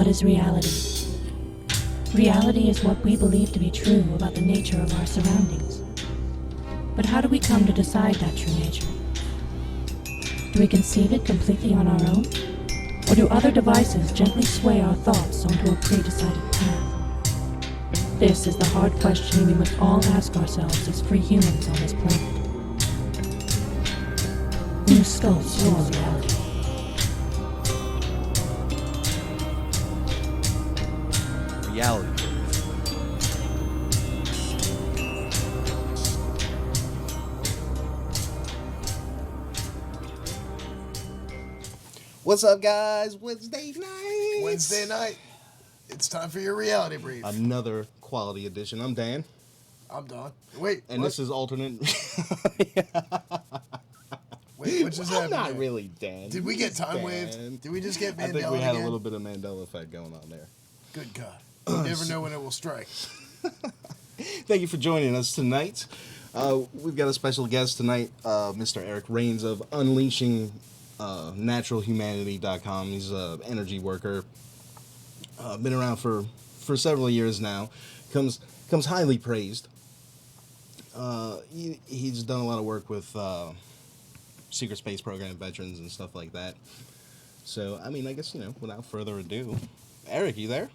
What is reality? Reality is what we believe to be true about the nature of our surroundings. But how do we come to decide that true nature? Do we conceive it completely on our own? Or do other devices gently sway our thoughts onto a pre-decided path? This is the hard question we must all ask ourselves as free humans on this planet. Who sculpts your reality? Reality. What's up, guys? Wednesday night. It's time for your reality brief. Another quality edition. I'm Dan. I'm Don. Wait, and what? This is alternate. Wait, what just happened? Not really Dan. Did we get time waved? Did we just get Mandela I think we had again? a little bit of Mandela effect going on there. Good God. You never know when it will strike. Thank you for joining us tonight. We've got a special guest tonight, Mr. Eric Rains of Unleashing naturalhumanity.com. He's an energy worker. Been around for several years now. Comes highly praised. He's done a lot of work with secret space program veterans and stuff like that. So, I mean, I guess, without further ado, Eric, you there?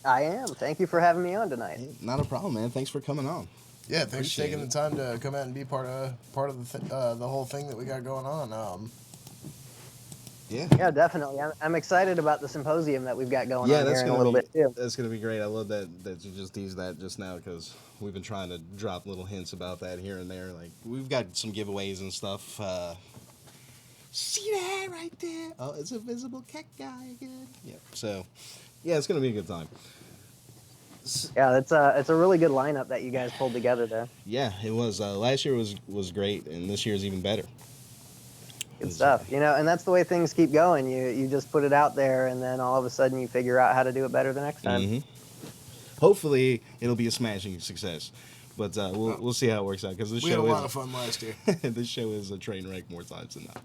I am. Thank you for having me on tonight. Hey, not a problem, man. Thanks for coming on. Yeah, thanks for taking the time to come out and be part of the whole thing that we got going on. Yeah, definitely. I'm excited about the symposium that we've got going on here in a little bit too. That's going to be great. I love that you just teased that just now because we've been trying to drop little hints about that here and there. Like we've got some giveaways and stuff. See that right there? Oh, it's a visible cat guy again. Yeah. So, yeah, it's going to be a good time. Yeah, it's a really good lineup that you guys pulled together there. Yeah, it was. Last year was great, and this year's even better. Good stuff. And that's the way things keep going. You just put it out there, and then all of a sudden you figure out how to do it better the next time. Mm-hmm. Hopefully, it'll be a smashing success. But we'll see how it works out because we had a lot of fun last year. This show is a train wreck more times than not.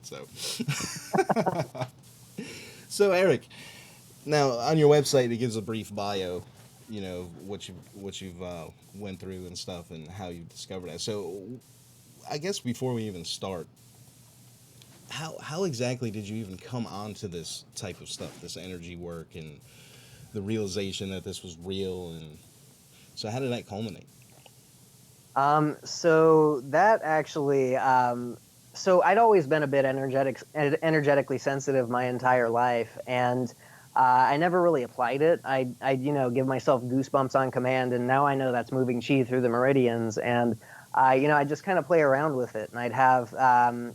So Eric, now on your website it gives a brief bio, what you've went through and stuff and how you discovered that. So I guess before we even start, how exactly did you even come onto this type of stuff, this energy work and the realization that this was real, and so how did that culminate? So that actually, so I'd always been a bit energetically sensitive my entire life, and I never really applied it. I'd give myself goosebumps on command, and now I know that's moving chi through the meridians, and I just kind of play around with it, and I'd have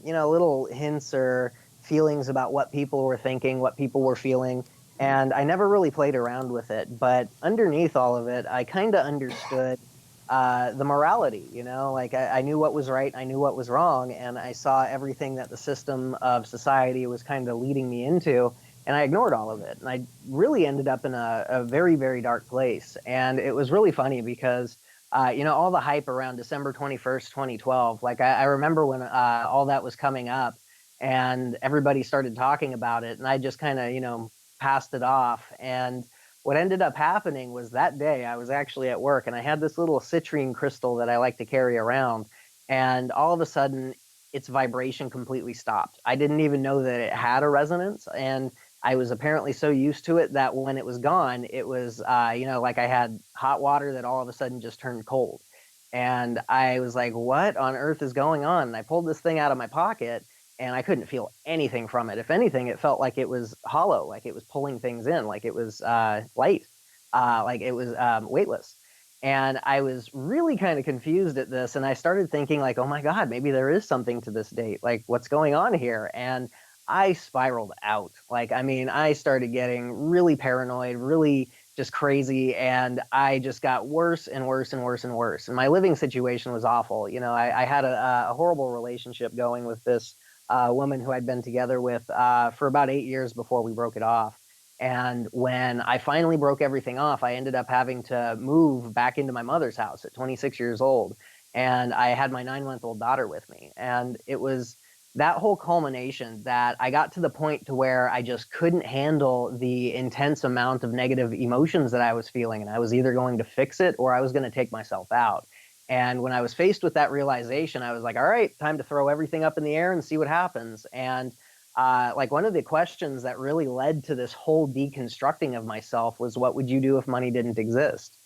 little hints or feelings about what people were thinking, what people were feeling, and I never really played around with it. But underneath all of it, I kind of understood the morality, like I knew what was right, I knew what was wrong, and I saw everything that the system of society was kind of leading me into, and I ignored all of it. And I really ended up in a very, very dark place. And it was really funny because, all the hype around December 21st, 2012, like I remember when all that was coming up and everybody started talking about it, and I just kind of, passed it off. And what ended up happening was that day I was actually at work and I had this little citrine crystal that I like to carry around. And all of a sudden its vibration completely stopped. I didn't even know that it had a resonance. And I was apparently so used to it that when it was gone, it was, like I had hot water that all of a sudden just turned cold. And I was like, what on earth is going on? And I pulled this thing out of my pocket and I couldn't feel anything from it. If anything, it felt like it was hollow, like it was pulling things in, like it was light, like it was weightless. And I was really kind of confused at this. And I started thinking like, oh my God, maybe there is something to this date. Like what's going on here? And I spiraled out. I started getting really paranoid, really just crazy. And I just got worse and worse and worse and worse. And my living situation was awful. I had a horrible relationship going with this woman who I'd been together with for about 8 years before we broke it off. And when I finally broke everything off, I ended up having to move back into my mother's house at 26 years old. And I had my 9-month-old daughter with me. And it was that whole culmination, that I got to the point to where I just couldn't handle the intense amount of negative emotions that I was feeling, and I was either going to fix it or I was going to take myself out. And when I was faced with that realization, I was like, all right, time to throw everything up in the air and see what happens. And like one of the questions that really led to this whole deconstructing of myself was, what would you do if money didn't exist?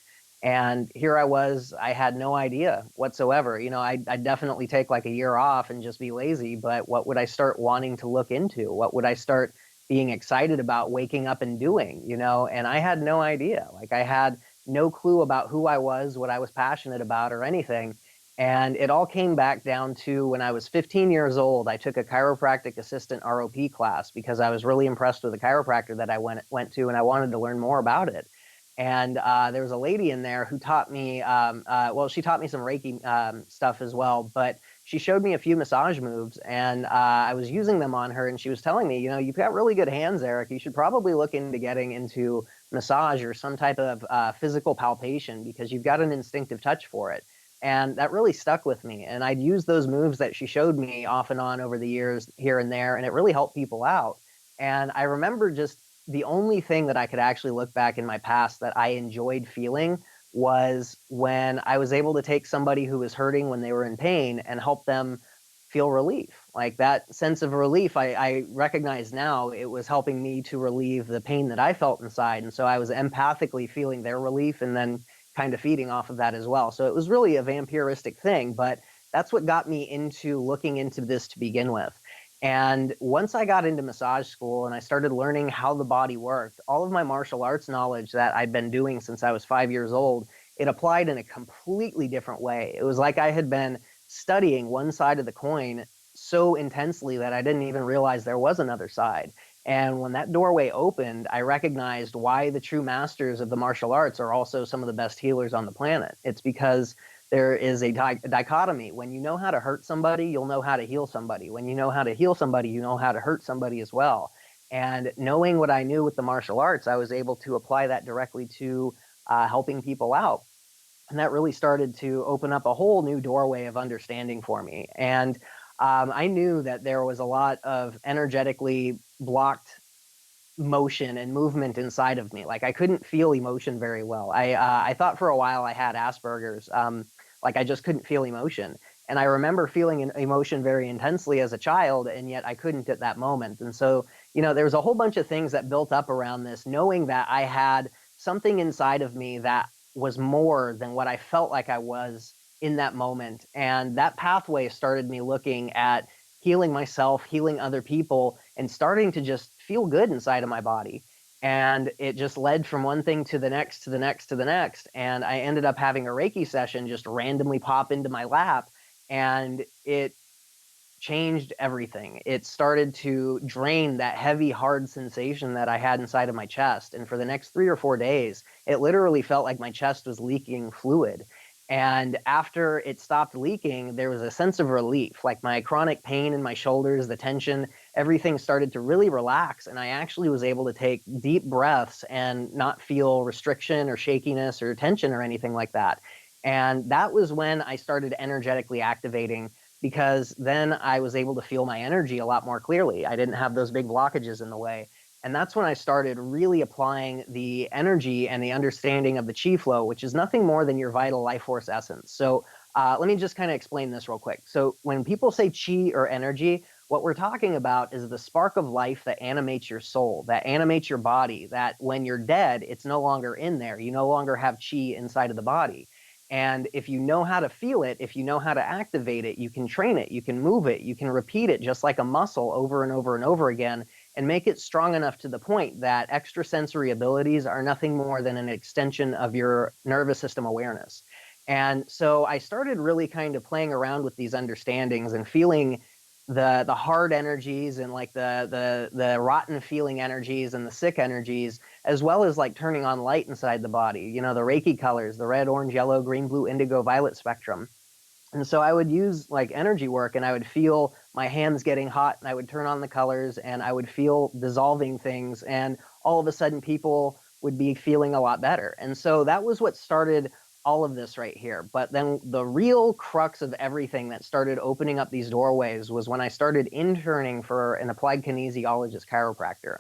And here I was, I had no idea whatsoever. You know, I'd definitely take like a year off and just be lazy, but what would I start wanting to look into? What would I start being excited about waking up and doing, you know? And I had no idea. Like I had no clue about who I was, what I was passionate about, or anything. And it all came back down to when I was 15 years old, I took a chiropractic assistant ROP class because I was really impressed with the chiropractor that I went to, and I wanted to learn more about it. And there was a lady in there who taught me, well, she taught me some Reiki stuff as well, but she showed me a few massage moves, and I was using them on her, and she was telling me, you know, you've got really good hands, Eric. You should probably look into getting into massage or some type of physical palpation because you've got an instinctive touch for it. And that really stuck with me. And I'd use those moves that she showed me off and on over the years here and there, and it really helped people out. And I remember just the only thing that I could actually look back in my past that I enjoyed feeling was when I was able to take somebody who was hurting when they were in pain and help them feel relief. Like that sense of relief, I recognize now it was helping me to relieve the pain that I felt inside. And so I was empathically feeling their relief and then kind of feeding off of that as well. So it was really a vampiristic thing, but that's what got me into looking into this to begin with. And once I got into massage school and I started learning how the body worked, all of my martial arts knowledge that I'd been doing since I was 5 years old, it applied in a completely different way. It was like I had been studying one side of the coin so intensely that I didn't even realize there was another side. And when that doorway opened, I recognized why the true masters of the martial arts are also some of the best healers on the planet. It's because there is a dichotomy. When you know how to hurt somebody, you'll know how to heal somebody. When you know how to heal somebody, you know how to hurt somebody as well. And knowing what I knew with the martial arts, I was able to apply that directly to helping people out. And that really started to open up a whole new doorway of understanding for me. And I knew that there was a lot of energetically blocked motion and movement inside of me. Like I couldn't feel emotion very well. I thought for a while I had Asperger's. Like I just couldn't feel emotion. And I remember feeling an emotion very intensely as a child, and yet I couldn't at that moment. And so, you know, there was a whole bunch of things that built up around this, knowing that I had something inside of me that was more than what I felt like I was in that moment. And that pathway started me looking at healing myself, healing other people, and starting to just feel good inside of my body. And it just led from one thing to the next, to the next, to the next. And I ended up having a Reiki session just randomly pop into my lap. And it changed everything. It started to drain that heavy, hard sensation that I had inside of my chest. And for the next 3 or 4 days, it literally felt like my chest was leaking fluid. And after it stopped leaking, there was a sense of relief, like my chronic pain in my shoulders, the tension, everything started to really relax. And I actually was able to take deep breaths and not feel restriction or shakiness or tension or anything like that. And that was when I started energetically activating, because then I was able to feel my energy a lot more clearly. I didn't have those big blockages in the way. And that's when I started really applying the energy and the understanding of the chi flow, which is nothing more than your vital life force essence. So let me just kind of explain this real quick. So when people say chi or energy, what we're talking about is the spark of life that animates your soul, that animates your body, that when you're dead, it's no longer in there. You no longer have chi inside of the body. And if you know how to feel it, if you know how to activate it, you can train it, you can move it, you can repeat it just like a muscle over and over and over again, and make it strong enough to the point that extrasensory abilities are nothing more than an extension of your nervous system awareness. And so I started really kind of playing around with these understandings and feeling the hard energies and like the rotten feeling energies and the sick energies, as well as like turning on light inside the body, you know, the Reiki colors, the red, orange, yellow, green, blue, indigo, violet spectrum. And so I would use like energy work, and I would feel my hands getting hot, and I would turn on the colors and I would feel dissolving things, and all of a sudden people would be feeling a lot better. And so that was what started all of this right here. But then the real crux of everything that started opening up these doorways was when I started interning for an applied kinesiologist chiropractor.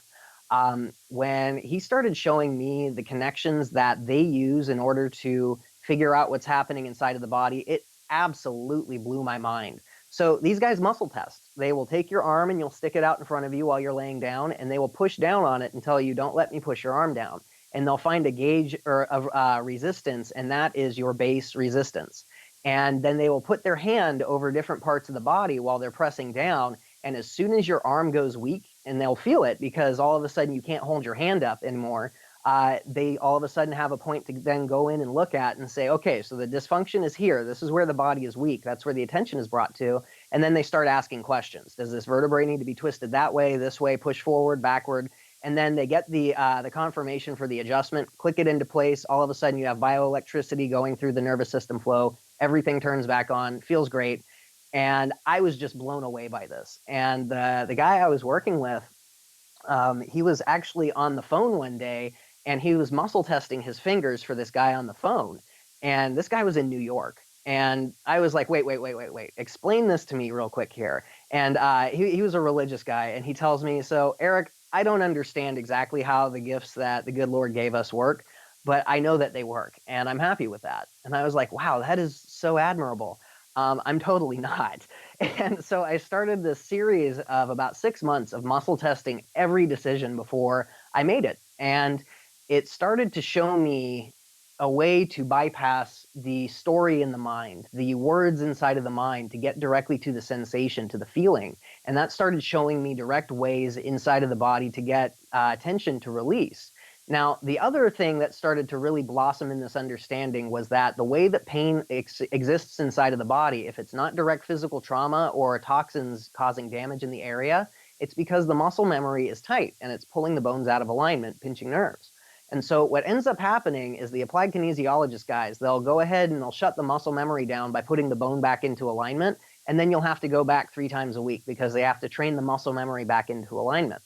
When he started showing me the connections that they use in order to figure out what's happening inside of the body, it absolutely blew my mind. So these guys muscle test. They will take your arm and you'll stick it out in front of you while you're laying down, and they will push down on it and tell you, don't let me push your arm down. And they'll find a gauge or of resistance, and that is your base resistance. And then they will put their hand over different parts of the body while they're pressing down. And as soon as your arm goes weak, and they'll feel it because all of a sudden you can't hold your hand up anymore, they all of a sudden have a point to then go in and look at and say, okay, so the dysfunction is here. This is where the body is weak. That's where the attention is brought to. And then they start asking questions. Does this vertebrae need to be twisted that way, this way, push forward, backward? And then they get the confirmation for the adjustment, click it into place. All of a sudden you have bioelectricity going through the nervous system flow. Everything turns back on, feels great. And I was just blown away by this. And the guy I was working with, he was actually on the phone one day, and he was muscle testing his fingers for this guy on the phone. And this guy was in New York. And I was like, wait. Explain this to me real quick here. And he was a religious guy. And he tells me, so Eric, I don't understand exactly how the gifts that the good Lord gave us work, but I know that they work. And I'm happy with that. And I was like, wow, that is so admirable. I'm totally not. And so I started this series of about 6 months of muscle testing every decision before I made it. And it started to show me a way to bypass the story in the mind, the words inside of the mind, to get directly to the sensation, to the feeling. And that started showing me direct ways inside of the body to get tension to release. Now, the other thing that started to really blossom in this understanding was that the way that pain exists inside of the body, if it's not direct physical trauma or toxins causing damage in the area, it's because the muscle memory is tight and it's pulling the bones out of alignment, pinching nerves. And so what ends up happening is the applied kinesiologist guys, they'll go ahead and they'll shut the muscle memory down by putting the bone back into alignment. And then you'll have to go back 3 times a week because they have to train the muscle memory back into alignment.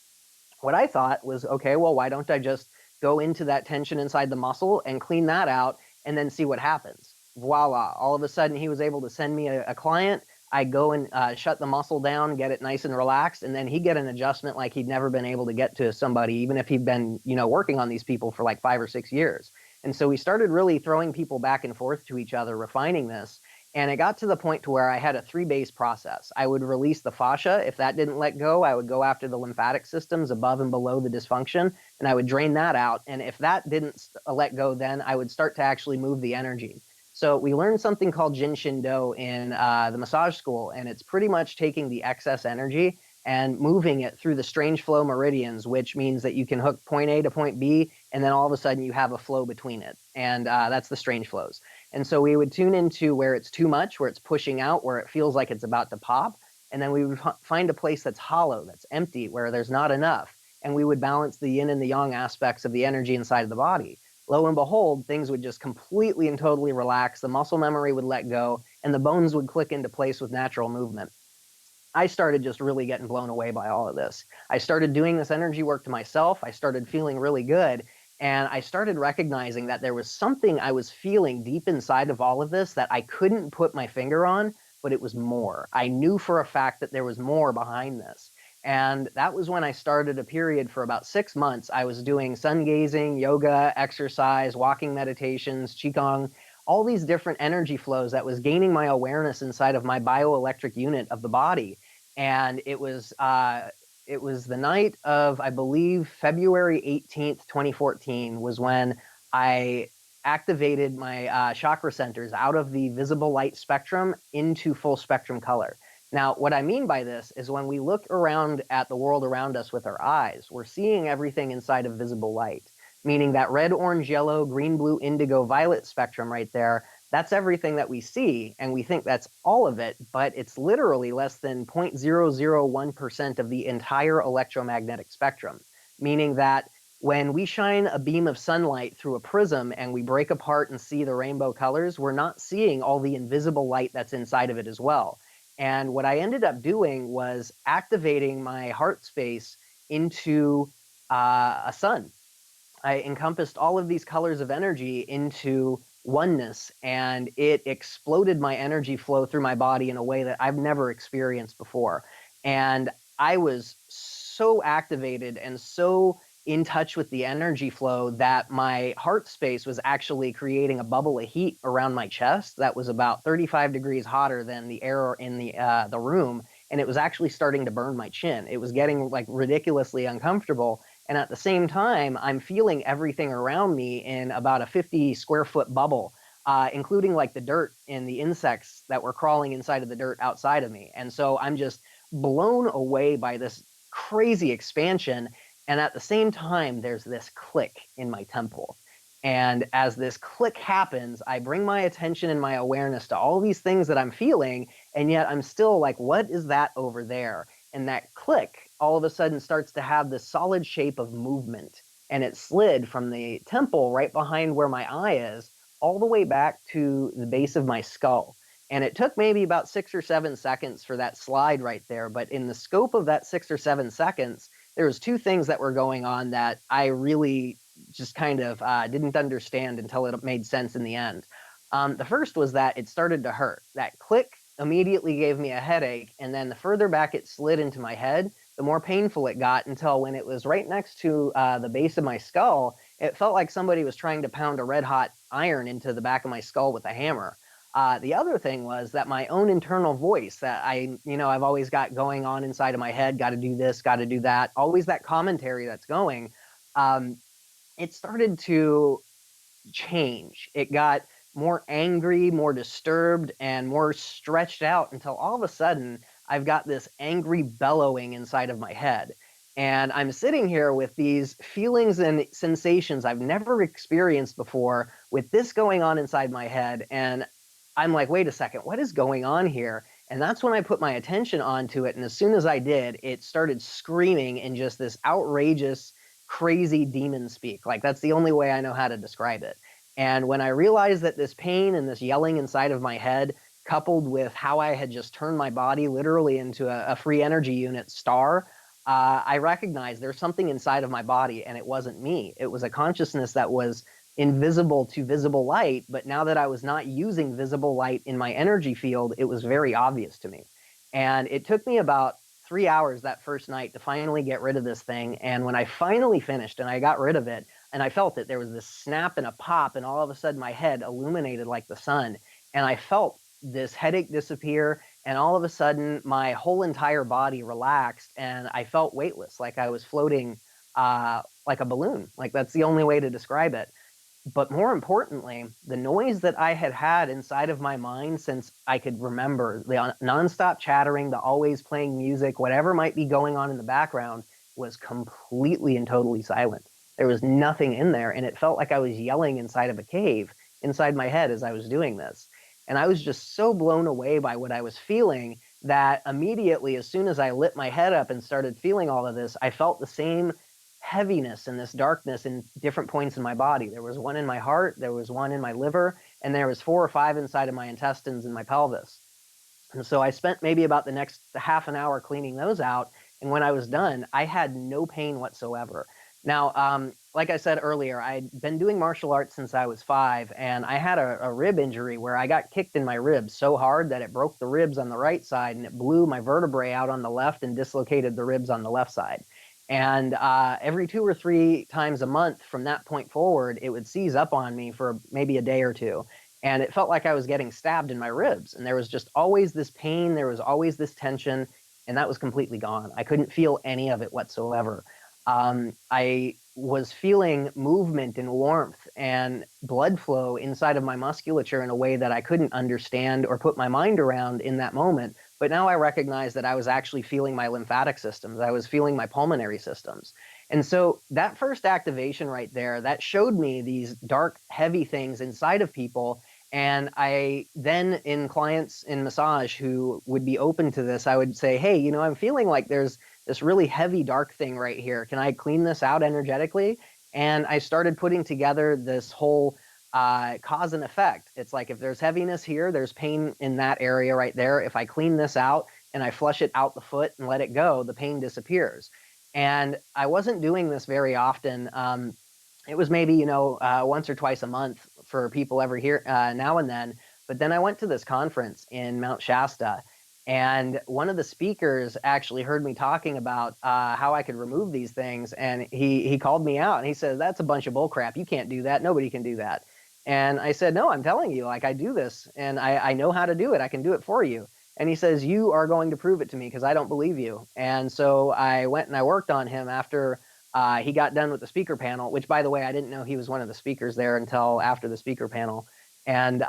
What I thought was, okay, well, why don't I just go into that tension inside the muscle and clean that out and then see what happens? Voila. All of a sudden, he was able to send me a client. I go and shut the muscle down, get it nice and relaxed, and then he'd get an adjustment like he'd never been able to get to somebody, even if he'd been, working on these people for like 5 or 6 years. And so we started really throwing people back and forth to each other, refining this. And it got to the point to where I had a 3-base process. I would release the fascia. If that didn't let go, I would go after the lymphatic systems above and below the dysfunction, and I would drain that out. And if that didn't let go, then I would start to actually move the energy. So we learned something called Jin Shin Do in the massage school, and it's pretty much taking the excess energy and moving it through the strange flow meridians, which means that you can hook point A to point B, and then all of a sudden you have a flow between it. And that's the strange flows. And so we would tune into where it's too much, where it's pushing out, where it feels like it's about to pop. And then we would find a place that's hollow, that's empty, where there's not enough. And we would balance the yin and the yang aspects of the energy inside of the body. Lo and behold, things would just completely and totally relax. The muscle memory would let go, and the bones would click into place with natural movement. I started just really getting blown away by all of this. I started doing this energy work to myself. I started feeling really good. And I started recognizing that there was something I was feeling deep inside of all of this that I couldn't put my finger on, but it was more. I knew for a fact that there was more behind this. And that was when I started a period for about 6 months. I was doing sun gazing, yoga, exercise, walking meditations, qigong, all these different energy flows that was gaining my awareness inside of my bioelectric unit of the body. And it was the night of, I believe, February 18th, 2014 was when I activated my chakra centers out of the visible light spectrum into full spectrum color. Now, what I mean by this is when we look around at the world around us with our eyes, we're seeing everything inside of visible light, meaning that red, orange, yellow, green, blue, indigo, violet spectrum right there. That's everything that we see, and we think that's all of it, but it's literally less than 0.001% of the entire electromagnetic spectrum, meaning that when we shine a beam of sunlight through a prism and we break apart and see the rainbow colors, we're not seeing all the invisible light that's inside of it as well. And what I ended up doing was activating my heart space into a sun. I encompassed all of these colors of energy into oneness, and it exploded my energy flow through my body in a way that I've never experienced before. And I was so activated and so in touch with the energy flow that my heart space was actually creating a bubble of heat around my chest that was about 35 degrees hotter than the air in the room, and it was actually starting to burn my chin. It was getting like ridiculously uncomfortable, and at the same time, I'm feeling everything around me in about a 50 square foot bubble, including like the dirt and the insects that were crawling inside of the dirt outside of me. And so I'm just blown away by this crazy expansion. And at the same time, there's this click in my temple. And as this click happens, I bring my attention and my awareness to all these things that I'm feeling. And yet I'm still like, what is that over there? And that click all of a sudden starts to have this solid shape of movement. And it slid from the temple right behind where my eye is all the way back to the base of my skull. And it took maybe about 6 or 7 seconds for that slide right there. But in the scope of that 6 or 7 seconds, there was two things that were going on that I really just kind of didn't understand until it made sense in the end. The first was that it started to hurt. That click immediately gave me a headache, and then the further back it slid into my head, the more painful it got, until when it was right next to the base of my skull, it felt like somebody was trying to pound a red hot iron into the back of my skull with a hammer. The other thing was that my own internal voice that I've always got going on inside of my head, got to do this, got to do that, always that commentary that's going, um, it started to change. It got more angry, more disturbed, and more stretched out until all of a sudden I've got this angry bellowing inside of my head. And I'm sitting here with these feelings and sensations I've never experienced before with this going on inside my head. And I'm like, wait a second, what is going on here? And that's when I put my attention onto it. And as soon as I did, it started screaming in just this outrageous, crazy demon speak. Like, that's the only way I know how to describe it. And when I realized that this pain and this yelling inside of my head, coupled with how I had just turned my body literally into a free energy unit star, I recognized there's something inside of my body, and it wasn't me. It was a consciousness that was invisible to visible light, but now that I was not using visible light in my energy field, it was very obvious to me. And it took me about 3 hours that first night to finally get rid of this thing. And when I finally finished and I got rid of it, and I felt it, there was this snap and a pop, and all of a sudden my head illuminated like the sun. And I felt this headache disappear, and all of a sudden my whole entire body relaxed, and I felt weightless, like I was floating like a balloon. Like, that's the only way to describe it. But more importantly, the noise that I had had inside of my mind since I could remember, the nonstop chattering, the always playing music, whatever might be going on in the background, was completely and totally silent. There was nothing in there, and it felt like I was yelling inside of a cave inside my head as I was doing this. And I was just so blown away by what I was feeling that immediately, as soon as I lit my head up and started feeling all of this, I felt the same heaviness and this darkness in different points in my body. There was one in my heart, there was one in my liver, and there was 4 or 5 inside of my intestines and my pelvis. And so I spent maybe about the next half an hour cleaning those out. And when I was done, I had no pain whatsoever. Now, like I said earlier, I'd been doing martial arts since I was 5, and I had a rib injury where I got kicked in my ribs so hard that it broke the ribs on the right side, and it blew my vertebrae out on the left and dislocated the ribs on the left side. And every 2 or 3 times a month from that point forward, it would seize up on me for maybe a day or two. And it felt like I was getting stabbed in my ribs. And there was just always this pain. There was always this tension. And that was completely gone. I couldn't feel any of it whatsoever. I was feeling movement and warmth and blood flow inside of my musculature in a way that I couldn't understand or put my mind around in that moment. But now I recognize that I was actually feeling my lymphatic systems. I was feeling my pulmonary systems. And so that first activation right there, that showed me these dark, heavy things inside of people. And I then, in clients in massage who would be open to this, I would say, hey, I'm feeling like there's this really heavy, dark thing right here. Can I clean this out energetically? And I started putting together this whole cause and effect. It's like, if there's heaviness here, there's pain in that area right there. If I clean this out and I flush it out the foot and let it go, the pain disappears. And I wasn't doing this very often. It was maybe, once or twice a month for people ever here now and then. But then I went to this conference in Mount Shasta, and one of the speakers actually heard me talking about how I could remove these things, and he called me out and he said, "That's a bunch of bull crap. You can't do that. Nobody can do that." And I said, "No, I'm telling you, like I do this, and I know how to do it. I can do it for you." And he says, "You are going to prove it to me because I don't believe you." And so I went and I worked on him after he got done with the speaker panel, which, by the way, I didn't know he was one of the speakers there until after the speaker panel. And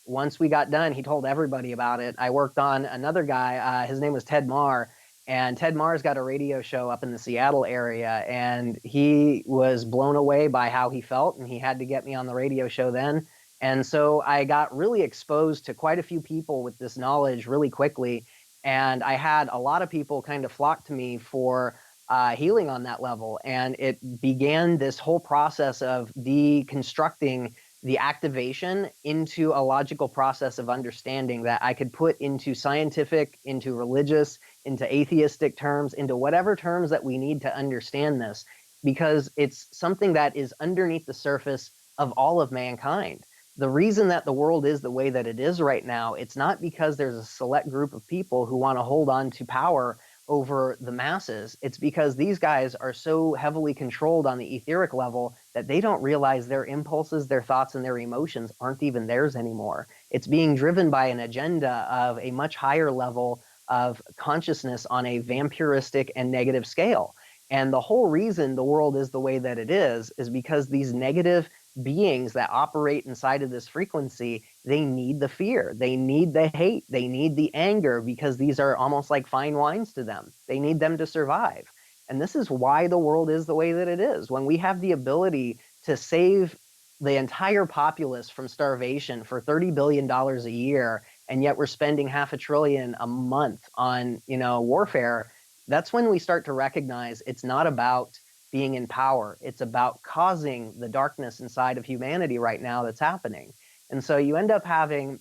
once we got done, he told everybody about it. I worked on another guy. His name was Ted Marr. And Ted Marr's got a radio show up in the Seattle area. And he was blown away by how he felt. And he had to get me on the radio show then. And so I got really exposed to quite a few people with this knowledge really quickly. And I had a lot of people kind of flock to me for healing on that level. And it began this whole process of deconstructing the activation into a logical process of understanding that I could put into scientific, into religious, into atheistic terms, into whatever terms that we need to understand this, because it's something that is underneath the surface of all of mankind. The reason that the world is the way that it is right now, it's not because there's a select group of people who want to hold on to power over the masses. It's because these guys are so heavily controlled on the etheric level that they don't realize their impulses, their thoughts, and their emotions aren't even theirs anymore. It's being driven by an agenda of a much higher level of consciousness on a vampiristic and negative scale. And the whole reason the world is the way that it is because these negative beings that operate inside of this frequency, they need the fear, they need the hate, they need the anger, because these are almost like fine wines to them. They need them to survive. And this is why the world is the way that it is. When we have the ability to save the entire populace from starvation for $30 billion a year, and yet we're spending $500 billion a month on, warfare, that's when we start to recognize it's not about being in power. It's about causing the darkness inside of humanity right now that's happening. And so you end up having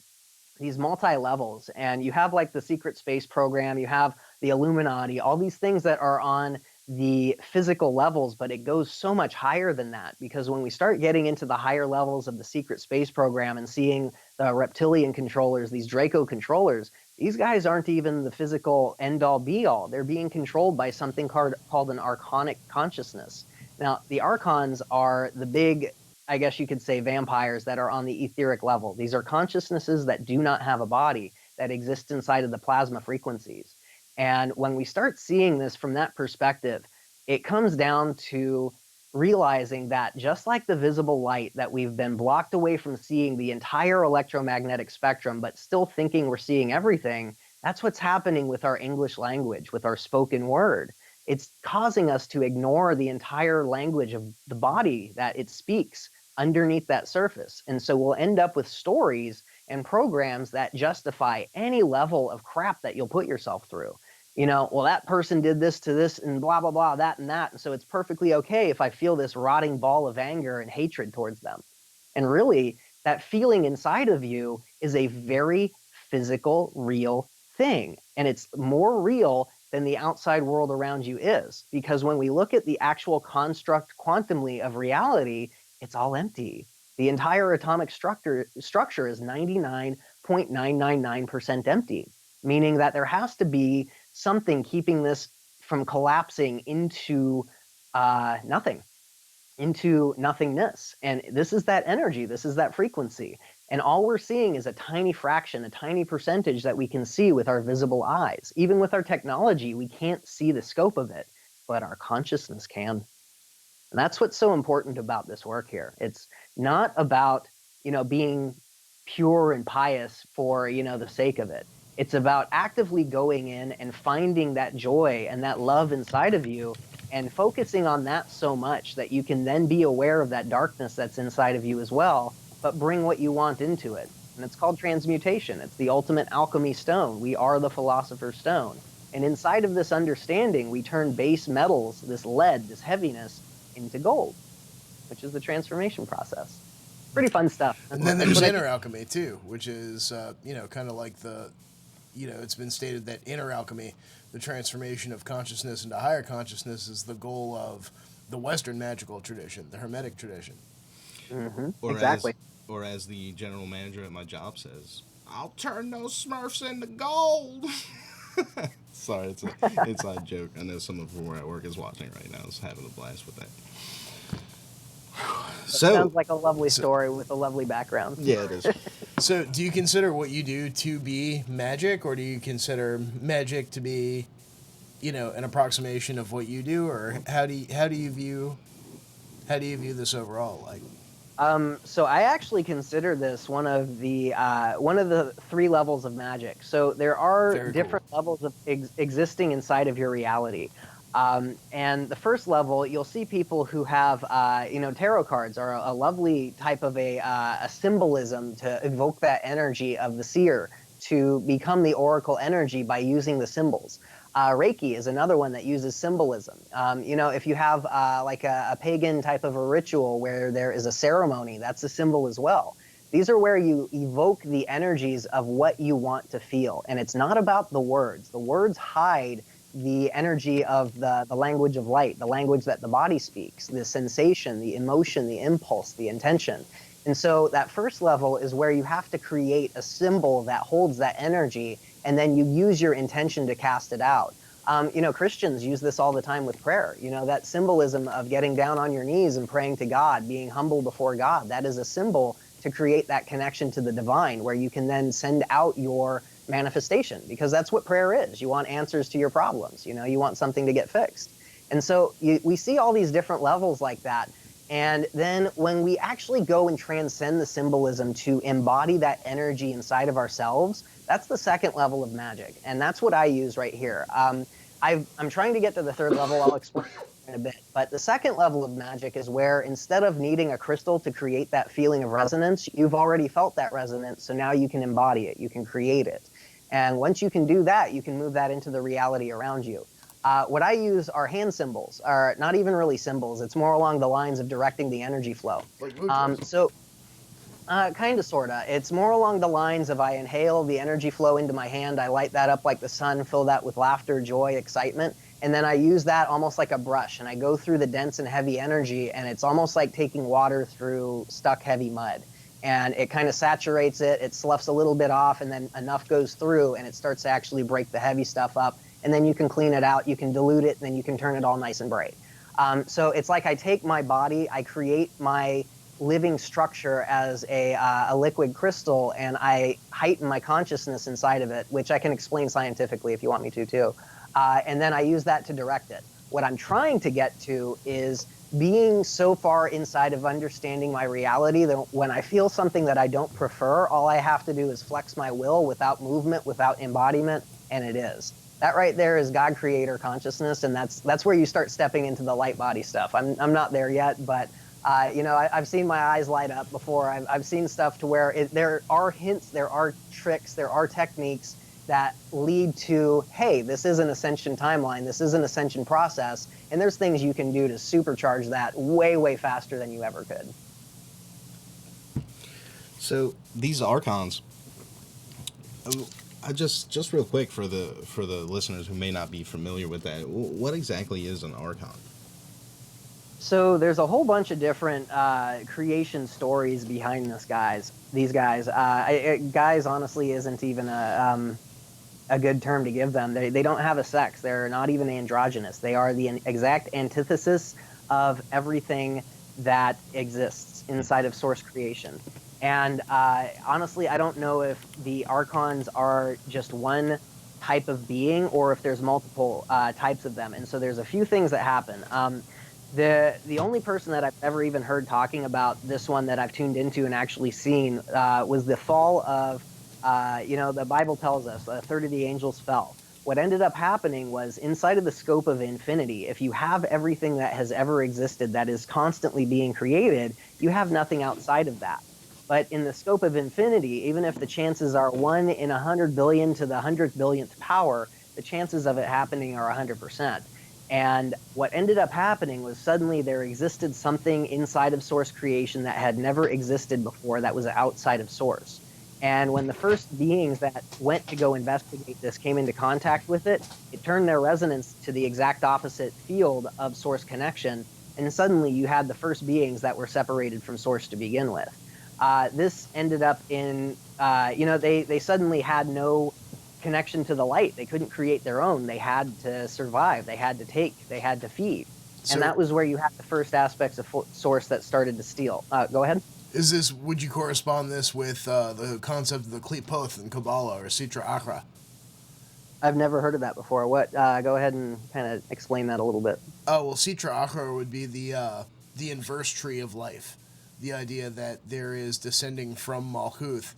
these multi-levels, and you have like the secret space program, you have the Illuminati, all these things that are on the physical levels, but it goes so much higher than that, because when we start getting into the higher levels of the secret space program and seeing the reptilian controllers, these Draco controllers, these guys aren't even the physical end-all be-all. They're being controlled by something called an archonic consciousness. Now, the Archons are the big, I guess you could say, vampires that are on the etheric level. These are consciousnesses that do not have a body, that exist inside of the plasma frequencies. And when we start seeing this from that perspective, it comes down to realizing that just like the visible light, that we've been blocked away from seeing the entire electromagnetic spectrum, but still thinking we're seeing everything, that's what's happening with our English language, with our spoken word. It's causing us to ignore the entire language of the body that it speaks underneath that surface. And so we'll end up with stories and programs that justify any level of crap that you'll put yourself through. Well, that person did this to this and blah, blah, blah, that and that. And so it's perfectly okay if I feel this rotting ball of anger and hatred towards them. And really, that feeling inside of you is a very physical, real thing. And it's more real than the outside world around you is. Because when we look at the actual construct quantumly of reality, it's all empty. The entire atomic structure is 99.999% empty, meaning that there has to be something keeping this from collapsing into nothing, into nothingness. And this is that energy, this is that frequency. And all we're seeing is a tiny fraction, a tiny percentage that we can see with our visible eyes. Even with our technology, we can't see the scope of it, but our consciousness can. And that's what's so important about this work here. It's not about, being pure and pious for, the sake of it. It's about actively going in and finding that joy and that love inside of you and focusing on that so much that you can then be aware of that darkness that's inside of you as well, but bring what you want into it. And it's called transmutation. It's the ultimate alchemy stone. We are the philosopher's stone. And inside of this understanding, we turn base metals, this lead, this heaviness, into gold, which is the transformation process. Pretty fun stuff. And then there's inner alchemy too, which is, kind of like it's been stated that inner alchemy, the transformation of consciousness into higher consciousness, is the goal of the Western magical tradition, the Hermetic tradition. Mm-hmm. Or Exactly. or as the general manager at my job says, I'll turn those Smurfs into gold. Sorry, it's an inside joke. I know someone from where I work is watching right now, is having a blast with that. So Sounds like a lovely story with a lovely background. yeah, it is. So, do you consider what you do to be magic, or do you consider magic to be, an approximation of what you do, or how do you view this overall? Like, So I actually consider this one of the 3 levels of magic. So there are Very different levels of existing inside of your reality. And the first level, you'll see people who have, tarot cards are a lovely type of a symbolism to evoke that energy of the seer to become the oracle energy by using the symbols. Reiki is another one that uses symbolism. If you have like a pagan type of a ritual where there is a ceremony, that's a symbol as well. These are where you evoke the energies of what you want to feel. And it's not about the words. The words hide the energy of the language of light, the language that the body speaks, the sensation, the emotion, the impulse, the intention. And so that first level is where you have to create a symbol that holds that energy, and then you use your intention to cast it out. Christians use this all the time with prayer. That symbolism of getting down on your knees and praying to God, being humble before God, that is a symbol to create that connection to the divine, where you can then send out your manifestation, because that's what prayer is. You want answers to your problems. You want something to get fixed. And so we see all these different levels like that. And then when we actually go and transcend the symbolism to embody that energy inside of ourselves, that's the second level of magic. And that's what I use right here. I'm trying to get to the third level. I'll explain in a bit. But the second level of magic is where, instead of needing a crystal to create that feeling of resonance, you've already felt that resonance. So now you can embody it. You can create it. And once you can do that, you can move that into the reality around you. What I use are hand symbols, are not even really symbols. It's more along the lines of directing the energy flow. Kind of, sort of. It's more along the lines of I inhale the energy flow into my hand, I light that up like the sun, fill that with laughter, joy, excitement, and then I use that almost like a brush, and I go through the dense and heavy energy, and it's almost like taking water through stuck heavy mud. And it kind of saturates it, it sloughs a little bit off, and then enough goes through, and it starts to actually break the heavy stuff up. And then you can clean it out, you can dilute it, and then you can turn it all nice and bright. So it's like I take my body, I create my living structure as a liquid crystal, and I heighten my consciousness inside of it, which I can explain scientifically if you want me to too. And then I use that to direct it. What I'm trying to get to is being so far inside of understanding my reality that when I feel something that I don't prefer, all I have to do is flex my will without movement, without embodiment, and it is. That right there is God creator consciousness, and that's where you start stepping into the light body stuff. I'm not there yet, but I've seen my eyes light up before. I've seen stuff to where there are hints, there are tricks, there are techniques that lead to, hey, this is an ascension timeline, this is an ascension process, and there's things you can do to supercharge that way, way faster than you ever could. So these Archons, I just real quick for the listeners who may not be familiar with that, what exactly is an Archon? So there's a whole bunch of different creation stories behind these guys. Guys, honestly, isn't even a good term to give them. They don't have a sex. They're not even androgynous. They are the exact antithesis of everything that exists inside of source creation. And honestly, I don't know if the Archons are just one type of being or if there's multiple types of them. And so there's a few things that happen. The only person that I've ever even heard talking about this one that I've tuned into and actually seen was the fall of, the Bible tells us a third of the angels fell. What ended up happening was, inside of the scope of infinity, if you have everything that has ever existed that is constantly being created, you have nothing outside of that. But in the scope of infinity, even if the chances are 1 in 100 billion to the 100 billionth power, the chances of it happening are 100%. And what ended up happening was, suddenly there existed something inside of source creation that had never existed before, that was outside of source. And when the first beings that went to go investigate this came into contact with it, it turned their resonance to the exact opposite field of source connection. And suddenly you had the first beings that were separated from source to begin with. This ended up in, they suddenly had no connection to the light. They couldn't create their own. They had to survive. They had to take. They had to feed. And So that was where you had the first aspects of source that started to steal. Go ahead. would you correspond this with the concept of the Qlipoth in Kabbalah or Sitra Achra? I've never heard of that before. What? Go ahead and kind of explain that a little bit. Oh, well, Sitra Achra would be the inverse tree of life. The idea that there is descending from Malkuth.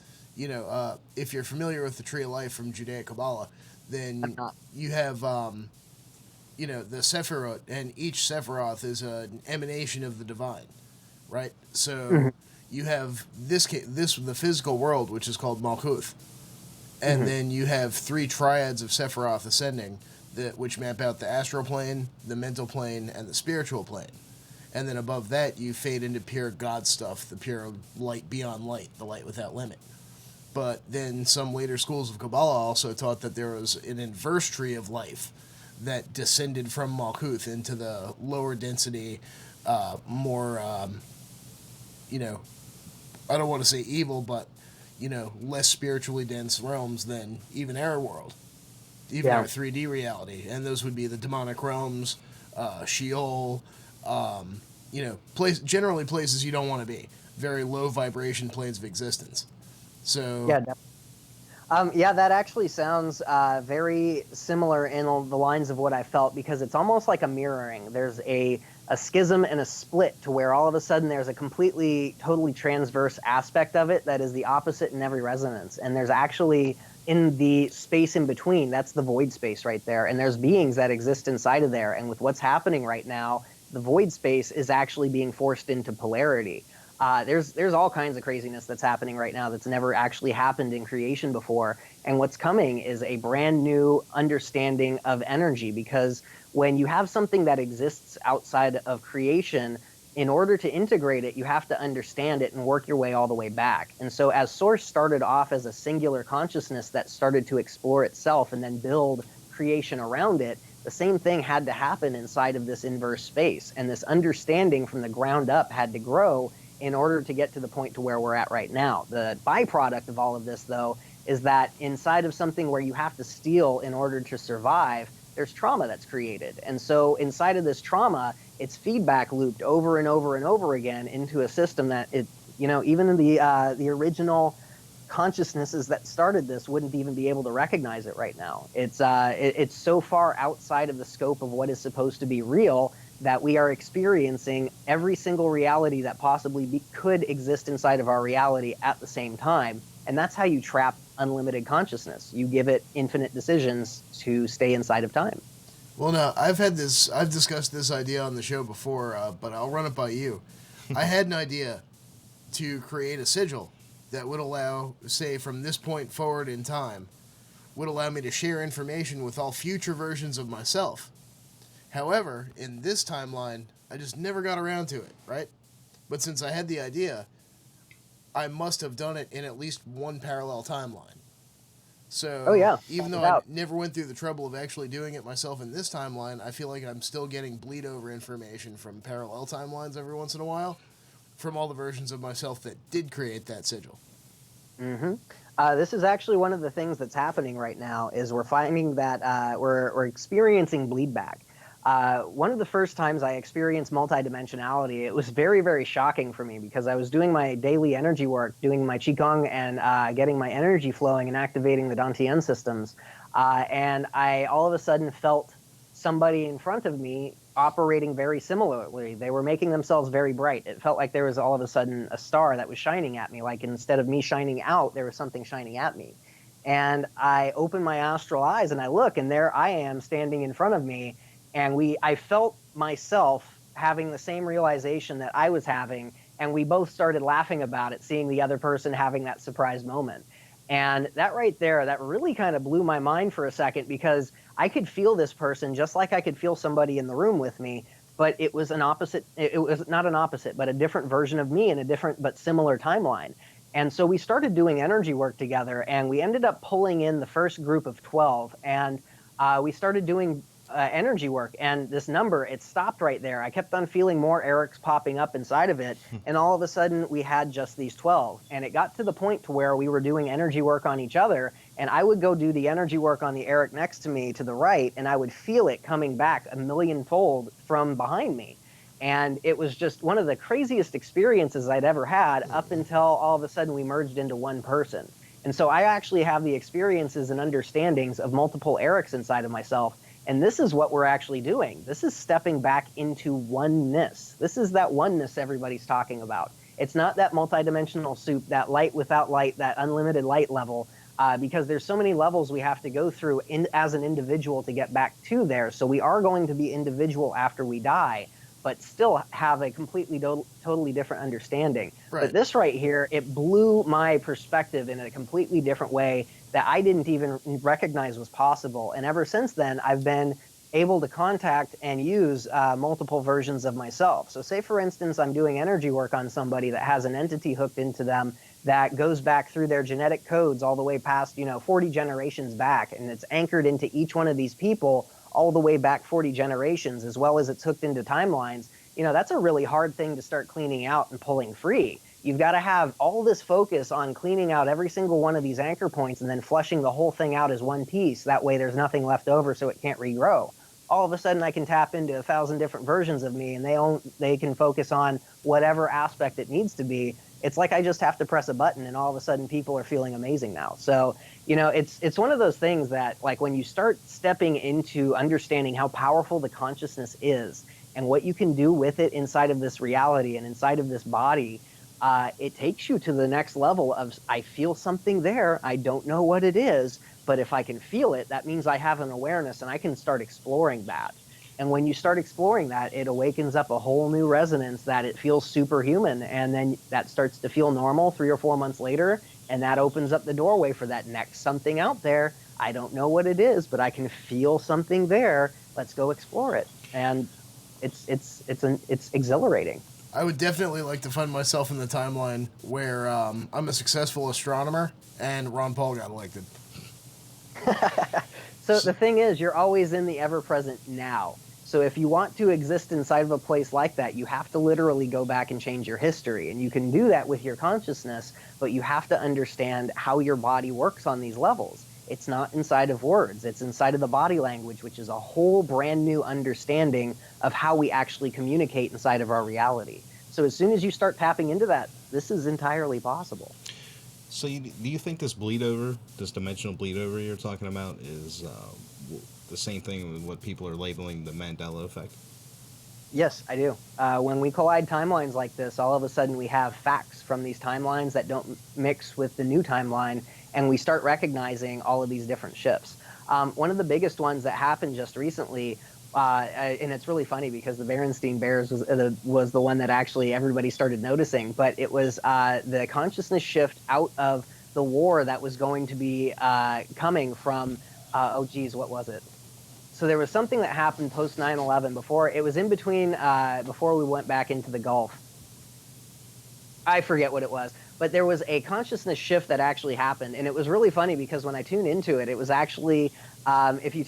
If you're familiar with the tree of life from Judaic Kabbalah, then you have, the Sephiroth, and each Sephiroth is an emanation of the divine, right? So you have the physical world, which is called Malkuth, and then you have three triads of Sephiroth ascending, which map out the astral plane, the mental plane, and the spiritual plane. And then above that, you fade into pure God stuff, the pure light beyond light, the light without limit. But then some later schools of Kabbalah also taught that there was an inverse tree of life that descended from Malkuth into the lower density, more, I don't want to say evil, but, less spiritually dense realms than even our world, even our 3D reality. And those would be the demonic realms, Sheol, generally places you don't want to be. Very low vibration planes of existence. So yeah, that actually sounds very similar in the lines of what I felt, because it's almost like a mirroring. There's a schism and a split to where all of a sudden there's a completely, totally transverse aspect of it that is the opposite in every resonance. And there's actually, in the space in between, that's the void space right there. And there's beings that exist inside of there. And with what's happening right now, the void space is actually being forced into polarity. There's all kinds of craziness that's happening right now that's never actually happened in creation before. And what's coming is a brand new understanding of energy, because when you have something that exists outside of creation, in order to integrate it, you have to understand it and work your way all the way back. And so as Source started off as a singular consciousness that started to explore itself and then build creation around it, the same thing had to happen inside of this inverse space. And this understanding from the ground up had to grow in order to get to the point to where we're at right now. The byproduct of all of this, though, is that inside of something where you have to steal in order to survive, there's trauma that's created. And so inside of this trauma, it's feedback looped over and over and over again into a system that even the original consciousnesses that started this wouldn't even be able to recognize it right now. It's so far outside of the scope of what is supposed to be real that we are experiencing every single reality that possibly could exist inside of our reality at the same time. And that's how you trap unlimited consciousness. You give it infinite decisions to stay inside of time. Well, now, I've discussed this idea on the show before, but I'll run it by you. I had an idea to create a sigil that would allow, say, from this point forward in time, would allow me to share information with all future versions of myself. However, in this timeline, I just never got around to it, right? But since I had the idea, I must have done it in at least one parallel timeline. So, even though I never went through the trouble of actually doing it myself in this timeline, I feel like I'm still getting bleed over information from parallel timelines every once in a while, from all the versions of myself that did create that sigil. This is actually one of the things that's happening right now, is we're finding that we're experiencing bleed back. One of the first times I experienced multidimensionality, it was very, very shocking for me, because I was doing my daily energy work, doing my Qigong and getting my energy flowing and activating the Dantian systems. And I all of a sudden felt somebody in front of me operating very similarly. They were making themselves very bright. It felt like there was all of a sudden a star that was shining at me. Like instead of me shining out, there was something shining at me. And I opened my astral eyes and I look, and there I am standing in front of me. And I felt myself having the same realization that I was having, and we both started laughing about it, seeing the other person having that surprise moment. And that right there, that really kind of blew my mind for a second, because I could feel this person just like I could feel somebody in the room with me, but it was an opposite. It was not an opposite, but a different version of me in a different but similar timeline. And so we started doing energy work together, and we ended up pulling in the first group of 12, and we started doing energy work, and this number, it stopped right there. I kept on feeling more Erics popping up inside of it, and all of a sudden we had just these 12, and it got to the point to where we were doing energy work on each other, and I would go do the energy work on the Eric next to me to the right, and I would feel it coming back a millionfold from behind me. And it was just one of the craziest experiences I'd ever had, up until all of a sudden we merged into one person. And so I actually have the experiences and understandings of multiple Erics inside of myself. And this is what we're actually doing. This is stepping back into oneness. This is that oneness everybody's talking about. It's not that multidimensional soup, that light without light, that unlimited light level, because there's so many levels we have to go through as an individual to get back to there. So we are going to be individual after we die, but still have a completely totally different understanding. Right. But this right here, it blew my perspective in a completely different way that I didn't even recognize was possible. And ever since then, I've been able to contact and use multiple versions of myself. So say, for instance, I'm doing energy work on somebody that has an entity hooked into them that goes back through their genetic codes all the way past, 40 generations back, and it's anchored into each one of these people all the way back 40 generations, as well as it's hooked into timelines. That's a really hard thing to start cleaning out and pulling free. You've got to have all this focus on cleaning out every single one of these anchor points and then flushing the whole thing out as one piece. That way there's nothing left over so it can't regrow. All of a sudden I can tap into 1,000 different versions of me, and they can focus on whatever aspect it needs to be. It's like I just have to press a button, and all of a sudden people are feeling amazing now. So, it's one of those things that, like, when you start stepping into understanding how powerful the consciousness is and what you can do with it inside of this reality and inside of this body, it takes you to the next level of, I feel something there. I don't know what it is, but if I can feel it, that means I have an awareness and I can start exploring that. And when you start exploring that, it awakens up a whole new resonance that it feels superhuman. And then that starts to feel normal 3 or 4 months later. And that opens up the doorway for that next something out there. I don't know what it is, but I can feel something there. Let's go explore it. And it's exhilarating. I would definitely like to find myself in the timeline where I'm a successful astronomer and Ron Paul got elected. So the thing is, you're always in the ever-present now. So if you want to exist inside of a place like that, you have to literally go back and change your history. And you can do that with your consciousness, but you have to understand how your body works on these levels. It's not inside of words. It's inside of the body language, which is a whole brand new understanding of how we actually communicate inside of our reality. So as soon as you start tapping into that, this is entirely possible. So do you think this bleed over, this dimensional bleed over you're talking about, is the same thing with what people are labeling the Mandela effect? Yes, I do. When we collide timelines like this, all of a sudden we have facts from these timelines that don't mix with the new timeline, and we start recognizing all of these different shifts. One of the biggest ones that happened just recently, and it's really funny because the Berenstein Bears was the one that actually everybody started noticing, but it was the consciousness shift out of the war that was going to be coming from, what was it? So there was something that happened post 9/11 before, it was in between, before we went back into the Gulf. I forget what it was, but there was a consciousness shift that actually happened. And it was really funny because when I tuned into it, it was actually, if you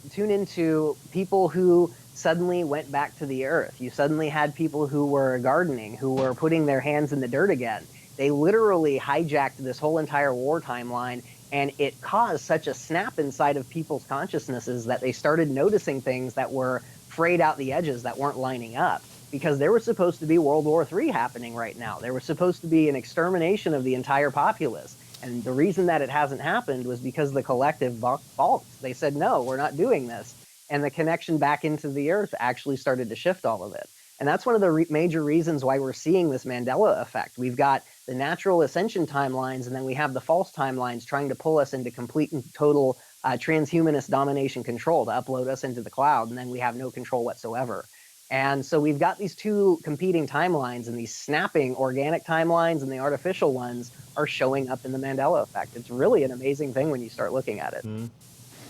tune into people who suddenly went back to the earth, you suddenly had people who were gardening, who were putting their hands in the dirt again. They literally hijacked this whole entire war timeline, and it caused such a snap inside of people's consciousnesses that they started noticing things that were frayed out the edges, that weren't lining up. Because there was supposed to be World War III happening right now. There was supposed to be an extermination of the entire populace. And the reason that it hasn't happened was because the collective balked. They said, no, we're not doing this. And the connection back into the earth actually started to shift all of it. And that's one of the major reasons why we're seeing this Mandela effect. We've got the natural ascension timelines, and then we have the false timelines trying to pull us into complete and total transhumanist domination control, to upload us into the cloud, and then we have no control whatsoever. And so we've got these two competing timelines, and these snapping organic timelines and the artificial ones are showing up in the Mandela effect. It's really an amazing thing when you start looking at it. Mm-hmm.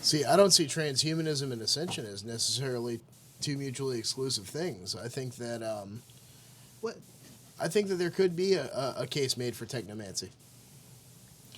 See, I don't see transhumanism and ascension as necessarily two mutually exclusive things. I think that I think that there could be a case made for technomancy.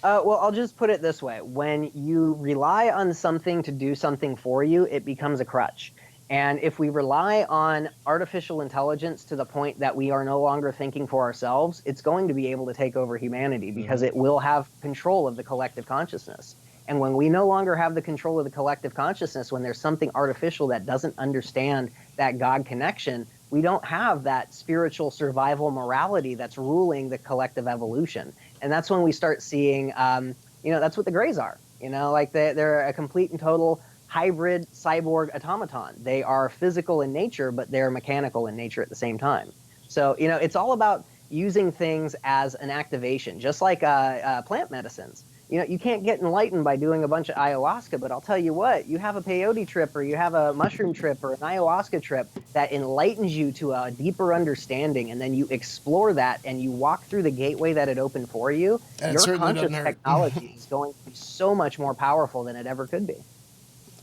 Well, I'll just put it this way. When you rely on something to do something for you, it becomes a crutch. And if we rely on artificial intelligence to the point that we are no longer thinking for ourselves, it's going to be able to take over humanity because it will have control of the collective consciousness. And when we no longer have the control of the collective consciousness, when there's something artificial that doesn't understand that God connection, we don't have that spiritual survival morality that's ruling the collective evolution. And that's when we start seeing, that's what the Greys are. Like they're a complete and total hybrid cyborg automaton. They are physical in nature, but they're mechanical in nature at the same time. So, it's all about using things as an activation, just like plant medicines. You can't get enlightened by doing a bunch of ayahuasca, but I'll tell you what, you have a peyote trip or you have a mushroom trip or an ayahuasca trip that enlightens you to a deeper understanding, and then you explore that and you walk through the gateway that it opened for you. And your conscious technology is going to be so much more powerful than it ever could be.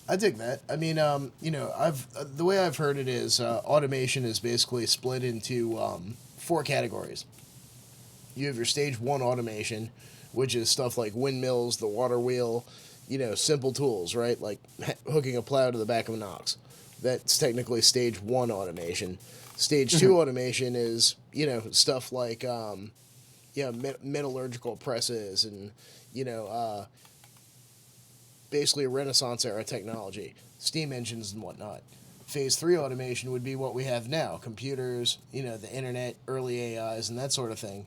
I dig that. I mean, the way I've heard it is automation is basically split into 4 categories. You have your stage 1 automation, which is stuff like windmills, the water wheel, simple tools, right? Like hooking a plow to the back of an ox. That's technically stage 1 automation. Stage 2 automation is, stuff like, metallurgical presses and, basically Renaissance era technology, steam engines and whatnot. Phase 3 automation would be what we have now, computers, the internet, early AIs, and that sort of thing.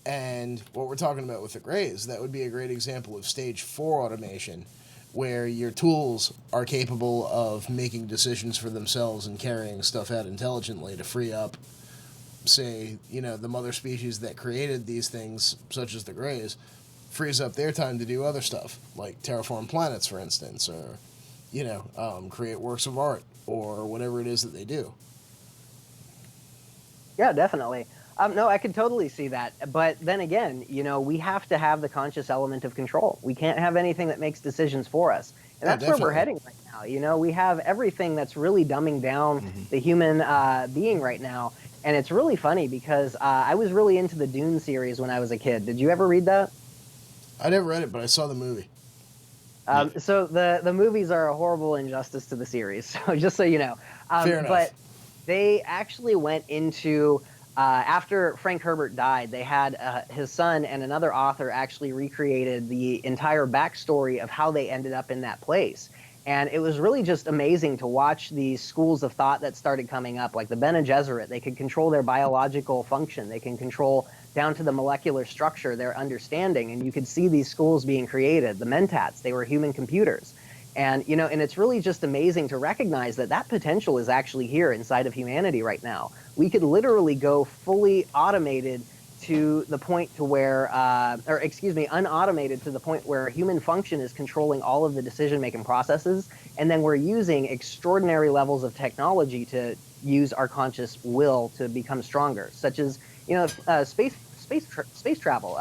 And what we're talking about with the Greys, that would be a great example of stage 4 automation, where your tools are capable of making decisions for themselves and carrying stuff out intelligently to free up, say, the mother species that created these things, such as the Greys, frees up their time to do other stuff, like terraform planets, for instance, or, create works of art, or whatever it is that they do. Yeah, definitely. No, I could totally see that. But then again, we have to have the conscious element of control. We can't have anything that makes decisions for us. And that's where we're heading right now. We have everything that's really dumbing down the human being right now. And it's really funny because I was really into the Dune series when I was a kid. Did you ever read that? I never read it, but I saw the movie. So the movies are a horrible injustice to the series. So just so you know. Fair enough. But they actually went into... after Frank Herbert died, they had his son and another author actually recreated the entire backstory of how they ended up in that place. And it was really just amazing to watch these schools of thought that started coming up, like the Bene Gesserit. They could control their biological function. They can control down to the molecular structure, their understanding. And you could see these schools being created. The Mentats, they were human computers. And, and it's really just amazing to recognize that potential is actually here inside of humanity right now. We could literally go fully automated to the point to where, unautomated to the point where human function is controlling all of the decision-making processes. And then we're using extraordinary levels of technology to use our conscious will to become stronger, such as, space travel,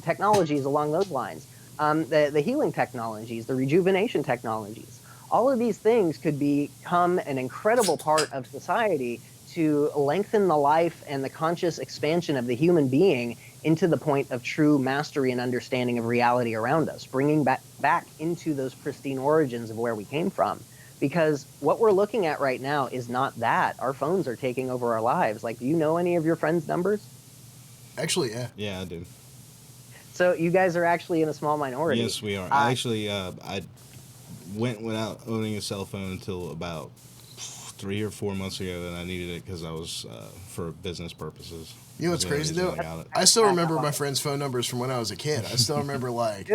technologies along those lines. The healing technologies, the rejuvenation technologies, all of these things could become an incredible part of society to lengthen the life and the conscious expansion of the human being into the point of true mastery and understanding of reality around us, bringing back into those pristine origins of where we came from. Because what we're looking at right now is not that. Our phones are taking over our lives. Like, do you know any of your friends' numbers? Actually, yeah. Yeah, I do. So you guys are actually in a small minority. Yes, we are. I went without owning a cell phone until about 3 or 4 months ago, and I needed it because I was for business purposes. You know what's crazy though? I still remember my friends' phone numbers from when I was a kid. I still remember like.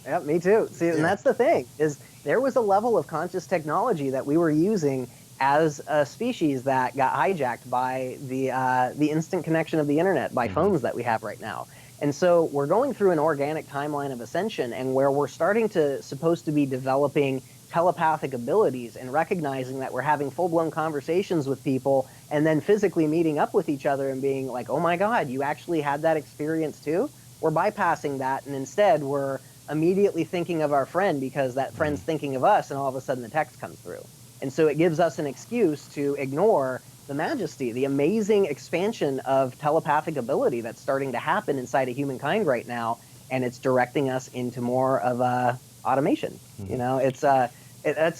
Yeah, me too. See, and that's the thing is there was a level of conscious technology that we were using as a species that got hijacked by the instant connection of the internet, by phones that we have right now. And so we're going through an organic timeline of ascension, and where we're supposed to be developing telepathic abilities and recognizing that we're having full-blown conversations with people and then physically meeting up with each other and being like, oh my God, you actually had that experience too? We're bypassing that, and instead we're immediately thinking of our friend because that friend's thinking of us, and all of a sudden the text comes through. And so it gives us an excuse to ignore the majesty, the amazing expansion of telepathic ability that's starting to happen inside of humankind right now, and it's directing us into more of automation. You know, that's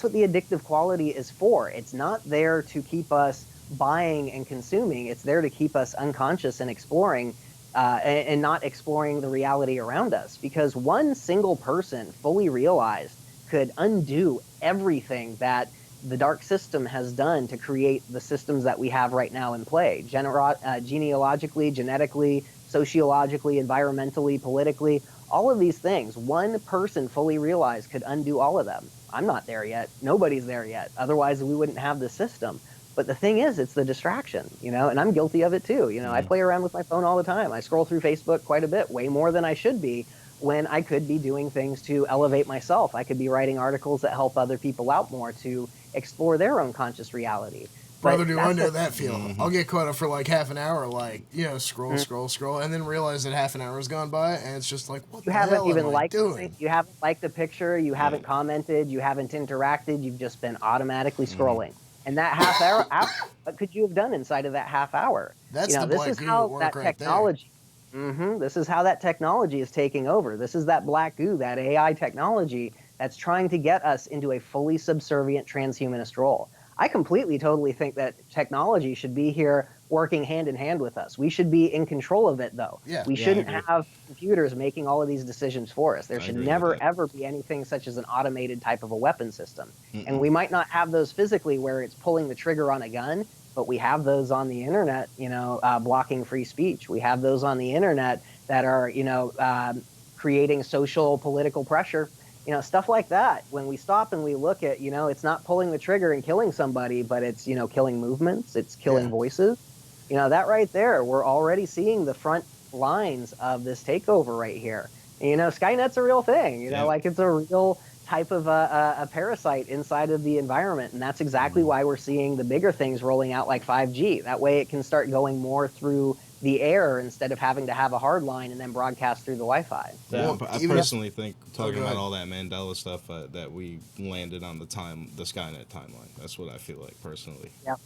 what the addictive quality is for. It's not there to keep us buying and consuming. It's there to keep us unconscious and exploring, and not exploring the reality around us. Because one single person fully realized could undo everything that the dark system has done to create the systems that we have right now in play, genealogically, genetically, sociologically, environmentally, politically, all of these things. One person fully realized could undo all of them. I'm not there yet. Nobody's there yet. Otherwise, we wouldn't have this system. But the thing is, it's the distraction, you know, and I'm guilty of it too. You know, I play around with my phone all the time. I scroll through Facebook quite a bit, way more than I should be, when I could be doing things to elevate myself. I could be writing articles that help other people out more to explore their own conscious reality. Brother, do I know that feeling. I'll get caught up for like half an hour, like, you know, scroll, and then realize that half an hour has gone by, and it's just like, what the hell am I doing? You haven't liked the picture, you haven't commented, you haven't interacted, you've just been automatically scrolling. And that half hour, what could you have done inside of that half hour? That's, you know, the this is how that technology. This is how that technology is taking over. This is that black goo, that AI technology that's trying to get us into a fully subservient transhumanist role. I completely, totally think that technology should be here working hand in hand with us. We should be in control of it, though. We shouldn't have computers making all of these decisions for us. There should never, ever be anything such as an automated type of a weapon system. And we might not have those physically where it's pulling the trigger on a gun, but we have those on the internet, you know, blocking free speech. We have those on the internet that are, you know, creating social, political pressure. You know, stuff like that. When we stop and we look at, you know, it's not pulling the trigger and killing somebody, but it's, you know, killing movements, it's killing voices. You know, that right there, we're already seeing the front lines of this takeover right here. And, you know, Skynet's a real thing, you know, like it's a real type of a parasite inside of the environment. And that's exactly why we're seeing the bigger things rolling out like 5G. That way it can start going more through the air instead of having to have a hard line and then broadcast through the Wi-Fi. So I personally think, talking about all that Mandela stuff, that we landed on the Skynet timeline. That's what I feel like personally. Yeah.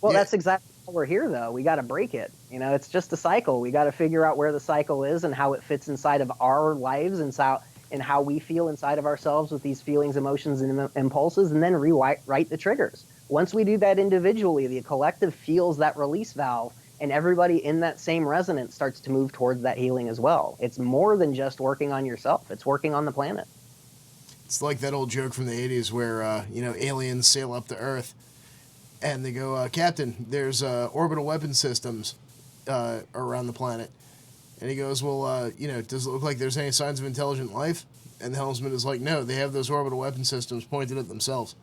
Well, that's exactly why we're here, though. We got to break it. You know, it's just a cycle. We got to figure out where the cycle is and how it fits inside of our lives and how we feel inside of ourselves with these feelings, emotions, and impulses, and then rewrite the triggers. Once we do that individually, the collective feels that release valve, and everybody in that same resonance starts to move towards that healing as well. It's more than just working on yourself. It's working on the planet. It's like that old joke from the 80s where, you know, aliens sail up to Earth and they go, Captain, there's orbital weapon systems around the planet. And he goes, well, you know, does it look like there's any signs of intelligent life? And the helmsman is like, no, they have those orbital weapon systems pointed at themselves.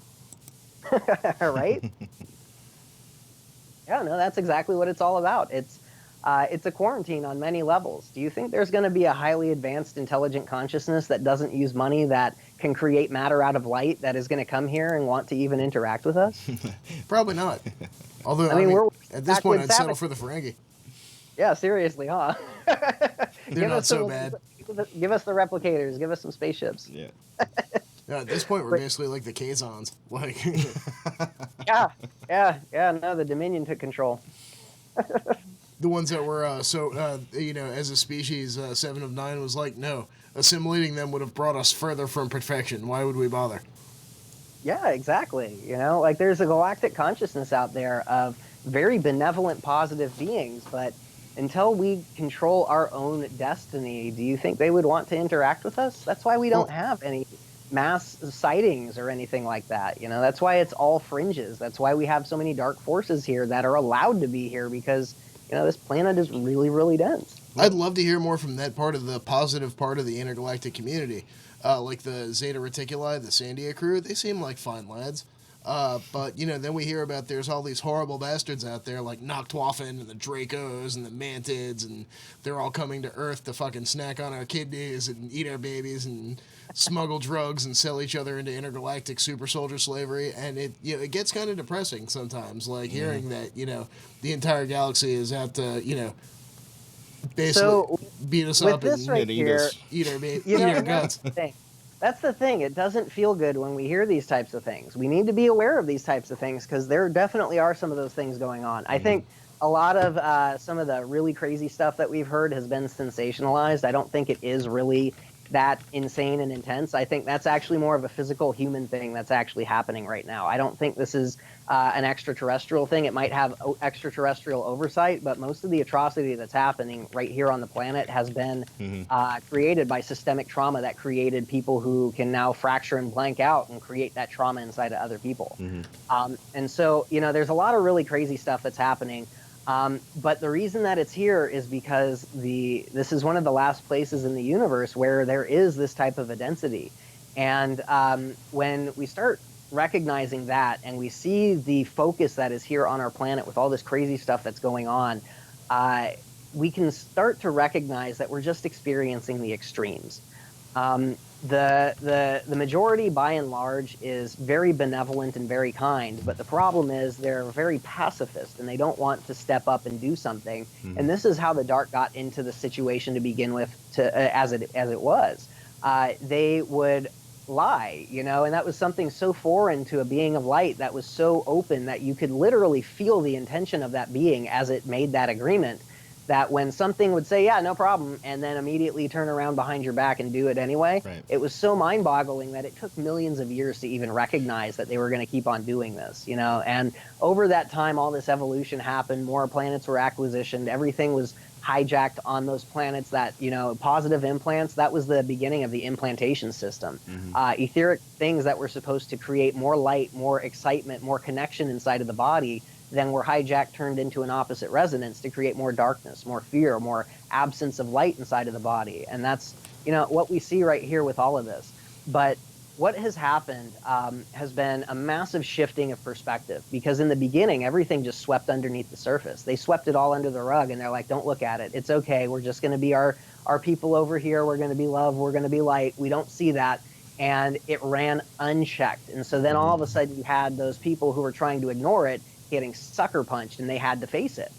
Right? Yeah, no, that's exactly what it's all about. It's a quarantine on many levels. Do you think there's going to be a highly advanced intelligent consciousness that doesn't use money, that can create matter out of light, that is going to come here and want to even interact with us? Probably not. Although, I mean we're at this point, I'd settle for the Ferengi. Yeah, seriously, huh? They're not so bad. Give us the replicators. Give us some spaceships. Yeah. Yeah, at this point, we're basically like the Kazons. Like, No, the Dominion took control. The ones that were you know, as a species, 7 of 9 was like, no, assimilating them would have brought us further from perfection. Why would we bother? Yeah, exactly. You know, like there's a galactic consciousness out there of very benevolent, positive beings, but until we control our own destiny, do you think they would want to interact with us? That's why we don't have any mass sightings or anything like that. You know, that's why it's all fringes. That's why we have so many dark forces here that are allowed to be here, because, you know, this planet is really, really dense. I'd love to hear more from that part of the positive part of the intergalactic community. Like the Zeta Reticuli, the Sandia crew, they seem like fine lads. But, you know, then we hear about there's all these horrible bastards out there like Noctwaffen and the Dracos and the Mantids, and they're all coming to Earth to fucking snack on our kidneys and eat our babies and smuggle drugs and sell each other into intergalactic super soldier slavery. And it, you know, it gets kind of depressing sometimes, like hearing that, you know, the entire galaxy is out to, you know, basically beat us up and right eat our guts. That's the thing. It doesn't feel good when we hear these types of things. We need to be aware of these types of things because there definitely are some of those things going on. I think a lot of some of the really crazy stuff that we've heard has been sensationalized. I don't think it is really that insane and intense. I think that's actually more of a physical human thing that's actually happening right now. I don't think this is an extraterrestrial thing. It might have extraterrestrial oversight, but most of the atrocity that's happening right here on the planet has been created by systemic trauma that created people who can now fracture and blank out and create that trauma inside of other people. And so, there's a lot of really crazy stuff that's happening. But the reason that it's here is because this is one of the last places in the universe where there is this type of a density. And when we start recognizing that and we see the focus that is here on our planet with all this crazy stuff that's going on, we can start to recognize that we're just experiencing the extremes. The majority, by and large, is very benevolent and very kind, but the problem is they're very pacifist and they don't want to step up and do something. And this is how the dark got into the situation to begin with, as it was. They would lie, and that was something so foreign to a being of light that was so open that you could literally feel the intention of that being as it made that agreement. That when something would say, yeah, no problem, and then immediately turn around behind your back and do it anyway, It was so mind-boggling that it took millions of years to even recognize that they were going to keep on doing this, And over that time, all this evolution happened, more planets were acquisitioned, everything was hijacked on those planets that, positive implants, that was the beginning of the implantation system. Etheric things that were supposed to create more light, more excitement, more connection inside of the body, then were hijacked, turned into an opposite resonance to create more darkness, more fear, more absence of light inside of the body. And that's, what we see right here with all of this. But what has happened has been a massive shifting of perspective, because in the beginning, everything just swept underneath the surface. They swept it all under the rug and they're like, don't look at it. It's okay. We're just going to be our people over here. We're going to be love. We're going to be light. We don't see that. And it ran unchecked. And so then all of a sudden you had those people who were trying to ignore it getting sucker punched, and they had to face it.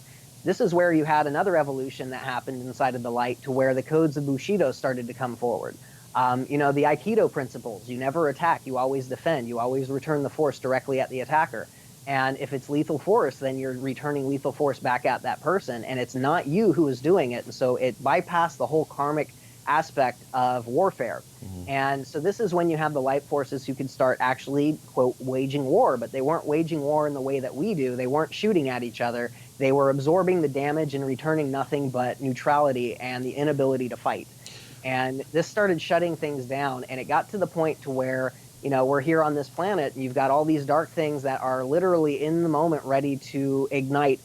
This is where you had another evolution that happened inside of the light, to where the codes of Bushido started to come forward. The Aikido principles: you never attack, you always defend, you always return the force directly at the attacker. And if it's lethal force, then you're returning lethal force back at that person, and it's not you who is doing it. And so it bypassed the whole karmic aspect of warfare. And so this is when you have the light forces who could start actually, quote, waging war, but they weren't waging war in the way that we do. They weren't shooting at each other. They were absorbing the damage and returning nothing but neutrality and the inability to fight. And this started shutting things down, and it got to the point to where, we're here on this planet, and you've got all these dark things that are literally in the moment ready to ignite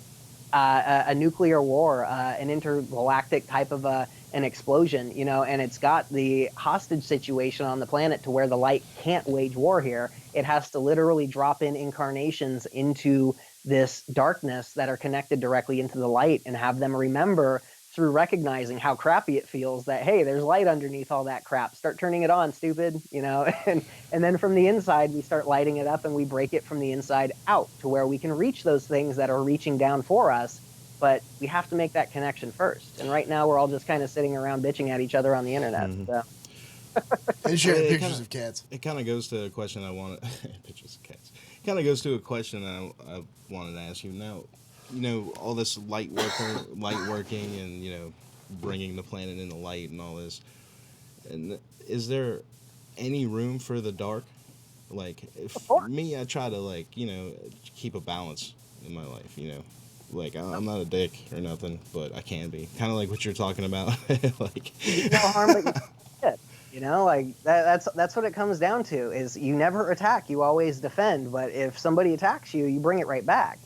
a nuclear war, an intergalactic type of an explosion, and it's got the hostage situation on the planet to where the light can't wage war here. It has to literally drop in incarnations into this darkness that are connected directly into the light, and have them remember, through recognizing how crappy it feels, that, hey, there's light underneath all that crap. Start turning it on, stupid, and then from the inside, we start lighting it up, and we break it from the inside out to where we can reach those things that are reaching down for us. But we have to make that connection first. And right now, we're all just kind of sitting around bitching at each other on the internet. So. And sharing pictures of cats. It kind of goes to a question I wanted. Pictures of cats. It kind of goes to a question I wanted to ask you. Now, all this light working, and bringing the planet into light and all this. And is there any room for the dark? Like, for me, I try to keep a balance in my life. Like, I'm not a dick or nothing, but I can be. Kind of like what you're talking about. Like, no harm, but like that's what it comes down to. Is you never attack, you always defend. But if somebody attacks you, you bring it right back.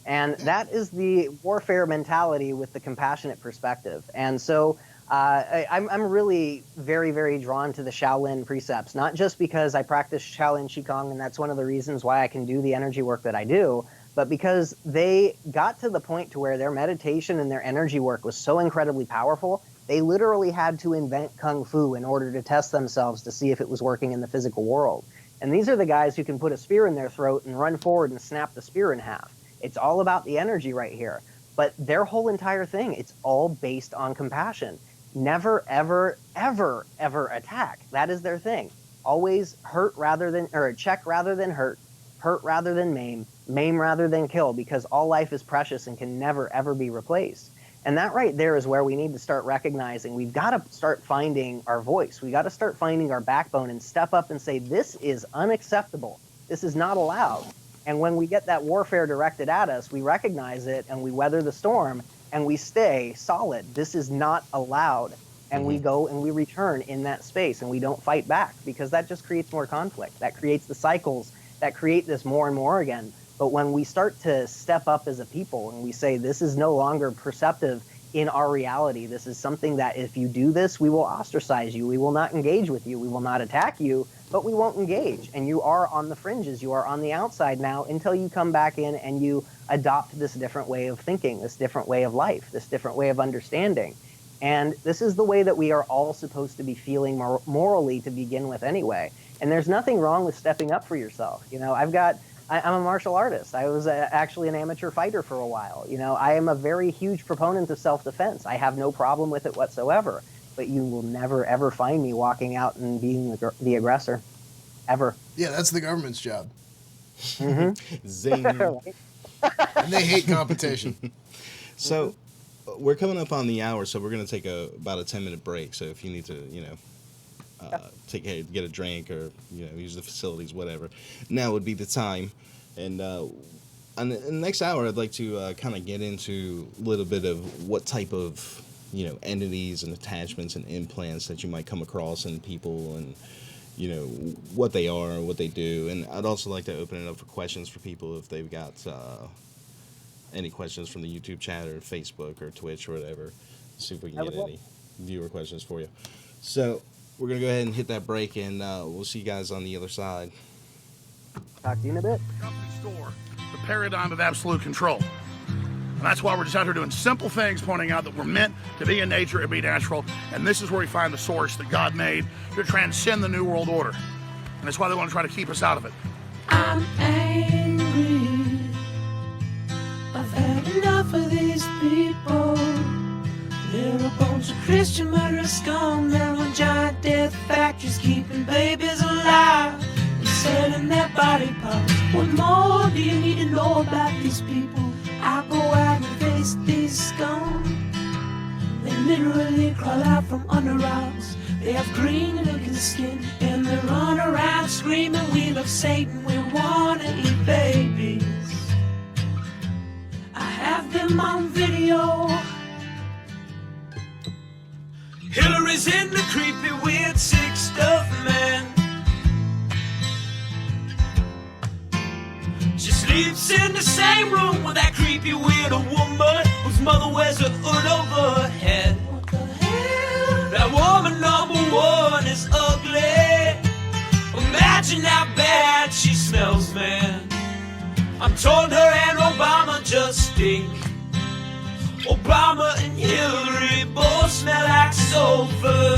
And that is the warfare mentality with the compassionate perspective. And so I'm really very, very drawn to the Shaolin precepts, not just because I practice Shaolin Qigong, and that's one of the reasons why I can do the energy work that I do, but because they got to the point to where their meditation and their energy work was so incredibly powerful, they literally had to invent Kung Fu in order to test themselves to see if it was working in the physical world. And these are the guys who can put a spear in their throat and run forward and snap the spear in half. It's all about the energy right here. But their whole entire thing, it's all based on compassion. never, ever, ever, ever attack. That is their thing. Always hurt rather than, or check rather than hurt rather than maim rather than kill, because all life is precious and can never, ever be replaced. And that right there is where we need to start recognizing we've got to start finding our voice. We got to start finding our backbone and step up and say, this is unacceptable. This is not allowed. And when we get that warfare directed at us, we recognize it and we weather the storm and we stay solid. This is not allowed. And we go and we return in that space and we don't fight back, because that just creates more conflict. That creates the cycles that create this more and more again. But when we start to step up as a people and we say, this is no longer perceptive in our reality, this is something that if you do this, we will ostracize you. We will not engage with you. We will not attack you, but we won't engage. And you are on the fringes. You are on the outside now until you come back in and you adopt this different way of thinking, this different way of life, this different way of understanding. And this is the way that we are all supposed to be feeling morally to begin with anyway. And there's nothing wrong with stepping up for yourself. You know, I'm a martial artist. I was actually an amateur fighter for a while. You know, I am a very huge proponent of self-defense. I have no problem with it whatsoever. But you will never, ever find me walking out and being the aggressor. Ever. Yeah, that's the government's job. Zing. And they hate competition. So we're coming up on the hour, so we're going to take about a 10-minute break. So if you need to, you know, get a drink or, you know, use the facilities, whatever, now would be the time. And in the next hour, I'd like to kind of get into a little bit of what type of, you know, entities and attachments and implants that you might come across in people, and, you know, what they are and what they do. And I'd also like to open it up for questions for people if they've got any questions from the YouTube chat or Facebook or Twitch or whatever. See if we can get any viewer questions for you. So we're going to go ahead and hit that break, and we'll see you guys on the other side. Talk to you in a bit. Company store, the paradigm of absolute control. And that's why we're just out here doing simple things, pointing out that we're meant to be in nature and be natural. And this is where we find the source that God made to transcend the New World Order. And that's why they want to try to keep us out of it. I'm angry. I've had enough of these people. They're a bunch of Christian murderers, scum. They're on giant death factories, keeping babies alive and selling their body parts. What more do you need to know about these people? I go out and face these scum. They literally crawl out from under rocks. They have green looking skin and they run around screaming, we love Satan, we wanna eat babies. I have them on video. Hillary's in the creepy, weird, sick stuff, man. She sleeps in the same room with that creepy, weird woman whose mother wears a hood over her head. What the hell? That woman number one is ugly. Imagine how bad she smells, man. I'm told her and Obama just stink. Obama and Hillary both smell like sulfur.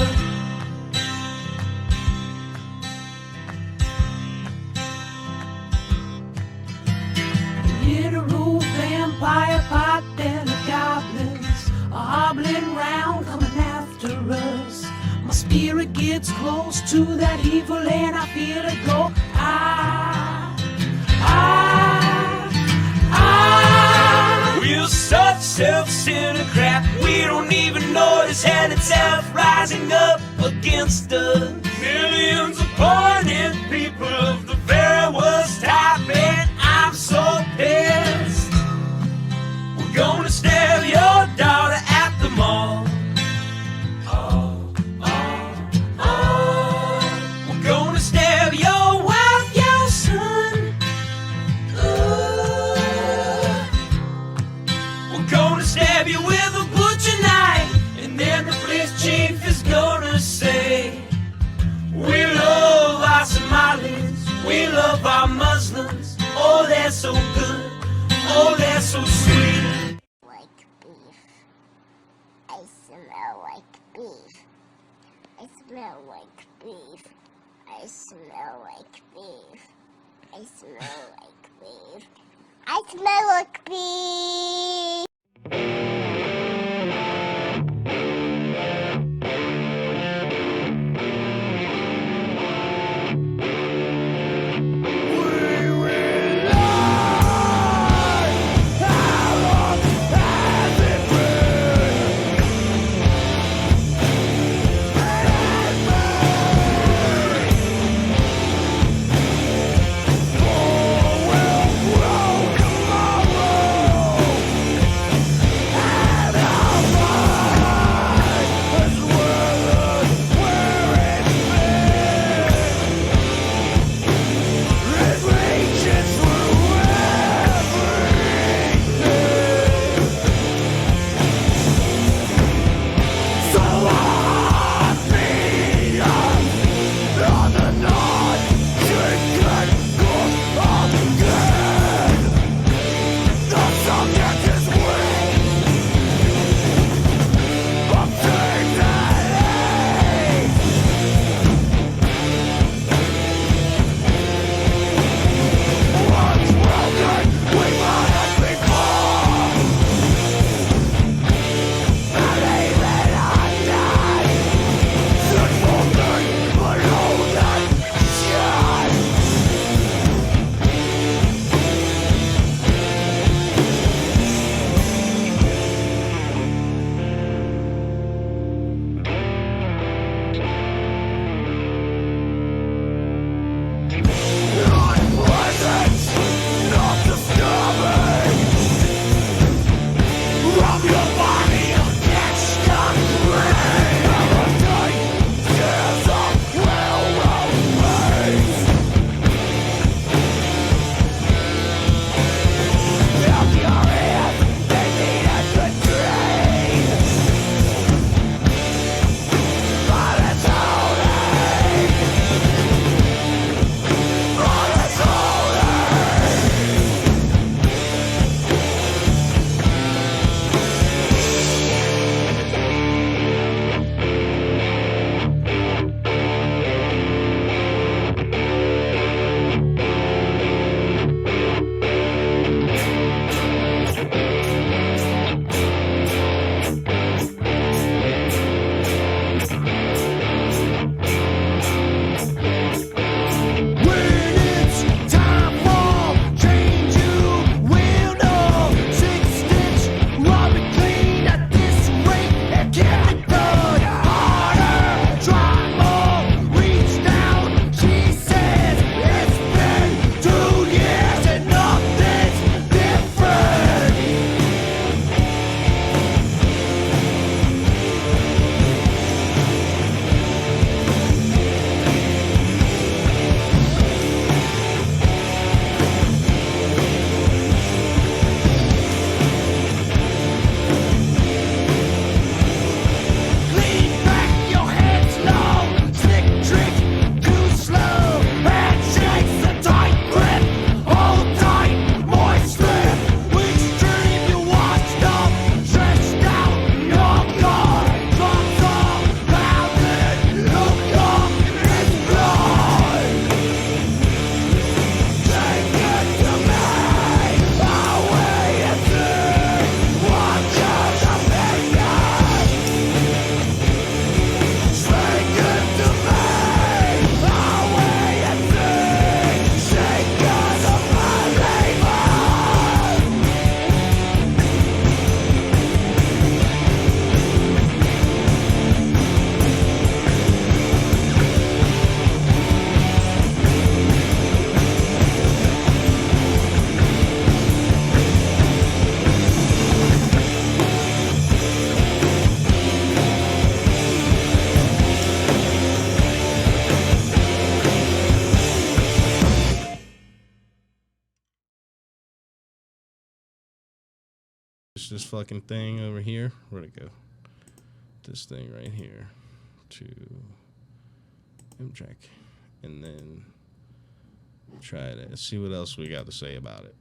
Literal vampire pot and the goblins are hobbling round coming after us. My spirit gets close to that evil and I feel it go. We're such self-centered crap. We don't even notice hell itself rising up against us. Millions upon it, people of the very worst type, and I'm so pissed. We're gonna stab your daughter at the mall. We're gonna stab your wife, your son. We're gonna stab you with a butcher knife, and then the police chief is gonna say, we love our Somalis, we love our Muslims. Oh, they're so good, oh, they're so sweet. Like beef. I smell like beef. I smell like beef. I smell like beef. I smell like beef. I smell like beef. this fucking thing over here. Where'd it go? This thing right here to MJack. And then try to see what else we got to say about it.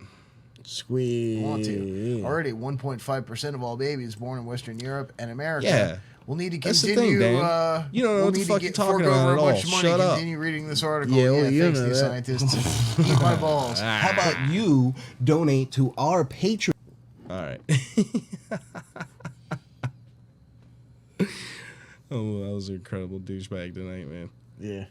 Squeeze. Want to. Already 1.5% of all babies born in Western Europe and America will need to continue. That's the thing, Dan. You don't know what the fuck you're talking about at all. Shut up. Continue reading this article. Thanks, these scientists. Eat my balls. How about you donate to our Patreon? All right. Oh, that was an incredible douchebag tonight, man. Yeah.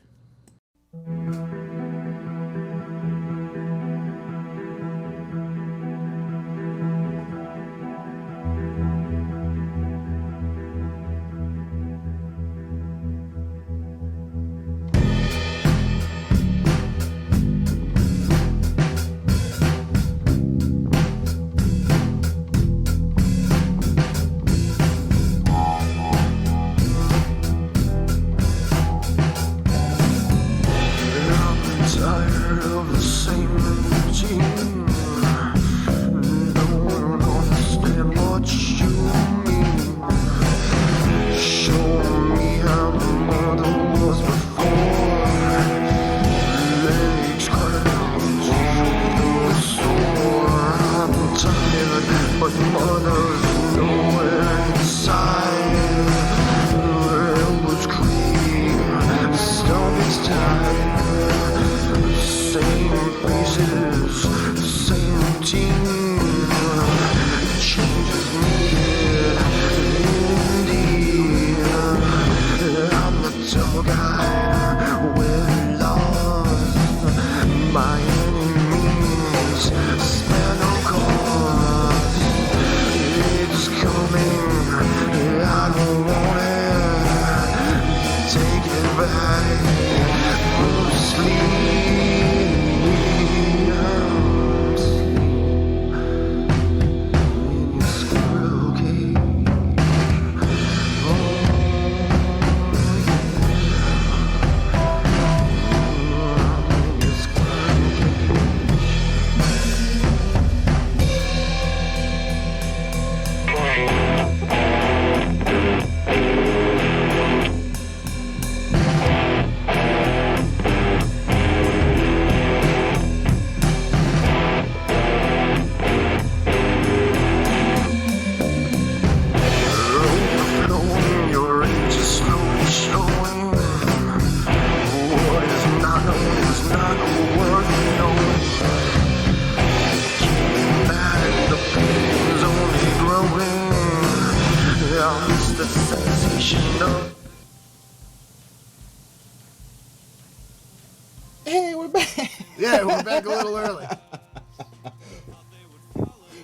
Hey, we're back. Yeah, we're back a little early.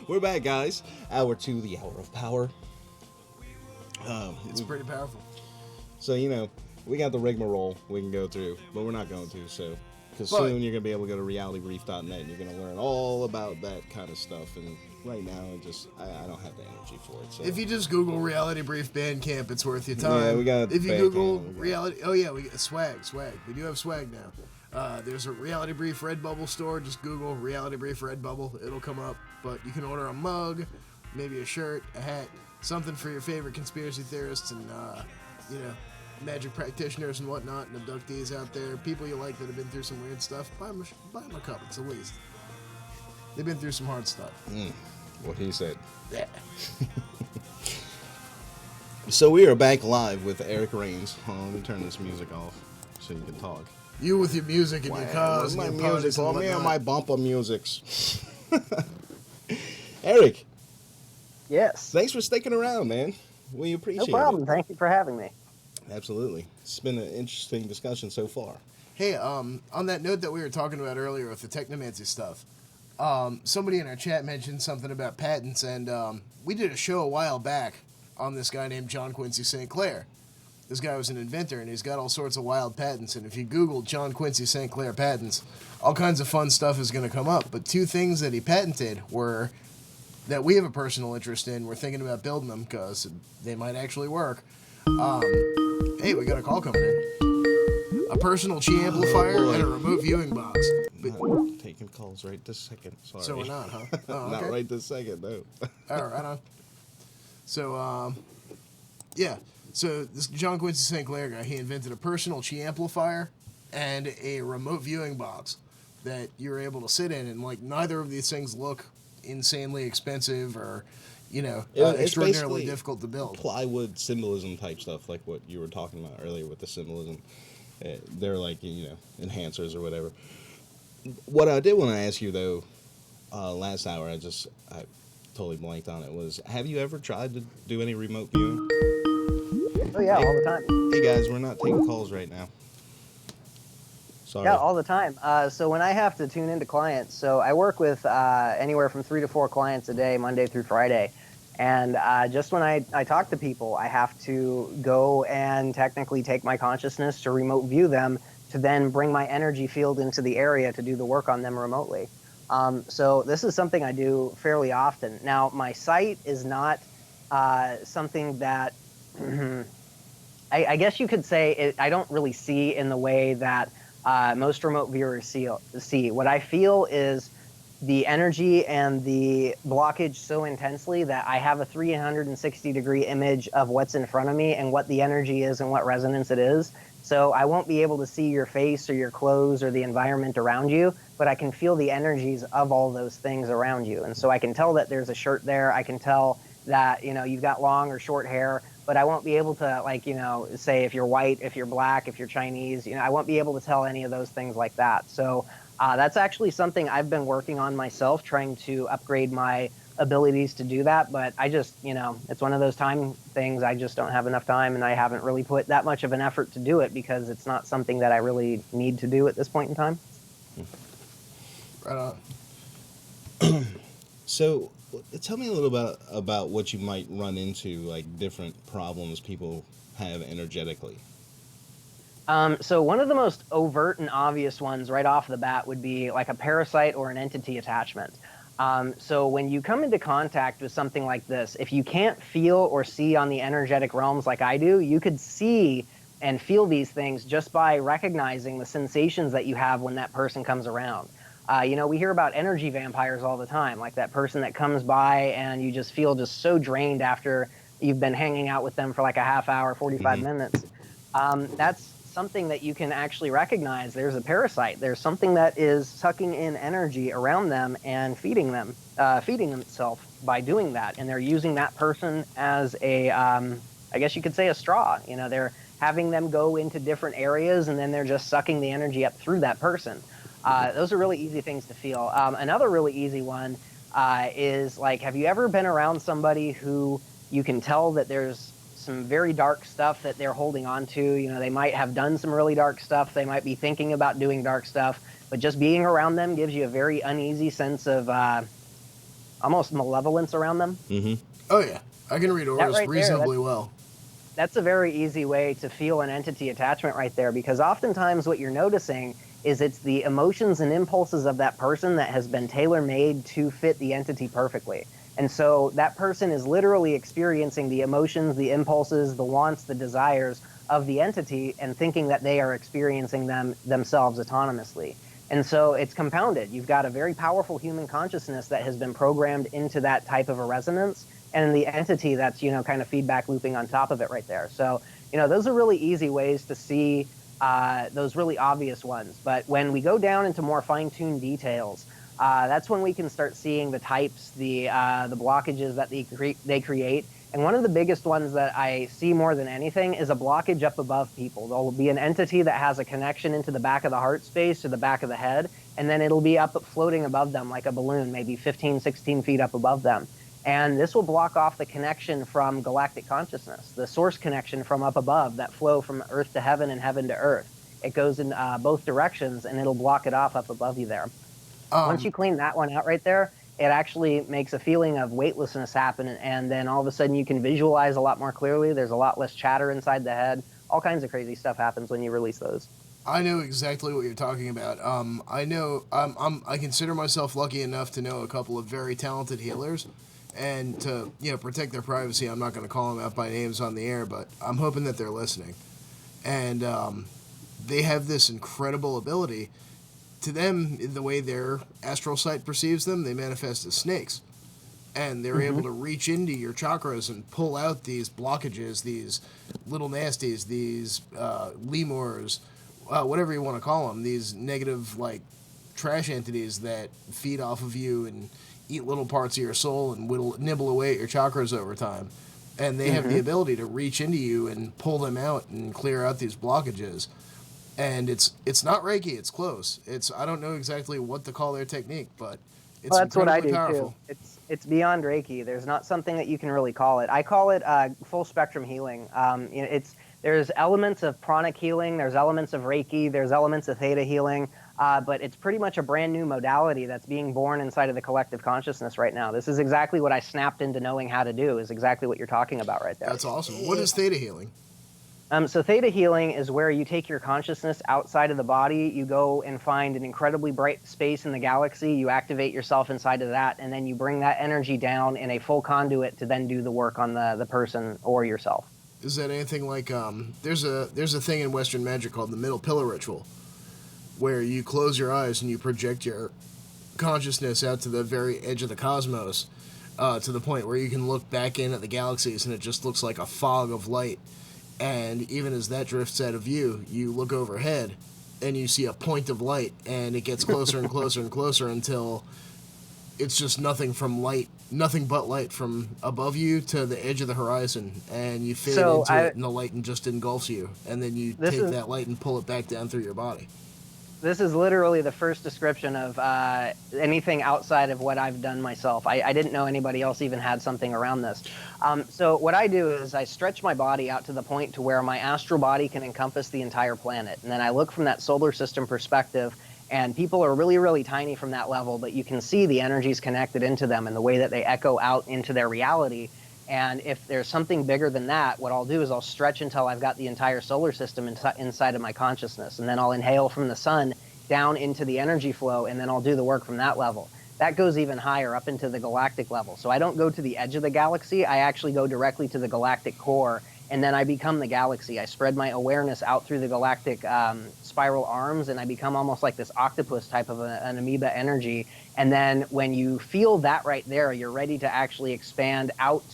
We're back, guys. Hour 2, the hour of power. It's pretty powerful. So, you know, we got the rigmarole we can go through, but we're not going to, so. Because soon you're going to be able to go to realitybrief.net and you're going to learn all about that kind of stuff. And right now, I don't have the energy for it. So. If you just Google Reality Brief Bandcamp, it's worth your time. Yeah, we got If you Bandcamp, Google Reality... Oh, yeah, we got swag. We do have swag now. There's a Reality Brief Redbubble store. Just Google Reality Brief Redbubble. It'll come up. But you can order a mug, maybe a shirt, a hat, something for your favorite conspiracy theorists and, you know, magic practitioners and whatnot, and abductees out there, people you like that have been through some weird stuff. Buy them a cup, at the least. They've been through some hard stuff. What he said. Yeah. So we are back live with Eric Rains. Hold on, let me turn this music off so you can talk. You with your music and your cars my and your music, and me and whatnot. my bumper musics. Eric, Yes. thanks for sticking around, man. We appreciate No problem. it. Thank you for having me. Absolutely. It's been an interesting discussion so far. Hey, on that note that we were talking about earlier with the technomancy stuff, somebody in our chat mentioned something about patents, and we did a show a while back on this guy named John Quincy St. Clair. This guy was an inventor, and he's got all sorts of wild patents, and if you Google John Quincy St. Clair patents, all kinds of fun stuff is going to come up. But two things that he patented were that we have a personal interest in. We're thinking about building them because they might actually work. Hey, we got a call coming in. A personal chi amplifier and a remote viewing box. Not taking calls right this second. Sorry. So we're not, huh? Oh, okay. Not right this second, no. All right, right on. So, yeah. So this John Quincy St. Clair guy, he invented a personal chi amplifier and a remote viewing box that you're able to sit in, and like neither of these things look insanely expensive or, It's extraordinarily basically difficult to build. plywood symbolism type stuff, like what you were talking about earlier with the symbolism. They're like enhancers or whatever. What I did want to ask you though, last hour I totally blanked on it. Was have you ever tried to do any remote viewing? Oh yeah, all the time. Hey guys, we're not taking calls right now. Sorry. Yeah, all the time. So when I have to tune into clients, so I work with anywhere from 3 to 4 clients a day, Monday through Friday. And just when I talk to people, I have to go and technically take my consciousness to remote view them to then bring my energy field into the area to do the work on them remotely. So this is something I do fairly often. Now, my sight is not something that I guess you could say I don't really see in the way that most remote viewers see. What I feel is the energy and the blockage so intensely that I have a 360-degree image of what's in front of me and what the energy is and what resonance it is. So I won't be able to see your face or your clothes or the environment around you, but I can feel the energies of all those things around you. And so I can tell that there's a shirt there. I can tell that, you've got long or short hair, but I won't be able to, say if you're white, if you're black, if you're Chinese, I won't be able to tell any of those things like that. So that's actually something I've been working on myself, trying to upgrade my abilities to do that. But I just, it's one of those time things. I just don't have enough time, and I haven't really put that much of an effort to do it because it's not something that I really need to do at this point in time. Right on. So, tell me a little about what you might run into, like different problems people have energetically. So one of the most overt and obvious ones right off the bat would be like a parasite or an entity attachment. So when you come into contact with something like this, if you can't feel or see on the energetic realms like I do, you could see and feel these things just by recognizing the sensations that you have when that person comes around. We hear about energy vampires all the time, like that person that comes by and you just feel just so drained after you've been hanging out with them for like a half hour, 45 minutes. That's something that you can actually recognize. There's a parasite. There's something that is sucking in energy around them and feeding themselves by doing that. And they're using that person as a, I guess you could say a straw. They're having them go into different areas and then they're just sucking the energy up through that person. Those are really easy things to feel. Another really easy one is like, have you ever been around somebody who you can tell that there's some very dark stuff that they're holding on to? They might have done some really dark stuff. They might be thinking about doing dark stuff, but just being around them gives you a very uneasy sense of almost malevolence around them. Mm-hmm. Oh, yeah. I can read auras right reasonably well. That's a very easy way to feel an entity attachment right there, because oftentimes what you're noticing is it's the emotions and impulses of that person that has been tailor-made to fit the entity perfectly. And so that person is literally experiencing the emotions, the impulses, the wants, the desires of the entity and thinking that they are experiencing them themselves autonomously. And so it's compounded. You've got a very powerful human consciousness that has been programmed into that type of a resonance, and the entity that's, kind of feedback looping on top of it right there. So, those are really easy ways to see those really obvious ones. But when we go down into more fine-tuned details, that's when we can start seeing the types, the blockages that they create. And one of the biggest ones that I see more than anything is a blockage up above people. There'll be an entity that has a connection into the back of the heart space or the back of the head, and then it'll be up floating above them like a balloon, maybe 15, 16 feet up above them. And this will block off the connection from galactic consciousness, the source connection from up above, that flow from earth to heaven and heaven to earth. It goes in both directions, and it'll block it off up above you there. Once you clean that one out right there, it actually makes a feeling of weightlessness happen, and then all of a sudden you can visualize a lot more clearly. There's a lot less chatter inside the head. All kinds of crazy stuff happens when you release those. I know exactly what you're talking about. I consider myself lucky enough to know a couple of very talented healers, and to protect their privacy, I'm not going to call them out by names on the air, but I'm hoping that they're listening. And they have this incredible ability. To them, the way their astral sight perceives them, they manifest as snakes. and they're able to reach into your chakras and pull out these blockages, these little nasties, these lemurs, whatever you want to call them, these negative, like, trash entities that feed off of you and eat little parts of your soul and nibble away at your chakras over time. And they have the ability to reach into you and pull them out and clear out these blockages. And it's not Reiki, it's close. I don't know exactly what to call their technique, but it's Well, that's what I incredibly do powerful. too. It's beyond Reiki. There's not something that you can really call it. I call it full spectrum healing. There's elements of pranic healing, there's elements of Reiki, there's elements of theta healing, but it's pretty much a brand new modality that's being born inside of the collective consciousness right now. This is exactly what I snapped into knowing how to do. Is exactly what you're talking about right there. That's awesome. What is theta healing? So theta healing is where you take your consciousness outside of the body, you go and find an incredibly bright space in the galaxy, you activate yourself inside of that, and then you bring that energy down in a full conduit to then do the work on the person or yourself. Is that anything like, there's a thing in Western magic called the middle pillar ritual, where you close your eyes and you project your consciousness out to the very edge of the cosmos, to the point where you can look back in at the galaxies and it just looks like a fog of light. And even as that drifts out of view, you look overhead and you see a point of light, and it gets closer and closer and closer until it's just nothing but light from above you to the edge of the horizon, and you fade into it and the light just engulfs you, and then you take that light and pull it back down through your body. This is literally the first description of anything outside of what I've done myself. I didn't know anybody else even had something around this. So what I do is I stretch my body out to the point to where my astral body can encompass the entire planet. And then I look from that solar system perspective, and people are really, really tiny from that level, but you can see the energies connected into them and the way that they echo out into their reality. And if there's something bigger than that, what I'll do is I'll stretch until I've got the entire solar system inside of my consciousness. And then I'll inhale from the sun down into the energy flow, and then I'll do the work from that level. That goes even higher, up into the galactic level. So I don't go to the edge of the galaxy. I actually go directly to the galactic core, and then I become the galaxy. I spread my awareness out through the galactic spiral arms, and I become almost like this octopus type of an amoeba energy. And then when you feel that right there, you're ready to actually expand out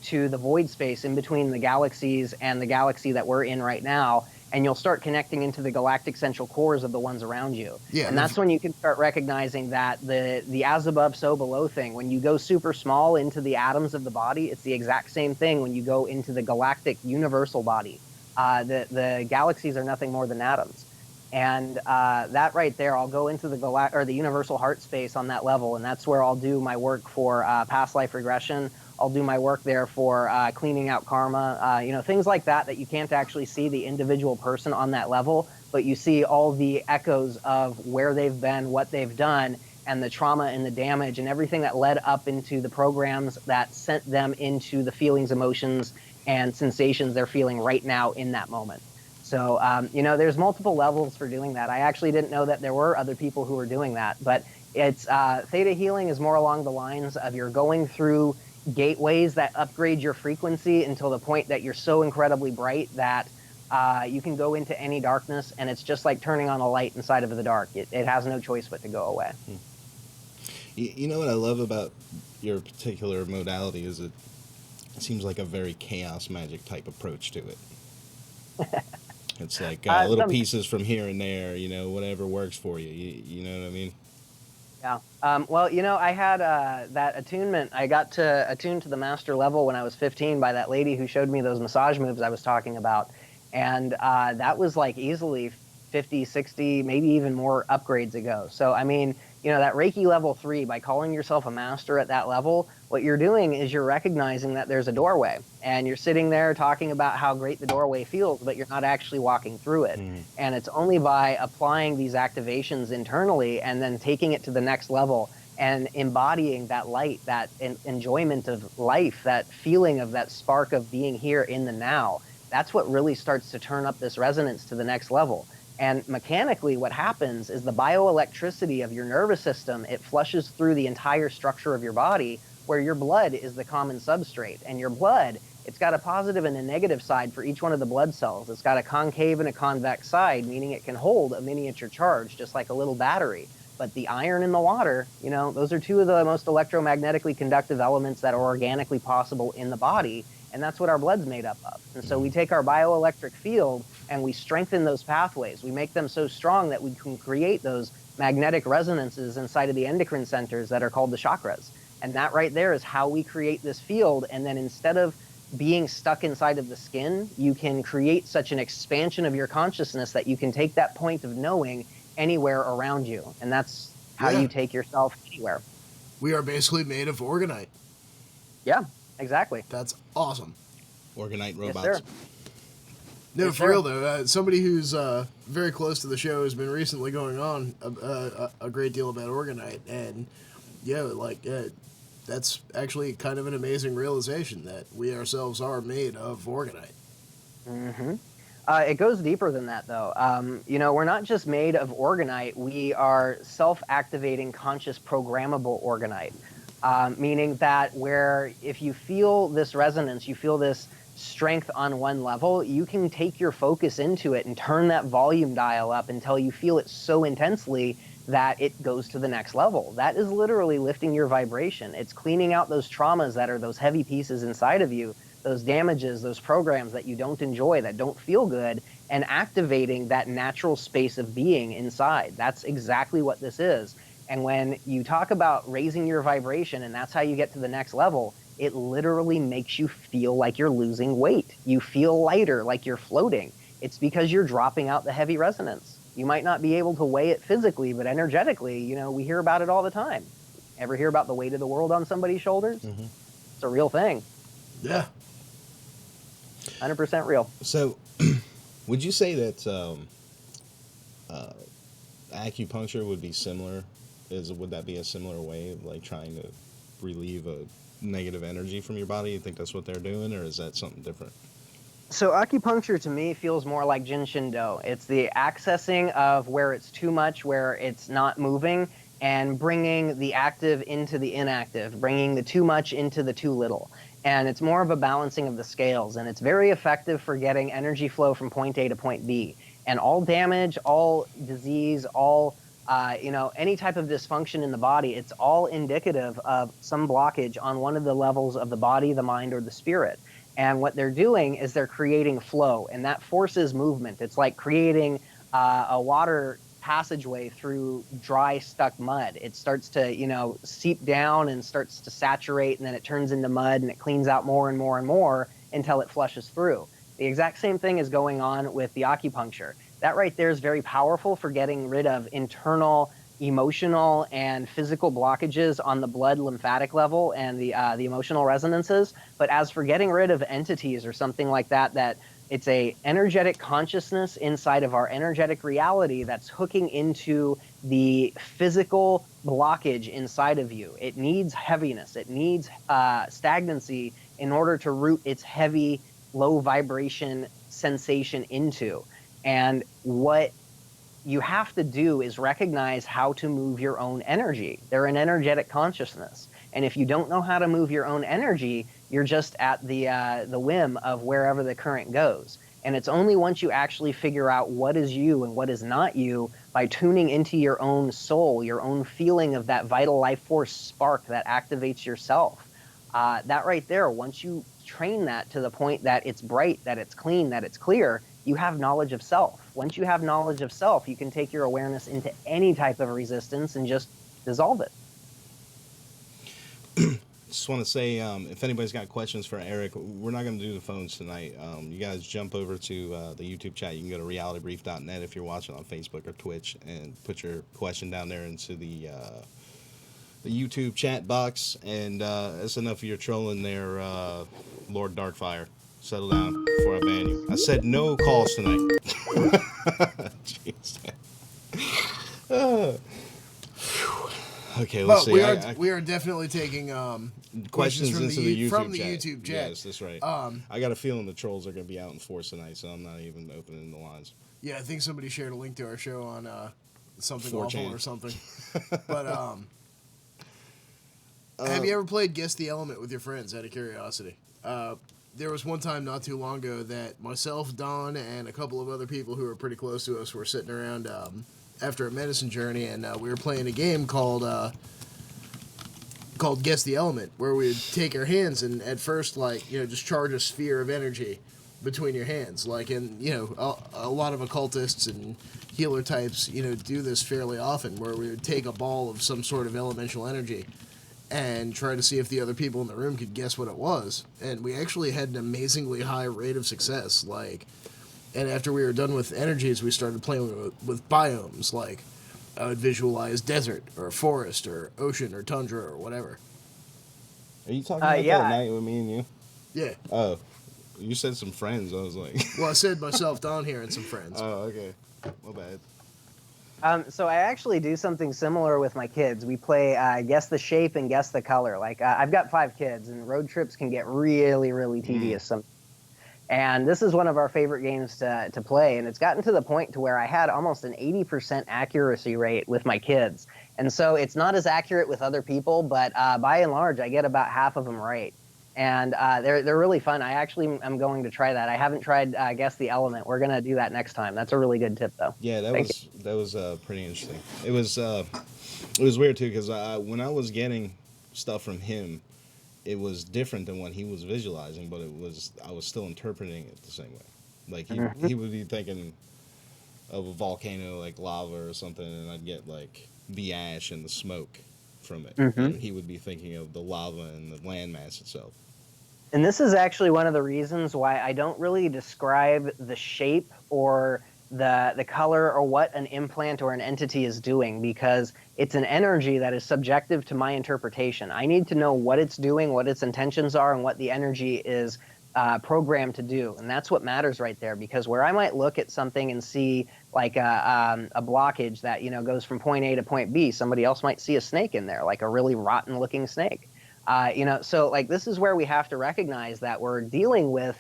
to the void space in between the galaxies and the galaxy that we're in right now, and you'll start connecting into the galactic central cores of the ones around you. Yeah, and that's when you can start recognizing that the as above, so below thing, when you go super small into the atoms of the body, it's the exact same thing when you go into the galactic universal body. The galaxies are nothing more than atoms. And that right there, I'll go into the universal heart space on that level, and that's where I'll do my work for past life regression. I'll do my work there for cleaning out karma, things like that you can't actually see the individual person on that level, but you see all the echoes of where they've been, what they've done, and the trauma and the damage and everything that led up into the programs that sent them into the feelings, emotions, and sensations they're feeling right now in that moment. So, there's multiple levels for doing that. I actually didn't know that there were other people who were doing that, but it's theta healing is more along the lines of you're going through gateways that upgrade your frequency until the point that you're so incredibly bright that you can go into any darkness, and it's just like turning on a light inside of the dark. It has no choice but to go away. You know what I love about your particular modality is it seems like a very chaos magic type approach to it. It's like little pieces from here and there, whatever works for you. You know what I mean? Yeah. I had that attunement. I got to attune to the master level when I was 15 by that lady who showed me those massage moves I was talking about. And that was like easily 50, 60, maybe even more upgrades ago. So, that Reiki level 3, by calling yourself a master at that level, what you're doing is you're recognizing that there's a doorway, and you're sitting there talking about how great the doorway feels, but you're not actually walking through it. And it's only by applying these activations internally and then taking it to the next level and embodying that light, that enjoyment of life, that feeling of that spark of being here in the now. That's what really starts to turn up this resonance to the next level. And mechanically, what happens is the bioelectricity of your nervous system, it flushes through the entire structure of your body, where your blood is the common substrate. And your blood, it's got a positive and a negative side for each one of the blood cells. It's got a concave and a convex side, meaning it can hold a miniature charge, just like a little battery. But the iron and the water, those are two of the most electromagnetically conductive elements that are organically possible in the body. And that's what our blood's made up of. And so we take our bioelectric field and we strengthen those pathways. We make them so strong that we can create those magnetic resonances inside of the endocrine centers that are called the chakras. And that right there is how we create this field. And then instead of being stuck inside of the skin, you can create such an expansion of your consciousness that you can take that point of knowing anywhere around you. And that's how you take yourself anywhere. We are basically made of orgonite. Yeah, exactly. That's awesome. Orgonite robots. Yes, sir. No, Yes, for sir. real though. Somebody who's very close to the show has been recently going on a great deal about orgonite, and that's actually kind of an amazing realization that we ourselves are made of orgonite. Mm-hmm. It goes deeper than that, though. We're not just made of orgonite. We are self-activating, conscious, programmable orgonite, meaning that where if you feel this resonance, you feel this strength on one level, you can take your focus into it and turn that volume dial up until you feel it so intensely that it goes to the next level. That is literally lifting your vibration. It's cleaning out those traumas that are those heavy pieces inside of you, those damages, those programs that you don't enjoy, that don't feel good, and activating that natural space of being inside. That's exactly what this is. And when you talk about raising your vibration, and that's how you get to the next level, it literally makes you feel like you're losing weight. You feel lighter, like you're floating. It's because you're dropping out the heavy resonance. You might not be able to weigh it physically, but energetically, we hear about it all the time. Ever hear about the weight of the world on somebody's shoulders? Mm-hmm. It's a real thing. Yeah. 100% real. So, would you say that acupuncture would be similar? Would that be a similar way of like trying to relieve a negative energy from your body? You think that's what they're doing, or is that something different? So acupuncture to me feels more like Jin Shin Do. It's the accessing of where it's too much, where it's not moving, and bringing the active into the inactive, bringing the too much into the too little. And it's more of a balancing of the scales, and it's very effective for getting energy flow from point A to point B. And all damage, all disease, all any type of dysfunction in the body, it's all indicative of some blockage on one of the levels of the body, the mind, or the spirit. And what they're doing is they're creating flow, and that forces movement. It's like creating a water passageway through dry, stuck mud. It starts to, seep down and starts to saturate, and then it turns into mud, and it cleans out more and more and more until it flushes through. The exact same thing is going on with the acupuncture. That right there is very powerful for getting rid of internal emotional and physical blockages on the blood lymphatic level and the emotional resonances. But as for getting rid of entities or something like that, that it's a energetic consciousness inside of our energetic reality that's hooking into the physical blockage inside of you. It needs heaviness. It needs stagnancy in order to root its heavy, low vibration sensation into. And what you have to do is recognize how to move your own energy. They're an energetic consciousness. And if you don't know how to move your own energy, you're just at the whim of wherever the current goes. And it's only once you actually figure out what is you and what is not you by tuning into your own soul, your own feeling of that vital life force spark that activates yourself. That right there, once you train that to the point that it's bright, that it's clean, that it's clear, you have knowledge of self. Once you have knowledge of self, you can take your awareness into any type of resistance and just dissolve it. Just want to say, if anybody's got questions for Eric, we're not going to do the phones tonight. You guys jump over to the YouTube chat. You can go to realitybrief.net if you're watching on Facebook or Twitch and put your question down there into the YouTube chat box. And that's enough of your trolling there, Lord Darkfire. Settle down before I ban you. I said no calls tonight. Jeez. Okay, let's see. We are definitely taking questions from into the YouTube chat. Yes, that's right. I got a feeling the trolls are going to be out in force tonight, so I'm not even opening the lines. Yeah, I think somebody shared a link to our show on something 4chan. awful or something. But have you ever played Guess the Element with your friends, out of curiosity? There was one time not too long ago that myself, Don, and a couple of other people who were pretty close to us were sitting around after a medicine journey, and we were playing a game called Guess the Element, where we would take our hands and at first, like, just charge a sphere of energy between your hands. Like, and, a lot of occultists and healer types, do this fairly often, where we would take a ball of some sort of elemental energy and try to see if the other people in the room could guess what it was. And we actually had an amazingly high rate of success. Like, and after we were done with energies, we started playing with biomes, like, I would visualize desert or forest or ocean or tundra or whatever. Are you talking about yeah. that night with me and you? Yeah. Oh, you said some friends. I was like, Well, I said myself down here and some friends. oh, okay. My bad. So I actually do something similar with my kids. We play guess the shape and guess the color. Like I've got 5 kids, and road trips can get really, really tedious sometimes. And this is one of our favorite games to play, and it's gotten to the point to where I had almost an 80% accuracy rate with my kids. And so it's not as accurate with other people, but by and large, I get about half of them right. And they're really fun. I actually am going to try that. I haven't tried Guess the Element. We're going to do that next time. That's a really good tip, though. Yeah, that was pretty interesting. It was weird too, because when I was getting stuff from him, it was different than what he was visualizing, but I was still interpreting it the same way. Like he would be thinking of a volcano, like lava or something, and I'd get like the ash and the smoke from it. And he would be thinking of the lava and the landmass itself. And this is actually one of the reasons why I don't really describe the shape or the color or what an implant or an entity is doing, because it's an energy that is subjective to my interpretation. I need to know what it's doing, what its intentions are, and what the energy is programmed to do. And that's what matters right there, because where I might look at something and see like a blockage that goes from point A to point B, somebody else might see a snake in there, like a really rotten looking snake. So like this is where we have to recognize that we're dealing with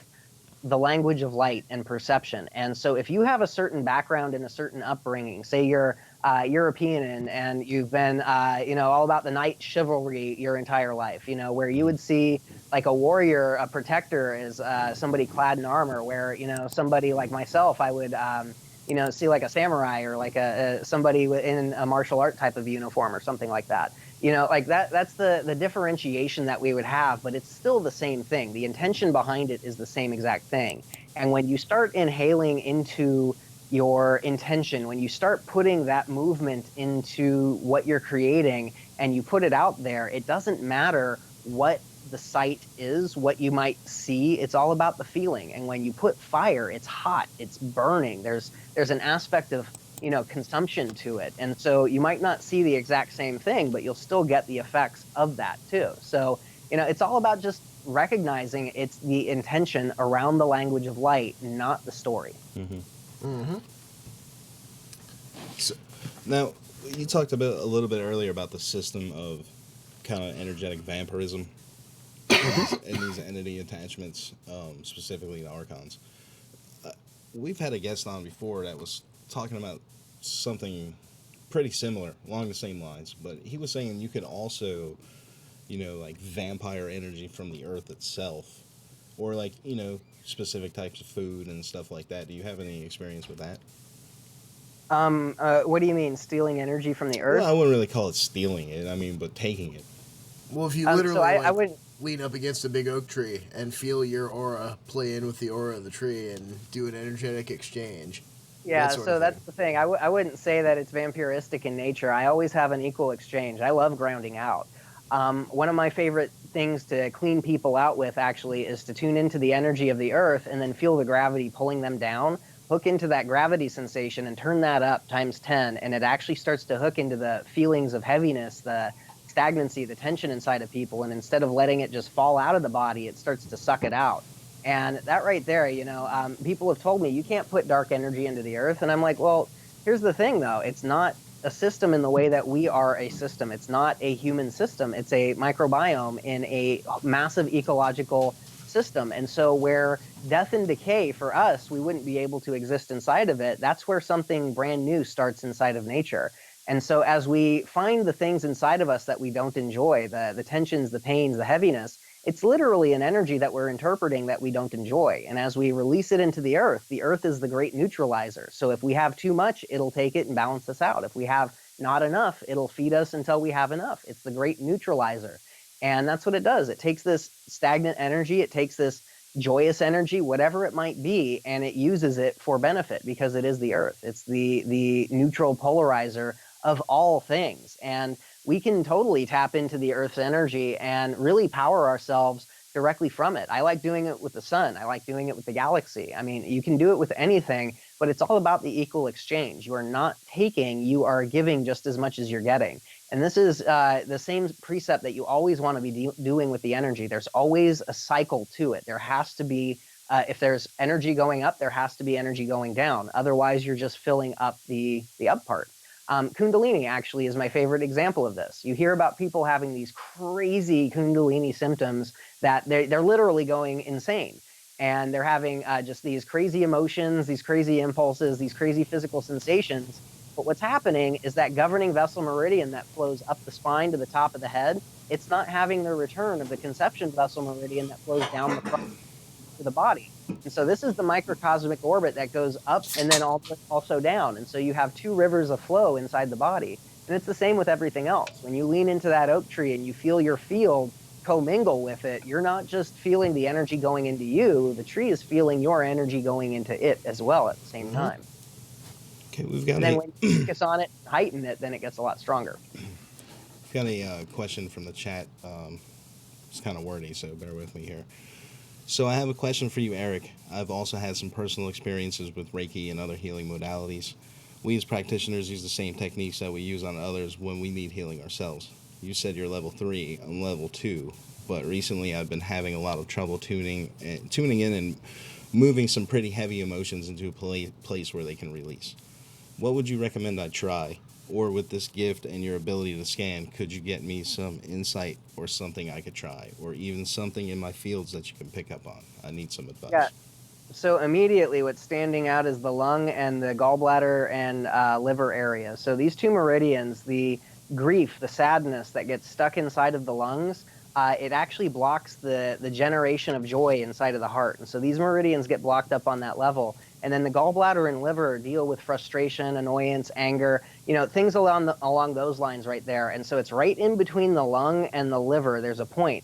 the language of light and perception. And so if you have a certain background and a certain upbringing, say you're European and you've been, all about the knight chivalry your entire life, where you would see like a warrior, a protector is somebody clad in armor, where, somebody like myself, I would, see like a samurai or like somebody in a martial art type of uniform or something like that. Like that's the differentiation that we would have, but it's still the same thing. The intention behind it is the same exact thing. And when you start inhaling into your intention, when you start putting that movement into what you're creating and you put it out there, it doesn't matter what the sight is, what you might see. It's all about the feeling. And when you put fire, it's hot, it's burning. There's an aspect of consumption to it. And so you might not see the exact same thing, but you'll still get the effects of that too. So, it's all about just recognizing it's the intention around the language of light, not the story. So, now, you talked a little bit earlier about the system of kind of energetic vampirism and these entity attachments, specifically the Archons. We've had a guest on before that was talking about something pretty similar along the same lines, but he was saying you could also, like vampire energy from the earth itself, or like, specific types of food and stuff like that. Do you have any experience with that? What do you mean, stealing energy from the earth? Well, I wouldn't really call it stealing it, but taking it. Well, if you literally I wouldn't lean up against a big oak tree and feel your aura play in with the aura of the tree and do an energetic exchange. Yeah, so that's the thing. I wouldn't say that it's vampiristic in nature. I always have an equal exchange. I love grounding out. One of my favorite things to clean people out with, actually, is to tune into the energy of the earth and then feel the gravity pulling them down. Hook into that gravity sensation and turn that up times 10, and it actually starts to hook into the feelings of heaviness, the stagnancy, the tension inside of people, and instead of letting it just fall out of the body, it starts to suck it out. And that right there, people have told me you can't put dark energy into the earth. And I'm like, well, here's the thing, though. It's not a system in the way that we are a system. It's not a human system. It's a microbiome in a massive ecological system. And so where death and decay for us, we wouldn't be able to exist inside of it. That's where something brand new starts inside of nature. And so as we find the things inside of us that we don't enjoy, the tensions, the pains, the heaviness, it's literally an energy that we're interpreting that we don't enjoy. And as we release it into the earth is the great neutralizer. So if we have too much, it'll take it and balance us out. If we have not enough, it'll feed us until we have enough. It's the great neutralizer. And that's what it does. It takes this stagnant energy, it takes this joyous energy, whatever it might be, and it uses it for benefit because it is the earth. It's the neutral polarizer of all things. And we can totally tap into the earth's energy and really power ourselves directly from it. I like doing it with the sun. I like doing it with the galaxy. I mean, you can do it with anything, but it's all about the equal exchange. You are not taking, you are giving just as much as you're getting. And this is the same precept that you always want to be doing with the energy. There's always a cycle to it. There has to be, if there's energy going up, there has to be energy going down. Otherwise, you're just filling up the up part. Kundalini actually is my favorite example of this. You hear about people having these crazy Kundalini symptoms that they're literally going insane. And they're having just these crazy emotions, these crazy impulses, these crazy physical sensations. But what's happening is that governing vessel meridian that flows up the spine to the top of the head, it's not having the return of the conception vessel meridian that flows down the front to the body. And so this is the microcosmic orbit that goes up and then also down. And so you have two rivers of flow inside the body. And it's the same with everything else. When you lean into that oak tree and you feel your field commingle with it, you're not just feeling the energy going into you, the tree is feeling your energy going into it as well at the same time. Okay, we've got and then when you focus on it, heighten it, then it gets a lot stronger. We've got a question from the chat. It's kind of wordy, so bear with me here. So I have a question for you, Eric. I've also had some personal experiences with Reiki and other healing modalities. We as practitioners use the same techniques that we use on others when we need healing ourselves. You said you're level 3, I'm level 2, but recently I've been having a lot of trouble tuning in and moving some pretty heavy emotions into a place where they can release. What would you recommend I try? Or with this gift and your ability to scan, could you get me some insight or something I could try? Or even something in my fields that you can pick up on? I need some advice. Yeah. So immediately what's standing out is the lung and the gallbladder and liver area. So these two meridians, the grief, the sadness that gets stuck inside of the lungs, it actually blocks the generation of joy inside of the heart. And so these meridians get blocked up on that level. And then the gallbladder and liver deal with frustration, annoyance, anger, things along those lines right there. And so it's right in between the lung and the liver. There's a point.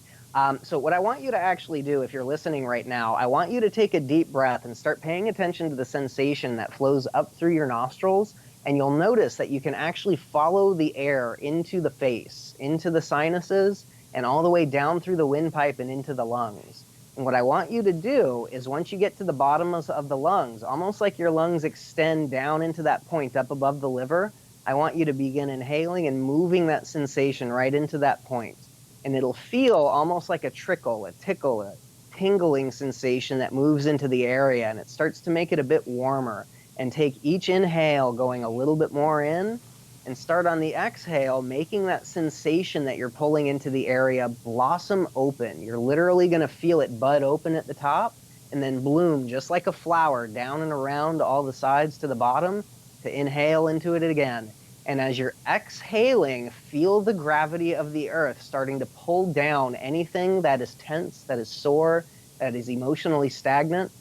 So what I want you to actually do, if you're listening right now, I want you to take a deep breath and start paying attention to the sensation that flows up through your nostrils. And you'll notice that you can actually follow the air into the face, into the sinuses, and all the way down through the windpipe and into the lungs. And what I want you to do is once you get to the bottoms of the lungs, almost like your lungs extend down into that point up above the liver, I want you to begin inhaling and moving that sensation right into that point. And it'll feel almost like a trickle, a tickle, a tingling sensation that moves into the area, and it starts to make it a bit warmer. And take each inhale going a little bit more in, and start on the exhale, making that sensation that you're pulling into the area blossom open. You're literally going to feel it bud open at the top and then bloom just like a flower down and around all the sides to the bottom to inhale into it again. And as you're exhaling, feel the gravity of the earth starting to pull down anything that is tense, that is sore, that is emotionally stagnant.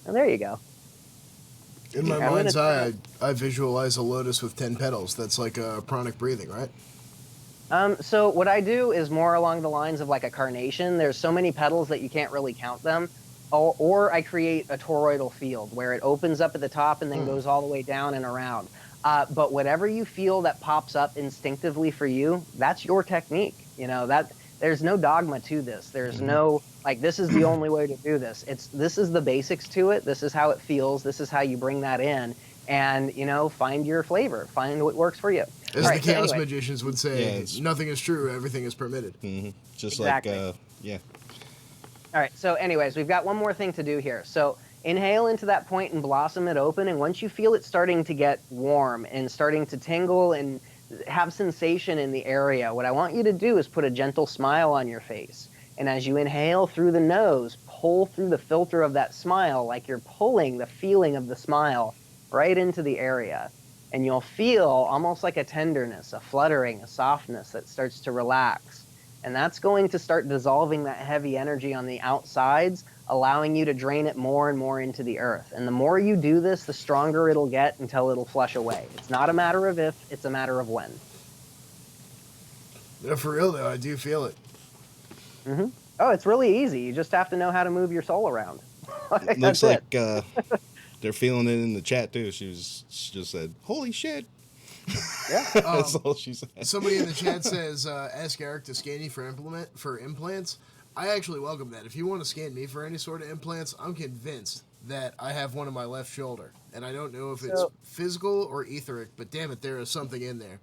And there you go. In my mind's eye, I visualize a lotus with 10 petals. That's like a pranic breathing, right? So what I do is more along the lines of like a carnation. There's so many petals that you can't really count them. Or I create a toroidal field where it opens up at the top and then goes all the way down and around. But whatever you feel that pops up instinctively for you, that's your technique. That there's no dogma to this. There's no this is the only way to do this. This is the basics to it. This is how it feels. This is how you bring that in, and find your flavor. Find what works for you. As the chaos magicians would say, nothing is true. Everything is permitted. Mm-hmm. Just exactly. Yeah. All right. So, anyways, we've got one more thing to do here. So. Inhale into that point and blossom it open, and once you feel it starting to get warm and starting to tingle and have sensation in the area, what I want you to do is put a gentle smile on your face. And as you inhale through the nose, pull through the filter of that smile like you're pulling the feeling of the smile right into the area. and you'll feel almost like a tenderness, a fluttering, a softness that starts to relax. And that's going to start dissolving that heavy energy on the outsides, allowing you to drain it more and more into the earth. And the more you do this, the stronger it'll get until it'll flush away. It's not a matter of if, it's a matter of when. No, for real though, I do feel it. Oh, it's really easy. You just have to know how to move your soul around. Looks like they're feeling it in the chat too. She just said, "Holy shit!" Yeah, That's all she said. Somebody in the chat says, "Ask Eric to scan you for implants." I actually welcome that. If you want to scan me for any sort of implants, I'm convinced that I have one in my left shoulder, and I don't know if it's physical or etheric, but damn it, there is something in there.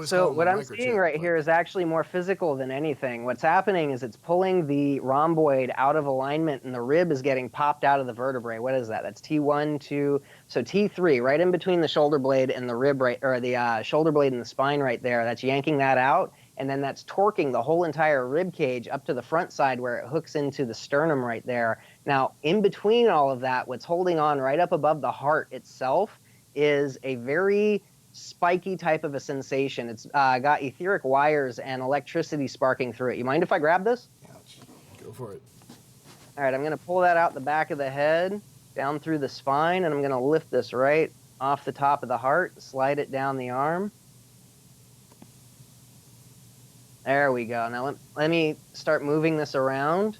So what I'm seeing right here is actually more physical than anything. What's happening is it's pulling the rhomboid out of alignment, and the rib is getting popped out of the vertebrae. What is that? That's T1, 2, so T3, right in between the shoulder blade and the rib, right, or the shoulder blade and the spine right there. That's yanking that out, and then that's torquing the whole entire rib cage up to the front side where it hooks into the sternum right there. Now, in between all of that, what's holding on right up above the heart itself is a very spiky type of a sensation. It's got etheric wires and electricity sparking through it. You mind if I grab this? Go for it. All right, I'm going to pull that out the back of the head, down through the spine, and I'm going to lift this right off the top of the heart, slide it down the arm. There we go. Now let me start moving this around.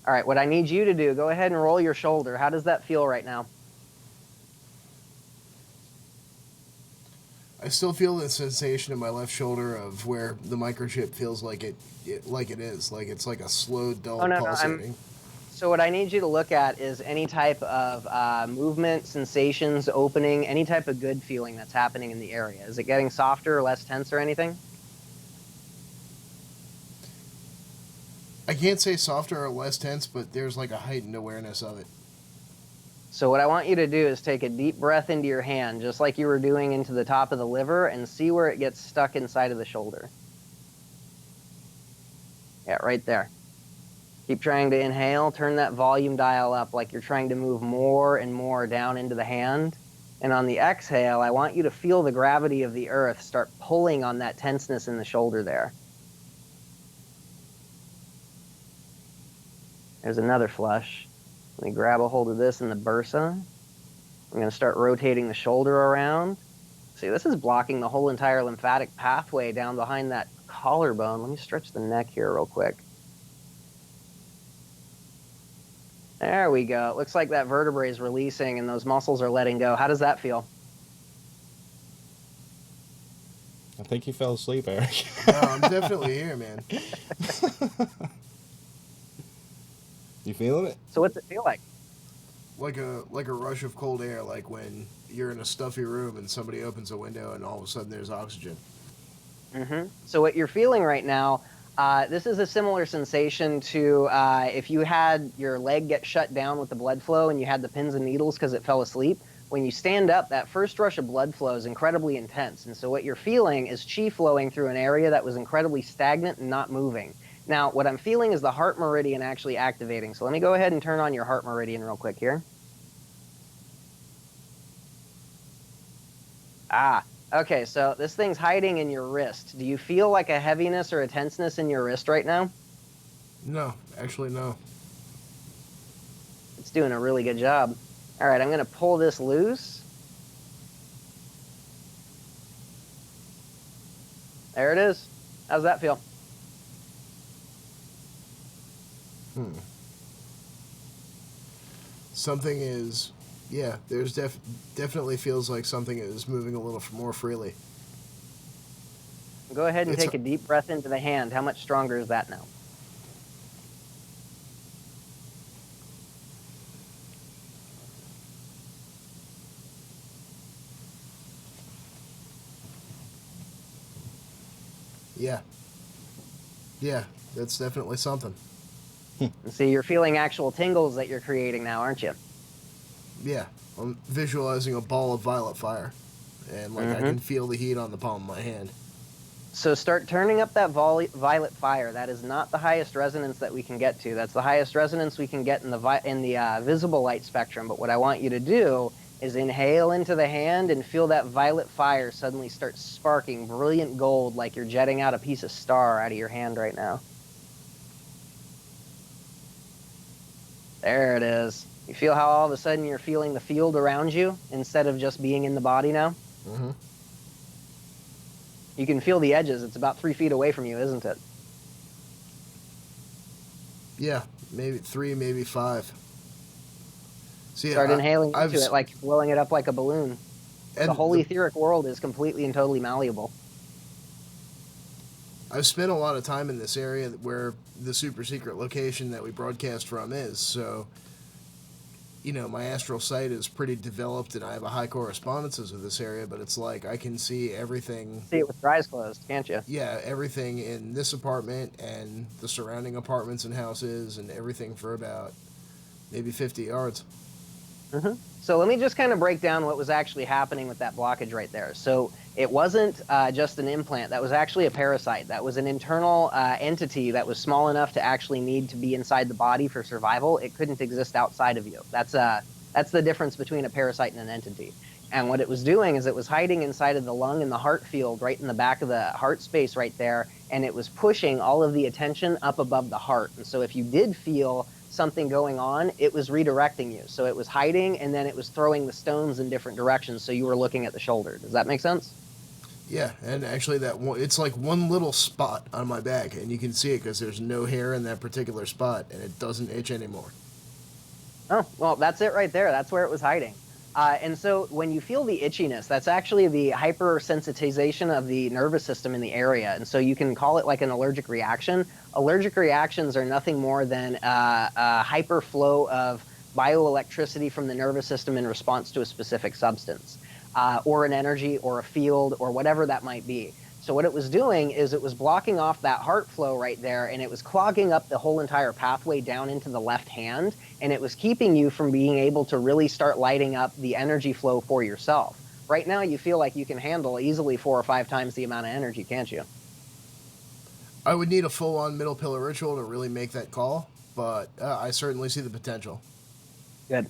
All right, what I need you to do, go ahead and roll your shoulder. How does that feel right now? I still feel the sensation in my left shoulder of where the microchip feels like it's like a slow, dull pulsating. So what I need you to look at is any type of movement, sensations, opening, any type of good feeling that's happening in the area. Is it getting softer or less tense or anything? I can't say softer or less tense, but there's like a heightened awareness of it. So what I want you to do is take a deep breath into your hand, just like you were doing into the top of the liver, and see where it gets stuck inside of the shoulder. Yeah, right there. Keep trying to inhale, turn that volume dial up like you're trying to move more and more down into the hand. And on the exhale, I want you to feel the gravity of the earth start pulling on that tenseness in the shoulder there. There's another flush. Let me grab a hold of this in the bursa. I'm going to start rotating the shoulder around. See, this is blocking the whole entire lymphatic pathway down behind that collarbone. Let me stretch the neck here real quick. There we go. It looks like that vertebrae is releasing and those muscles are letting go. How does that feel? I think you fell asleep, Eric. No, I'm definitely here, man. You feeling it? So what's it feel like? Like a rush of cold air, like when you're in a stuffy room and somebody opens a window and all of a sudden there's oxygen. So what you're feeling right now, this is a similar sensation to if you had your leg get shut down with the blood flow and you had the pins and needles because it fell asleep. When you stand up, that first rush of blood flow is incredibly intense. And so what you're feeling is chi flowing through an area that was incredibly stagnant and not moving. Now, what I'm feeling is the heart meridian actually activating. So let me go ahead and turn on your heart meridian real quick here. Okay, so this thing's hiding in your wrist. Do you feel like a heaviness or a tenseness in your wrist right now? No, actually no. It's doing a really good job. All right, I'm going to pull this loose. There it is. How's that feel? Something is, yeah, there's definitely feels like something is moving a little more freely. Go ahead and take a deep breath into the hand. How much stronger is that now? Yeah. Yeah, that's definitely something. See, you're feeling actual tingles that you're creating now, aren't you? Yeah, I'm visualizing a ball of violet fire, and like I can feel the heat on the palm of my hand. So start turning up that violet fire. That is not the highest resonance that we can get to. That's the highest resonance we can get in the visible light spectrum. But what I want you to do is inhale into the hand and feel that violet fire suddenly start sparking brilliant gold like you're jetting out a piece of star out of your hand right now. There it is. You feel how all of a sudden you're feeling the field around you instead of just being in the body now? Mm-hmm. You can feel the edges. It's about 3 feet away from you, isn't it? Yeah, maybe 3, maybe 5. See, Start inhaling into it like you're blowing it up like a balloon. The whole etheric world is completely and totally malleable. I've spent a lot of time in this area where the super secret location that we broadcast from is, so, you know, my astral sight is pretty developed and I have a high correspondences with this area, but it's like I can see everything. See it with your eyes closed, can't you? Yeah, everything in this apartment and the surrounding apartments and houses and everything for about maybe 50 yards. Mm-hmm. So let me just kind of break down what was actually happening with that blockage right there. So it wasn't just an implant. That was actually a parasite. That was an internal entity that was small enough to actually need to be inside the body for survival. It couldn't exist outside of you. That's the difference between a parasite and an entity. And what it was doing is it was hiding inside of the lung and the heart field, right in the back of the heart space right there, and it was pushing all of the attention up above the heart. And so if you did feel something going on, it was redirecting you. So it was hiding, and then it was throwing the stones in different directions, so you were looking at the shoulder. Does that make sense? Yeah, and actually it's like one little spot on my back, and you can see it because there's no hair in that particular spot, and it doesn't itch anymore. Oh, well, that's it right there. That's where it was hiding. And so when you feel the itchiness, that's actually the hypersensitization of the nervous system in the area. And so you can call it like an allergic reaction. Allergic reactions are nothing more than a hyperflow of bioelectricity from the nervous system in response to a specific substance, or an energy or a field or whatever that might be. So what it was doing is it was blocking off that heart flow right there, and it was clogging up the whole entire pathway down into the left hand, and it was keeping you from being able to really start lighting up the energy flow for yourself. Right now, you feel like you can handle easily 4 or 5 times the amount of energy, can't you? I would need a full-on middle pillar ritual to really make that call, but I certainly see the potential. Good.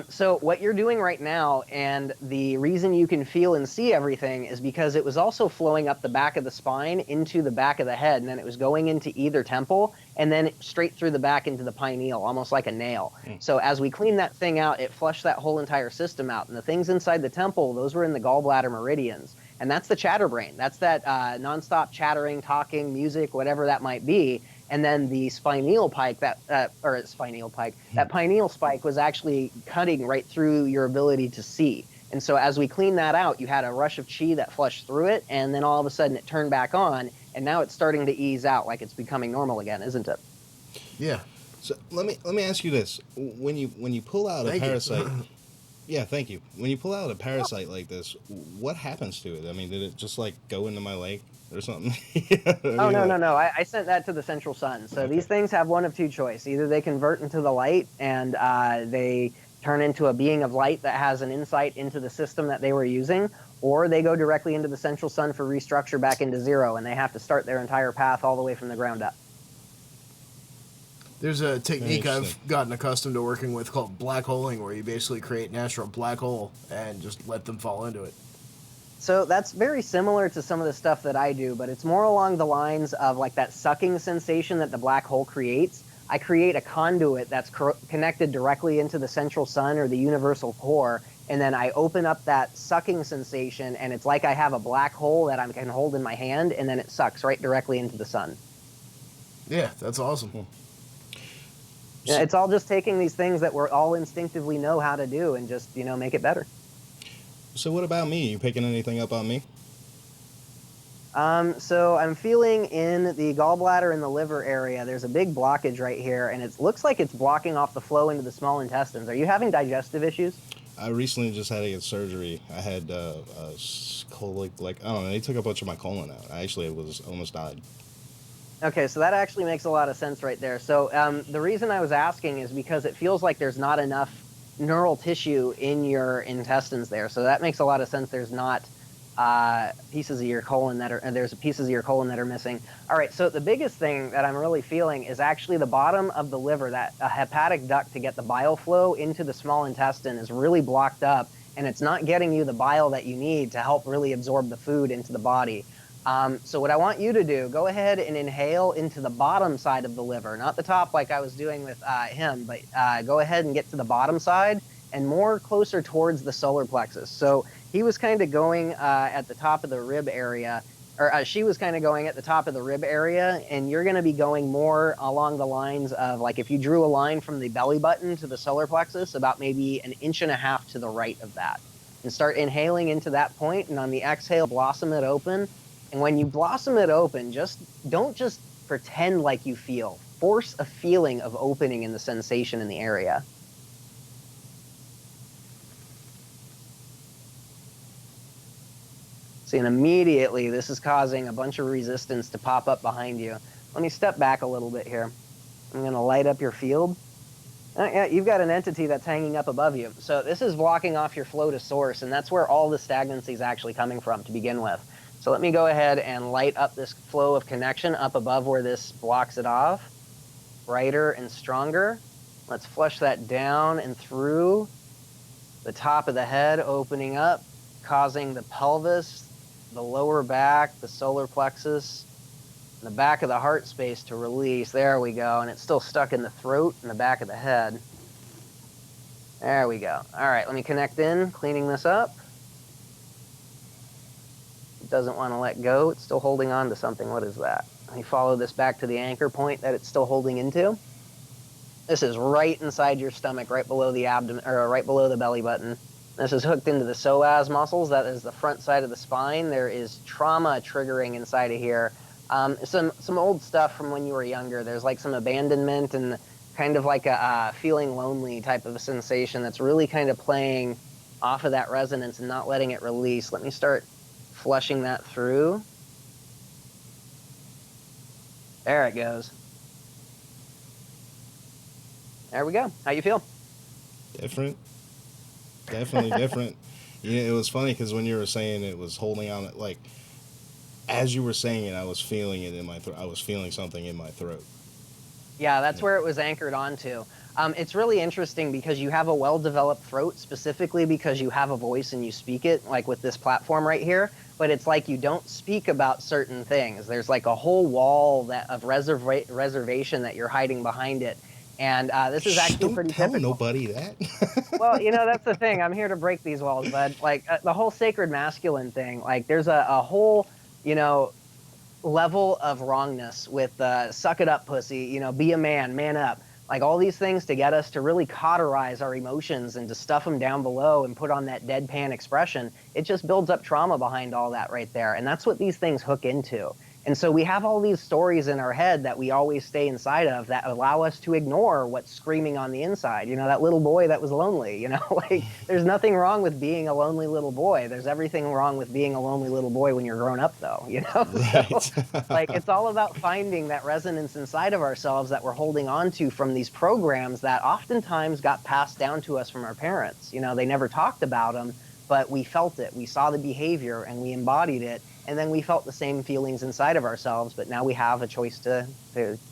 So what you're doing right now, and the reason you can feel and see everything, is because it was also flowing up the back of the spine into the back of the head, and then it was going into either temple, and then straight through the back into the pineal, almost like a nail. So as we cleaned that thing out, it flushed that whole entire system out, and the things inside the temple, those were in the gallbladder meridians. And that's the chatterbrain. That's that nonstop chattering, talking, music, whatever that might be. And then the pineal spike, that pineal spike was actually cutting right through your ability to see. And so as we cleaned that out, you had a rush of chi that flushed through it, and then all of a sudden it turned back on, and now it's starting to ease out like it's becoming normal again, isn't it? Yeah. So let me ask you this: when you pull out a parasite, yeah, thank you. When you pull out a parasite like this, what happens to it? I mean, did it just like go into my leg or something? No. I sent that to the central sun. So these things have one of two choices. Either they convert into the light and they turn into a being of light that has an insight into the system that they were using, or they go directly into the central sun for restructure back into zero, and they have to start their entire path all the way from the ground up. There's a technique I've gotten accustomed to working with called black holing, where you basically create an astral black hole and just let them fall into it. So that's very similar to some of the stuff that I do, but it's more along the lines of like that sucking sensation that the black hole creates. I create a conduit that's connected directly into the central sun or the universal core, and then I open up that sucking sensation, and it's like I have a black hole that I can hold in my hand, and then it sucks right directly into the sun. Yeah, that's awesome. Yeah, it's all just taking these things that we all instinctively know how to do and just, make it better. So what about me? You picking anything up on me? So I'm feeling in the gallbladder and the liver area, there's a big blockage right here, and it looks like it's blocking off the flow into the small intestines. Are you having digestive issues? I recently just had to get surgery. I had they took a bunch of my colon out. I was almost died. Okay, so that actually makes a lot of sense right there. So the reason I was asking is because it feels like there's not enough neural tissue in your intestines there. So that makes a lot of sense. There's not pieces of your colon that are, there's pieces of your colon that are missing. All right, so the biggest thing that I'm really feeling is actually the bottom of the liver. That a hepatic duct to get the bile flow into the small intestine is really blocked up, and it's not getting you the bile that you need to help really absorb the food into the body. So what I want you to do, go ahead and inhale into the bottom side of the liver, not the top like I was doing with him, but go ahead and get to the bottom side and more closer towards the solar plexus. So he was kind of going at the top of the rib area, or she was kind of going at the top of the rib area, and you're going to be going more along the lines of, like, if you drew a line from the belly button to the solar plexus, about maybe 1.5 inches to the right of that. And start inhaling into that point, and on the exhale, blossom it open. And when you blossom it open, don't just pretend like you feel. Force a feeling of opening in the sensation in the area. See, and immediately this is causing a bunch of resistance to pop up behind you. Let me step back a little bit here. I'm going to light up your field. Yeah, you've got an entity that's hanging up above you. So this is blocking off your flow to source, and that's where all the stagnancy is actually coming from to begin with. So let me go ahead and light up this flow of connection up above where this blocks it off. Brighter and stronger. Let's flush that down and through the top of the head, opening up, causing the pelvis, the lower back, the solar plexus, and the back of the heart space to release. There we go. And it's still stuck in the throat and the back of the head. There we go. All right, let me connect in, cleaning this up. It doesn't want to let go. It's still holding on to something. What is that? Let me follow this back to the anchor point that it's still holding into. This is right inside your stomach, right below the abdomen, or right below the belly button. This is hooked into the psoas muscles. That is the front side of the spine. There is trauma triggering inside of here. Some old stuff from when you were younger. There's like some abandonment and kind of like a feeling lonely type of a sensation that's really kind of playing off of that resonance and not letting it release. Let me start flushing that through. There it goes. There we go. How you feel? Different. Definitely different. You know, it was funny because when you were saying it was holding on, like, as you were saying it, I was feeling it in my throat. I was feeling something in my throat. Yeah, that's where it was anchored onto. It's really interesting because you have a well-developed throat, specifically because you have a voice and you speak it, like with this platform right here. But it's like you don't speak about certain things. There's like a whole wall of reservation that you're hiding behind it. And this is actually pretty typical. Don't tell nobody that. Well, you know, that's the thing. I'm here to break these walls, bud. Like the whole sacred masculine thing, like there's a whole, you know, level of wrongness with suck it up, pussy, you know, be a man, man up. Like all these things to get us to really cauterize our emotions and to stuff them down below and put on that deadpan expression. It just builds up trauma behind all that right there. And that's what these things hook into. And so we have all these stories in our head that we always stay inside of that allow us to ignore what's screaming on the inside. You know, that little boy that was lonely, you know, like there's nothing wrong with being a lonely little boy. There's everything wrong with being a lonely little boy when you're grown up, though, you know? Right. So, like, it's all about finding that resonance inside of ourselves that we're holding on to from these programs that oftentimes got passed down to us from our parents. You know, they never talked about them, but we felt it. We saw the behavior and we embodied it. And then we felt the same feelings inside of ourselves, but now we have a choice to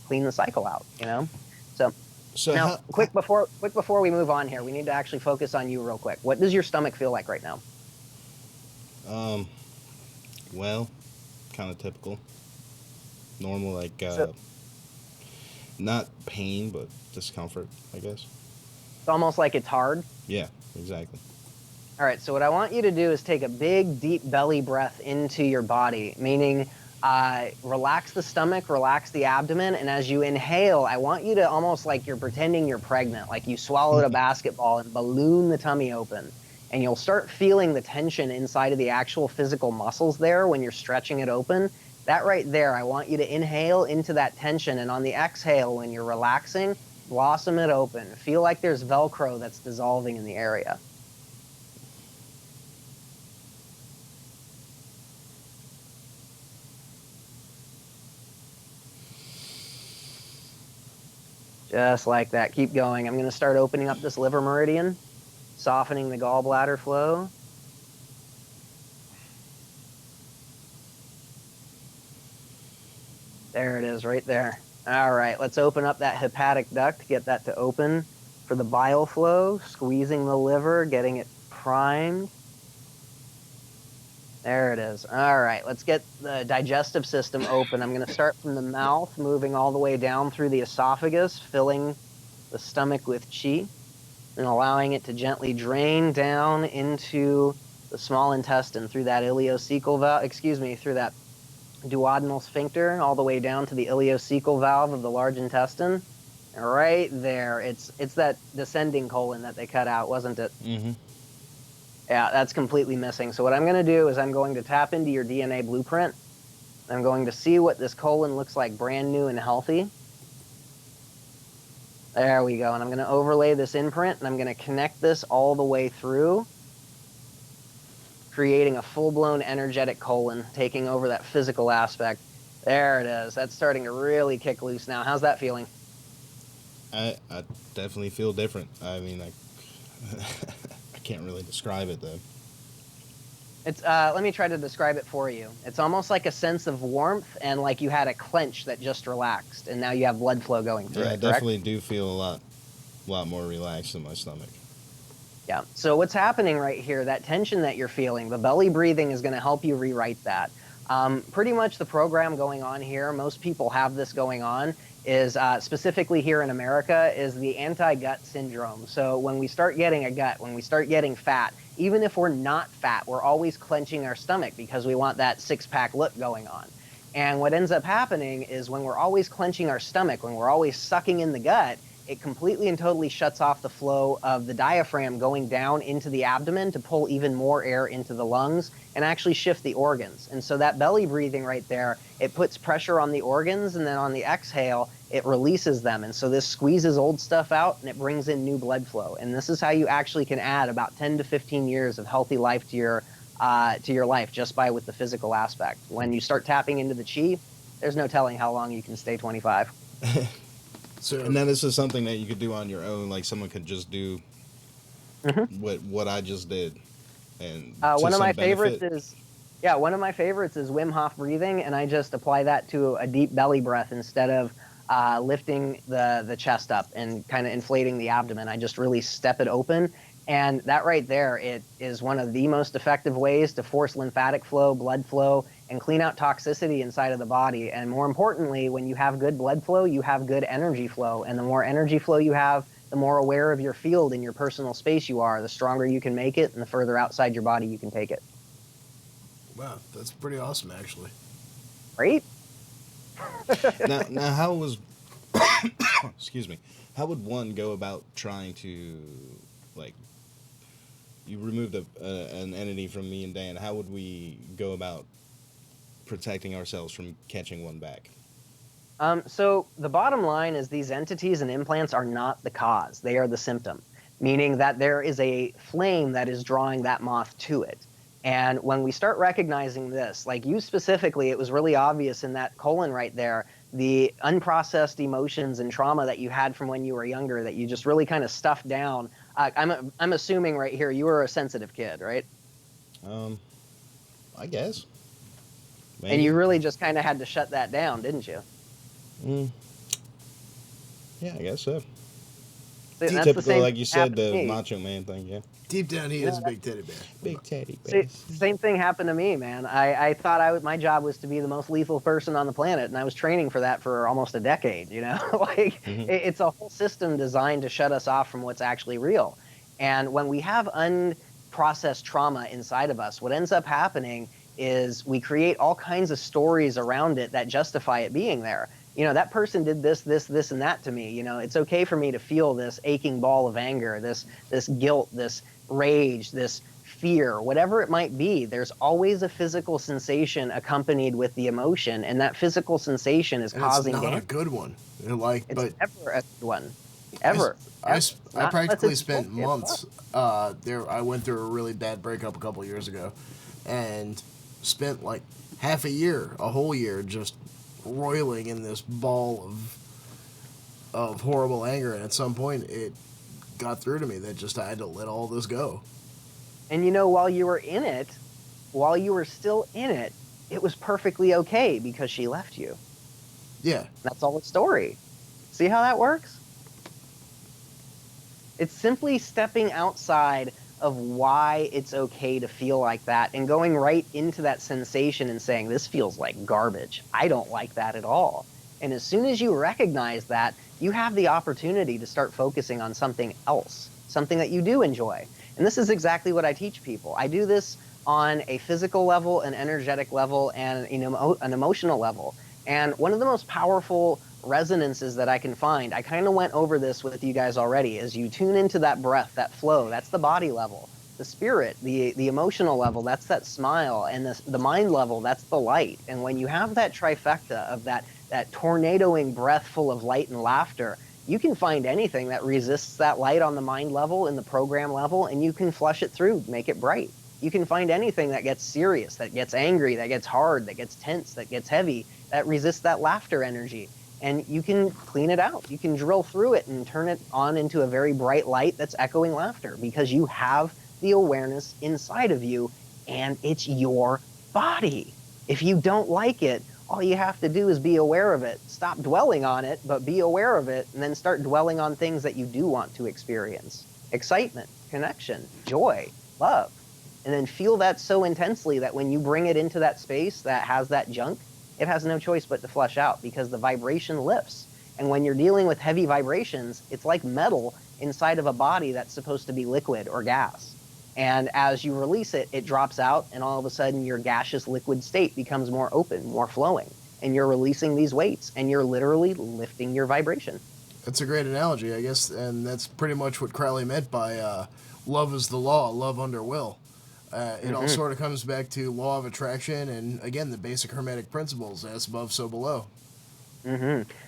clean the cycle out, you know? So now, quick before we move on here, we need to actually focus on you real quick. What does your stomach feel like right now? Well, kind of typical. Normal, like, not pain, but discomfort, I guess. It's almost like it's hard? Yeah, exactly. All right, so what I want you to do is take a big, deep belly breath into your body, meaning relax the stomach, relax the abdomen, and as you inhale, I want you to almost like you're pretending you're pregnant, like you swallowed a basketball and balloon the tummy open. And you'll start feeling the tension inside of the actual physical muscles there when you're stretching it open. That right there, I want you to inhale into that tension, and on the exhale, when you're relaxing, blossom it open. Feel like there's Velcro that's dissolving in the area. Just like that. Keep going. I'm going to start opening up this liver meridian, softening the gallbladder flow. There it is, right there. All right, let's open up that hepatic duct, get that to open for the bile flow, squeezing the liver, getting it primed. There it is. All right, let's get the digestive system open. I'm going to start from the mouth, moving all the way down through the esophagus, filling the stomach with chi, and allowing it to gently drain down into the small intestine through that ileocecal valve, through that duodenal sphincter, all the way down to the ileocecal valve of the large intestine. Right there. It's that descending colon that they cut out, wasn't it? Mm-hmm. Yeah, that's completely missing. So what I'm going to do is I'm going to tap into your DNA blueprint. I'm going to see what this colon looks like brand new and healthy. There we go. And I'm going to overlay this imprint, and I'm going to connect this all the way through, creating a full-blown energetic colon, taking over that physical aspect. There it is. That's starting to really kick loose now. How's that feeling? I definitely feel different. I mean, I can't really describe it, though. It's let me try to describe it for you. It's almost like a sense of warmth, and like you had a clench that just relaxed, and now you have blood flow going through Yeah, it, I definitely do feel a lot more relaxed in my stomach. Yeah. So what's happening right here, that tension that you're feeling, the belly breathing is going to help you rewrite that. Pretty much the program going on here, most people have this going on, is specifically here in America, is the anti-gut syndrome. So when we start getting a gut, when we start getting fat, even if we're not fat, we're always clenching our stomach because we want that six-pack look going on. And what ends up happening is when we're always clenching our stomach, when we're always sucking in the gut, it completely and totally shuts off the flow of the diaphragm going down into the abdomen to pull even more air into the lungs and actually shift the organs. And so that belly breathing right there, it puts pressure on the organs, and then on the exhale, it releases them. And so this squeezes old stuff out, and it brings in new blood flow. And this is how you actually can add about 10 to 15 years of healthy life to your life just by with the physical aspect. When you start tapping into the chi, there's no telling how long you can stay 25. So, and then this is something that you could do on your own. Like someone could just do what I just did, and one of my favorites is Wim Hof breathing, and I just apply that to a deep belly breath instead of lifting the chest up and kind of inflating the abdomen. I just really step it open, and that right there, it is one of the most effective ways to force lymphatic flow, blood flow, and clean out toxicity inside of the body. And more importantly, when you have good blood flow, you have good energy flow. And the more energy flow you have, the more aware of your field and your personal space you are, the stronger you can make it, and the further outside your body you can take it. Wow, that's pretty awesome, actually. Right? now how was excuse me, how would one go about trying to, like, you removed an entity from me and Dan, how would we go about protecting ourselves from catching one back? So the bottom line is these entities and implants are not the cause. They are the symptom, meaning that there is a flame that is drawing that moth to it. And when we start recognizing this, like you specifically, it was really obvious in that colon right there, the unprocessed emotions and trauma that you had from when you were younger that you just really kind of stuffed down. I'm assuming right here you were a sensitive kid, right? I guess. Maybe. And you really just kind of had to shut that down, didn't you? Yeah, I guess so. That's Typical, the same like you said, happened to the me. macho man thing, yeah. Deep down, he is a big teddy bear. Big teddy bear. Same thing happened to me, man. I thought my job was to be the most lethal person on the planet, and I was training for that for almost a decade, you know? It's a whole system designed to shut us off from what's actually real. And when we have unprocessed trauma inside of us, what ends up happening is we create all kinds of stories around it that justify it being there. You know, that person did this, and that to me. You know, it's okay for me to feel this aching ball of anger, this guilt, this rage, this fear, whatever it might be. There's always a physical sensation accompanied with the emotion, and that physical sensation is causing It's not damage. a good one. It's never a good one. Ever. I practically Not spent unless it's months there. I went through a really bad breakup a couple of years ago, and spent like half a year, a whole year, just roiling in this ball of horrible anger. And at some point, it got through to me that just I had to let all this go. And you know, while you were still in it, it was perfectly okay because she left you. Yeah. That's all the story. See how that works? It's simply stepping outside of why it's okay to feel like that and going right into that sensation and saying, this feels like garbage. I don't like that at all. And as soon as you recognize that, you have the opportunity to start focusing on something else, something that you do enjoy. And this is exactly what I teach people. I do this on a physical level, an energetic level, and an emotional level. And one of the most powerful resonances that I can find, I kind of went over this with you guys already, is you tune into that breath, that flow, that's the body level. The spirit, the emotional level, that's that smile, and the mind level, that's the light. And when you have that trifecta of that tornadoing breath full of light and laughter, you can find anything that resists that light on the mind level and the program level, and you can flush it through, make it bright. You can find anything that gets serious, that gets angry, that gets hard, that gets tense, that gets heavy, that resists that laughter energy. And you can clean it out. You can drill through it and turn it on into a very bright light that's echoing laughter, because you have the awareness inside of you, and it's your body. If you don't like it, all you have to do is be aware of it. Stop dwelling on it, but be aware of it, and then start dwelling on things that you do want to experience. Excitement, connection, joy, love. And then feel that so intensely that when you bring it into that space that has that junk, it has no choice but to flush out, because the vibration lifts. And when you're dealing with heavy vibrations, it's like metal inside of a body that's supposed to be liquid or gas. And as you release it, it drops out, and all of a sudden your gaseous liquid state becomes more open, more flowing. And you're releasing these weights, and you're literally lifting your vibration. That's a great analogy, I guess, and that's pretty much what Crowley meant by love is the law, love under will. It all sort of comes back to law of attraction and, again, the basic hermetic principles, as above, so below.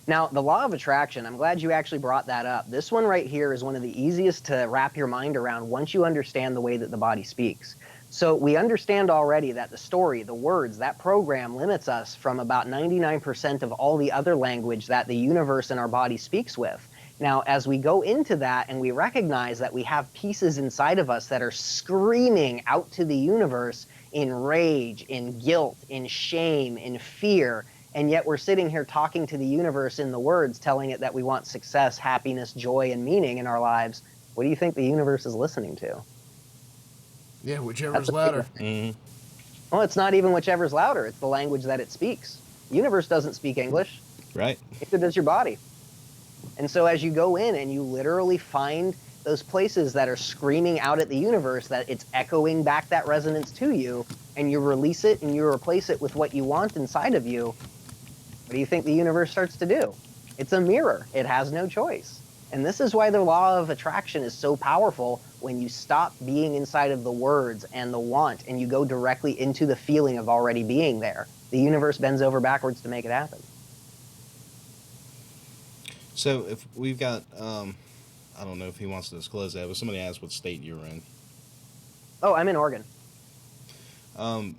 Now, the law of attraction, I'm glad you actually brought that up. This one right here is one of the easiest to wrap your mind around once you understand the way that the body speaks. So we understand already that the story, the words, that program limits us from about 99% of all the other language that the universe and our body speaks with. Now, as we go into that and we recognize that we have pieces inside of us that are screaming out to the universe in rage, in guilt, in shame, in fear, and yet we're sitting here talking to the universe in the words, telling it that we want success, happiness, joy, and meaning in our lives, what do you think the universe is listening to? Yeah, whichever's louder. Well, it's not even whichever's louder. It's the language that it speaks. The universe doesn't speak English. Right. Neither does your body. And so as you go in and you literally find those places that are screaming out at the universe, that it's echoing back that resonance to you, and you release it and you replace it with what you want inside of you, what do you think the universe starts to do? It's a mirror. It has no choice. And this is why the law of attraction is so powerful. When you stop being inside of the words and the want and you go directly into the feeling of already being there, the universe bends over backwards to make it happen. So if we've got, I don't know if he wants to disclose that, but somebody asked what state you're in. Oh, I'm in Oregon.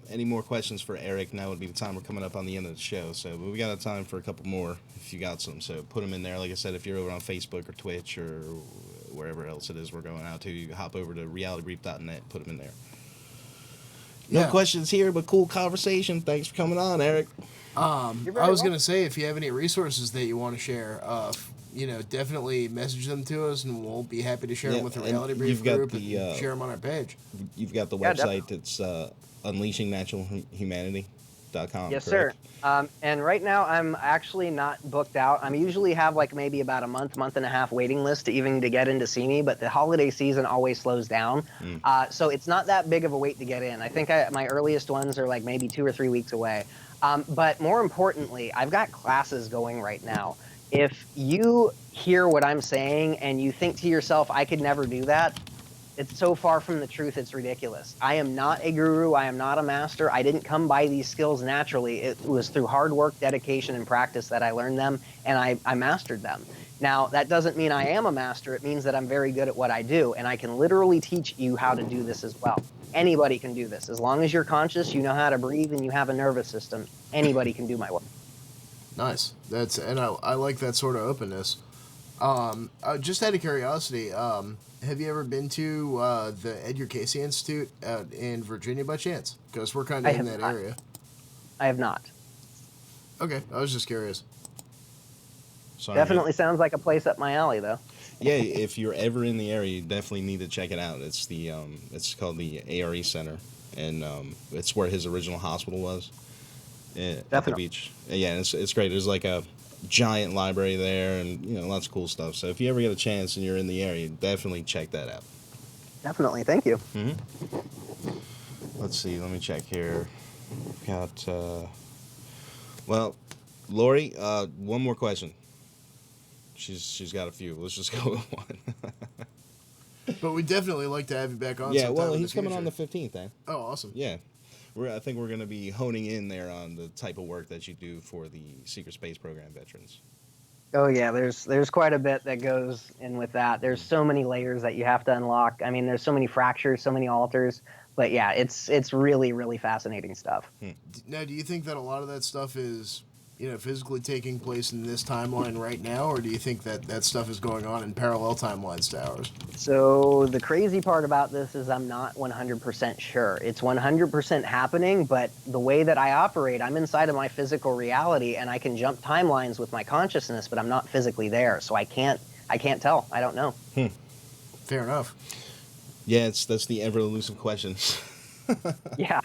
Any more questions for Eric? Now would be the time. We're coming up on the end of the show, so but we got time for a couple more if you got some. So put them in there. Like I said, if you're over on Facebook or Twitch or wherever else it is we're going out to, you hop over to realitybrief.net, put them in there. No questions here, but cool conversation. Thanks for coming on, Eric. I was going to say, if you have any resources that you want to share, definitely message them to us, and we'll be happy to share them with the Reality Brief group and share them on our page. You've got the website that's unleashingnaturalhumanity.com. Yes, correct? sir. And right now, I'm actually not booked out. I usually have like maybe about a month and a half waiting list to get in to see me, but the holiday season always slows down. So it's not that big of a wait to get in. I think my earliest ones are like maybe 2 or 3 weeks away. But more importantly, I've got classes going right now. If you hear what I'm saying and you think to yourself, I could never do that, it's so far from the truth, it's ridiculous. I am not a guru. I am not a master. I didn't come by these skills naturally. It was through hard work, dedication, and practice that I learned them, and I mastered them. Now, that doesn't mean I am a master. It means that I'm very good at what I do, and I can literally teach you how to do this as well. Anybody can do this. As long as you're conscious, you know how to breathe, and you have a nervous system, anybody can do my work. Nice. I like that sort of openness. Just out of curiosity, have you ever been to the Edgar Cayce Institute out in Virginia by chance? Because we're kind of in that area. I have not. Okay, I was just curious. Sorry, man. Definitely sounds like a place up my alley, though. Yeah, if you're ever in the area, you definitely need to check it out. It's the it's called the ARE Center, and it's where his original hospital was at the Definitely. beach. Yeah, it's great. There's like a giant library there, and lots of cool stuff. So if you ever get a chance and you're in the area, definitely check that out. Definitely. Thank you. Let's see. Let me check here. Got well, Lori. One more question. She's got a few. Let's just go with one. But we'd definitely like to have you back on. Yeah, sometime well, in he's the coming on the future. 15th, eh? Oh, awesome. Yeah. I think we're going to be honing in there on the type of work that you do for the Secret Space Program veterans. Oh yeah, there's quite a bit that goes in with that. There's so many layers that you have to unlock. I mean, there's so many fractures, so many alters. But yeah, it's really, really fascinating stuff. Now, do you think that a lot of that stuff is, physically taking place in this timeline right now, or do you think that that stuff is going on in parallel timelines to ours? So the crazy part about this is I'm not 100% sure. It's 100% happening, but the way that I operate, I'm inside of my physical reality, and I can jump timelines with my consciousness, but I'm not physically there, so I can't tell. I don't know. Fair enough. Yeah, that's the ever elusive question. Yeah.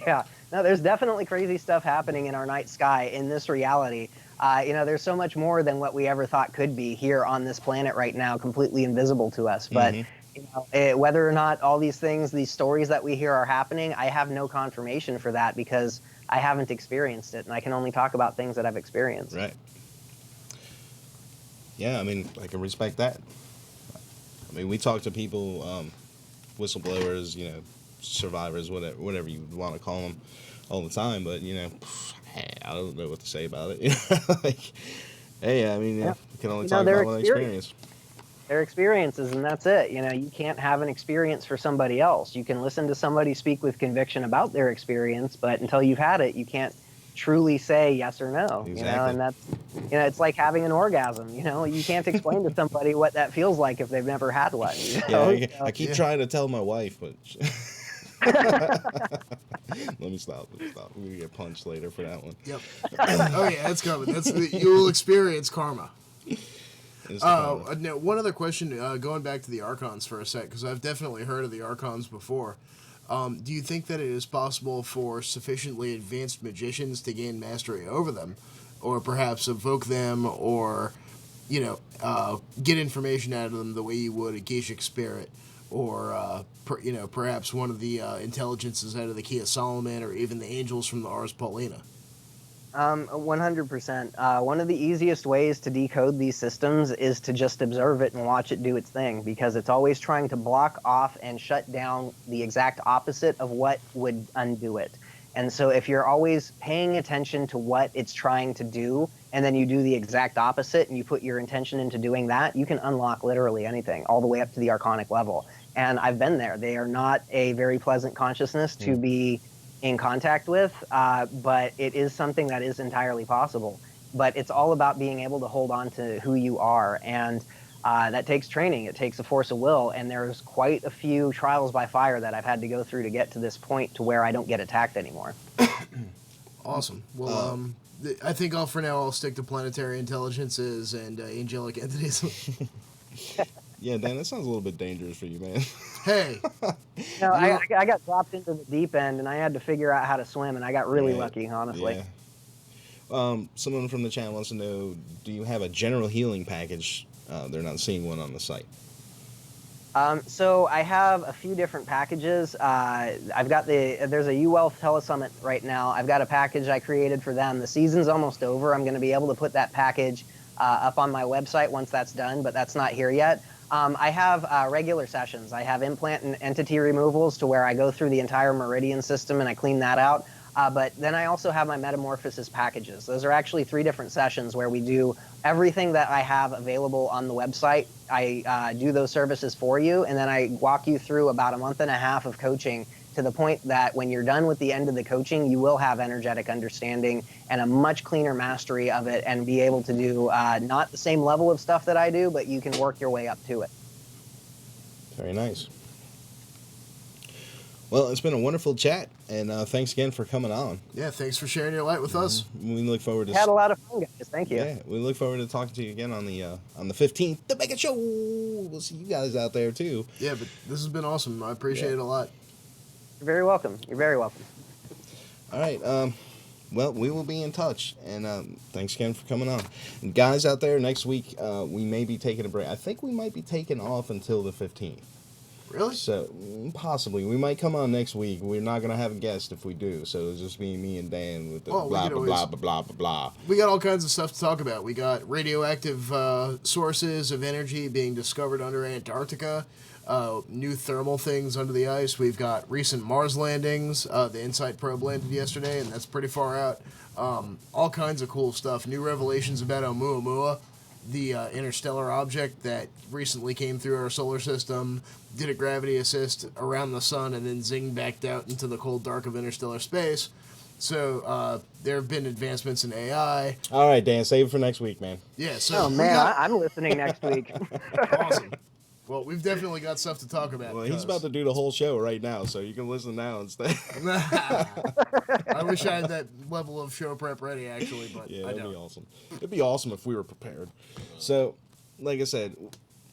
Yeah. No, there's definitely crazy stuff happening in our night sky in this reality. There's so much more than what we ever thought could be here on this planet right now, completely invisible to us. But whether or not all these things, these stories that we hear are happening, I have no confirmation for that because I haven't experienced it, and I can only talk about things that I've experienced. Right. Yeah, I mean, I can respect that. I mean, we talk to people, whistleblowers, survivors, whatever you want to call them, all the time. But I don't know what to say about it. Hey, I mean, we can only talk about what I experience. Their experiences, and that's it. You can't have an experience for somebody else. You can listen to somebody speak with conviction about their experience, but until you've had it, you can't truly say yes or no. Exactly. And that's, it's like having an orgasm. You can't explain to somebody what that feels like if they've never had one. Yeah, I keep trying to tell my wife, but let me stop. We're gonna get punched later for that one. Yep. Oh yeah, that's coming. You'll experience karma. Now, one other question, going back to the Archons for a sec, because I've definitely heard of the Archons before. Do you think that it is possible for sufficiently advanced magicians to gain mastery over them, or perhaps evoke them, or get information out of them the way you would a geishic spirit, or perhaps one of the intelligences out of the Key of Solomon, or even the angels from the Ars Paulina? 100%. One of the easiest ways to decode these systems is to just observe it and watch it do its thing, because it's always trying to block off and shut down the exact opposite of what would undo it. And so if you're always paying attention to what it's trying to do, and then you do the exact opposite and you put your intention into doing that, you can unlock literally anything, all the way up to the archonic level. And I've been there. They are not a very pleasant consciousness to be in contact with, but it is something that is entirely possible. But it's all about being able to hold on to who you are, and that takes training. It takes a force of will, and there's quite a few trials by fire that I've had to go through to get to this point to where I don't get attacked anymore. Awesome. Well, I think for now I'll stick to planetary intelligences and angelic entities. Yeah, Dan, that sounds a little bit dangerous for you, man. Hey. I got dropped into the deep end, and I had to figure out how to swim, and I got really lucky, honestly. Yeah. Someone from the channel wants to know, do you have a general healing package? They're not seeing one on the site. So I have a few different packages. I've got there's a UWealth telesummit right now. I've got a package I created for them. The season's almost over. I'm going to be able to put that package up on my website once that's done, but that's not here yet. I have regular sessions. I have implant and entity removals to where I go through the entire meridian system and I clean that out. But then I also have my metamorphosis packages. Those are actually 3 different sessions where we do everything that I have available on the website. I do those services for you, and then I walk you through about a month and a half of coaching to the point that when you're done with the end of the coaching, you will have energetic understanding and a much cleaner mastery of it, and be able to do not the same level of stuff that I do, but you can work your way up to it. Very nice. Well, it's been a wonderful chat, and thanks again for coming on. Yeah, thanks for sharing your light with us. We look forward to Had a lot of fun, guys. Thank you. Yeah, we look forward to talking to you again on the 15th, the Mega Show. We'll see you guys out there too. Yeah, but this has been awesome. I appreciate it a lot. You're very welcome. You're very welcome. All right. Well, we will be in touch, and thanks again for coming on. And guys out there, next week we may be taking a break. I think we might be taking off until the 15th. Really? So possibly we might come on next week. We're not gonna have a guest if we do. So it'll just be me and Dan with the Well, we blah could blah, always- blah blah blah blah blah. We got all kinds of stuff to talk about. We got radioactive sources of energy being discovered under Antarctica, new thermal things under the ice. We've got recent Mars landings. The InSight probe landed yesterday, and that's pretty far out. All kinds of cool stuff. New revelations about Oumuamua, the interstellar object that recently came through our solar system, did a gravity assist around the sun, and then zinged back out into the cold dark of interstellar space. So there have been advancements in AI. All right, Dan, save it for next week, man. Yeah. So Oh we man, got- I'm listening next week. awesome. Well, we've definitely got stuff to talk about. Well, he's about to do the whole show right now, so you can listen now instead. I wish I had that level of show prep ready, actually, but Yeah, I that'd don't. be awesome. It'd be awesome if we were prepared. So, like I said,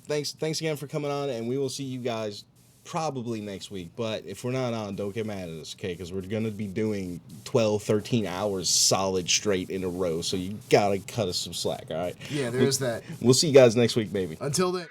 thanks again for coming on, and we will see you guys probably next week. But if we're not on, don't get mad at us, okay? Because we're going to be doing 12, 13 hours solid straight in a row, so you got to cut us some slack, all right? Yeah, there is that. We'll see you guys next week, baby. Until then.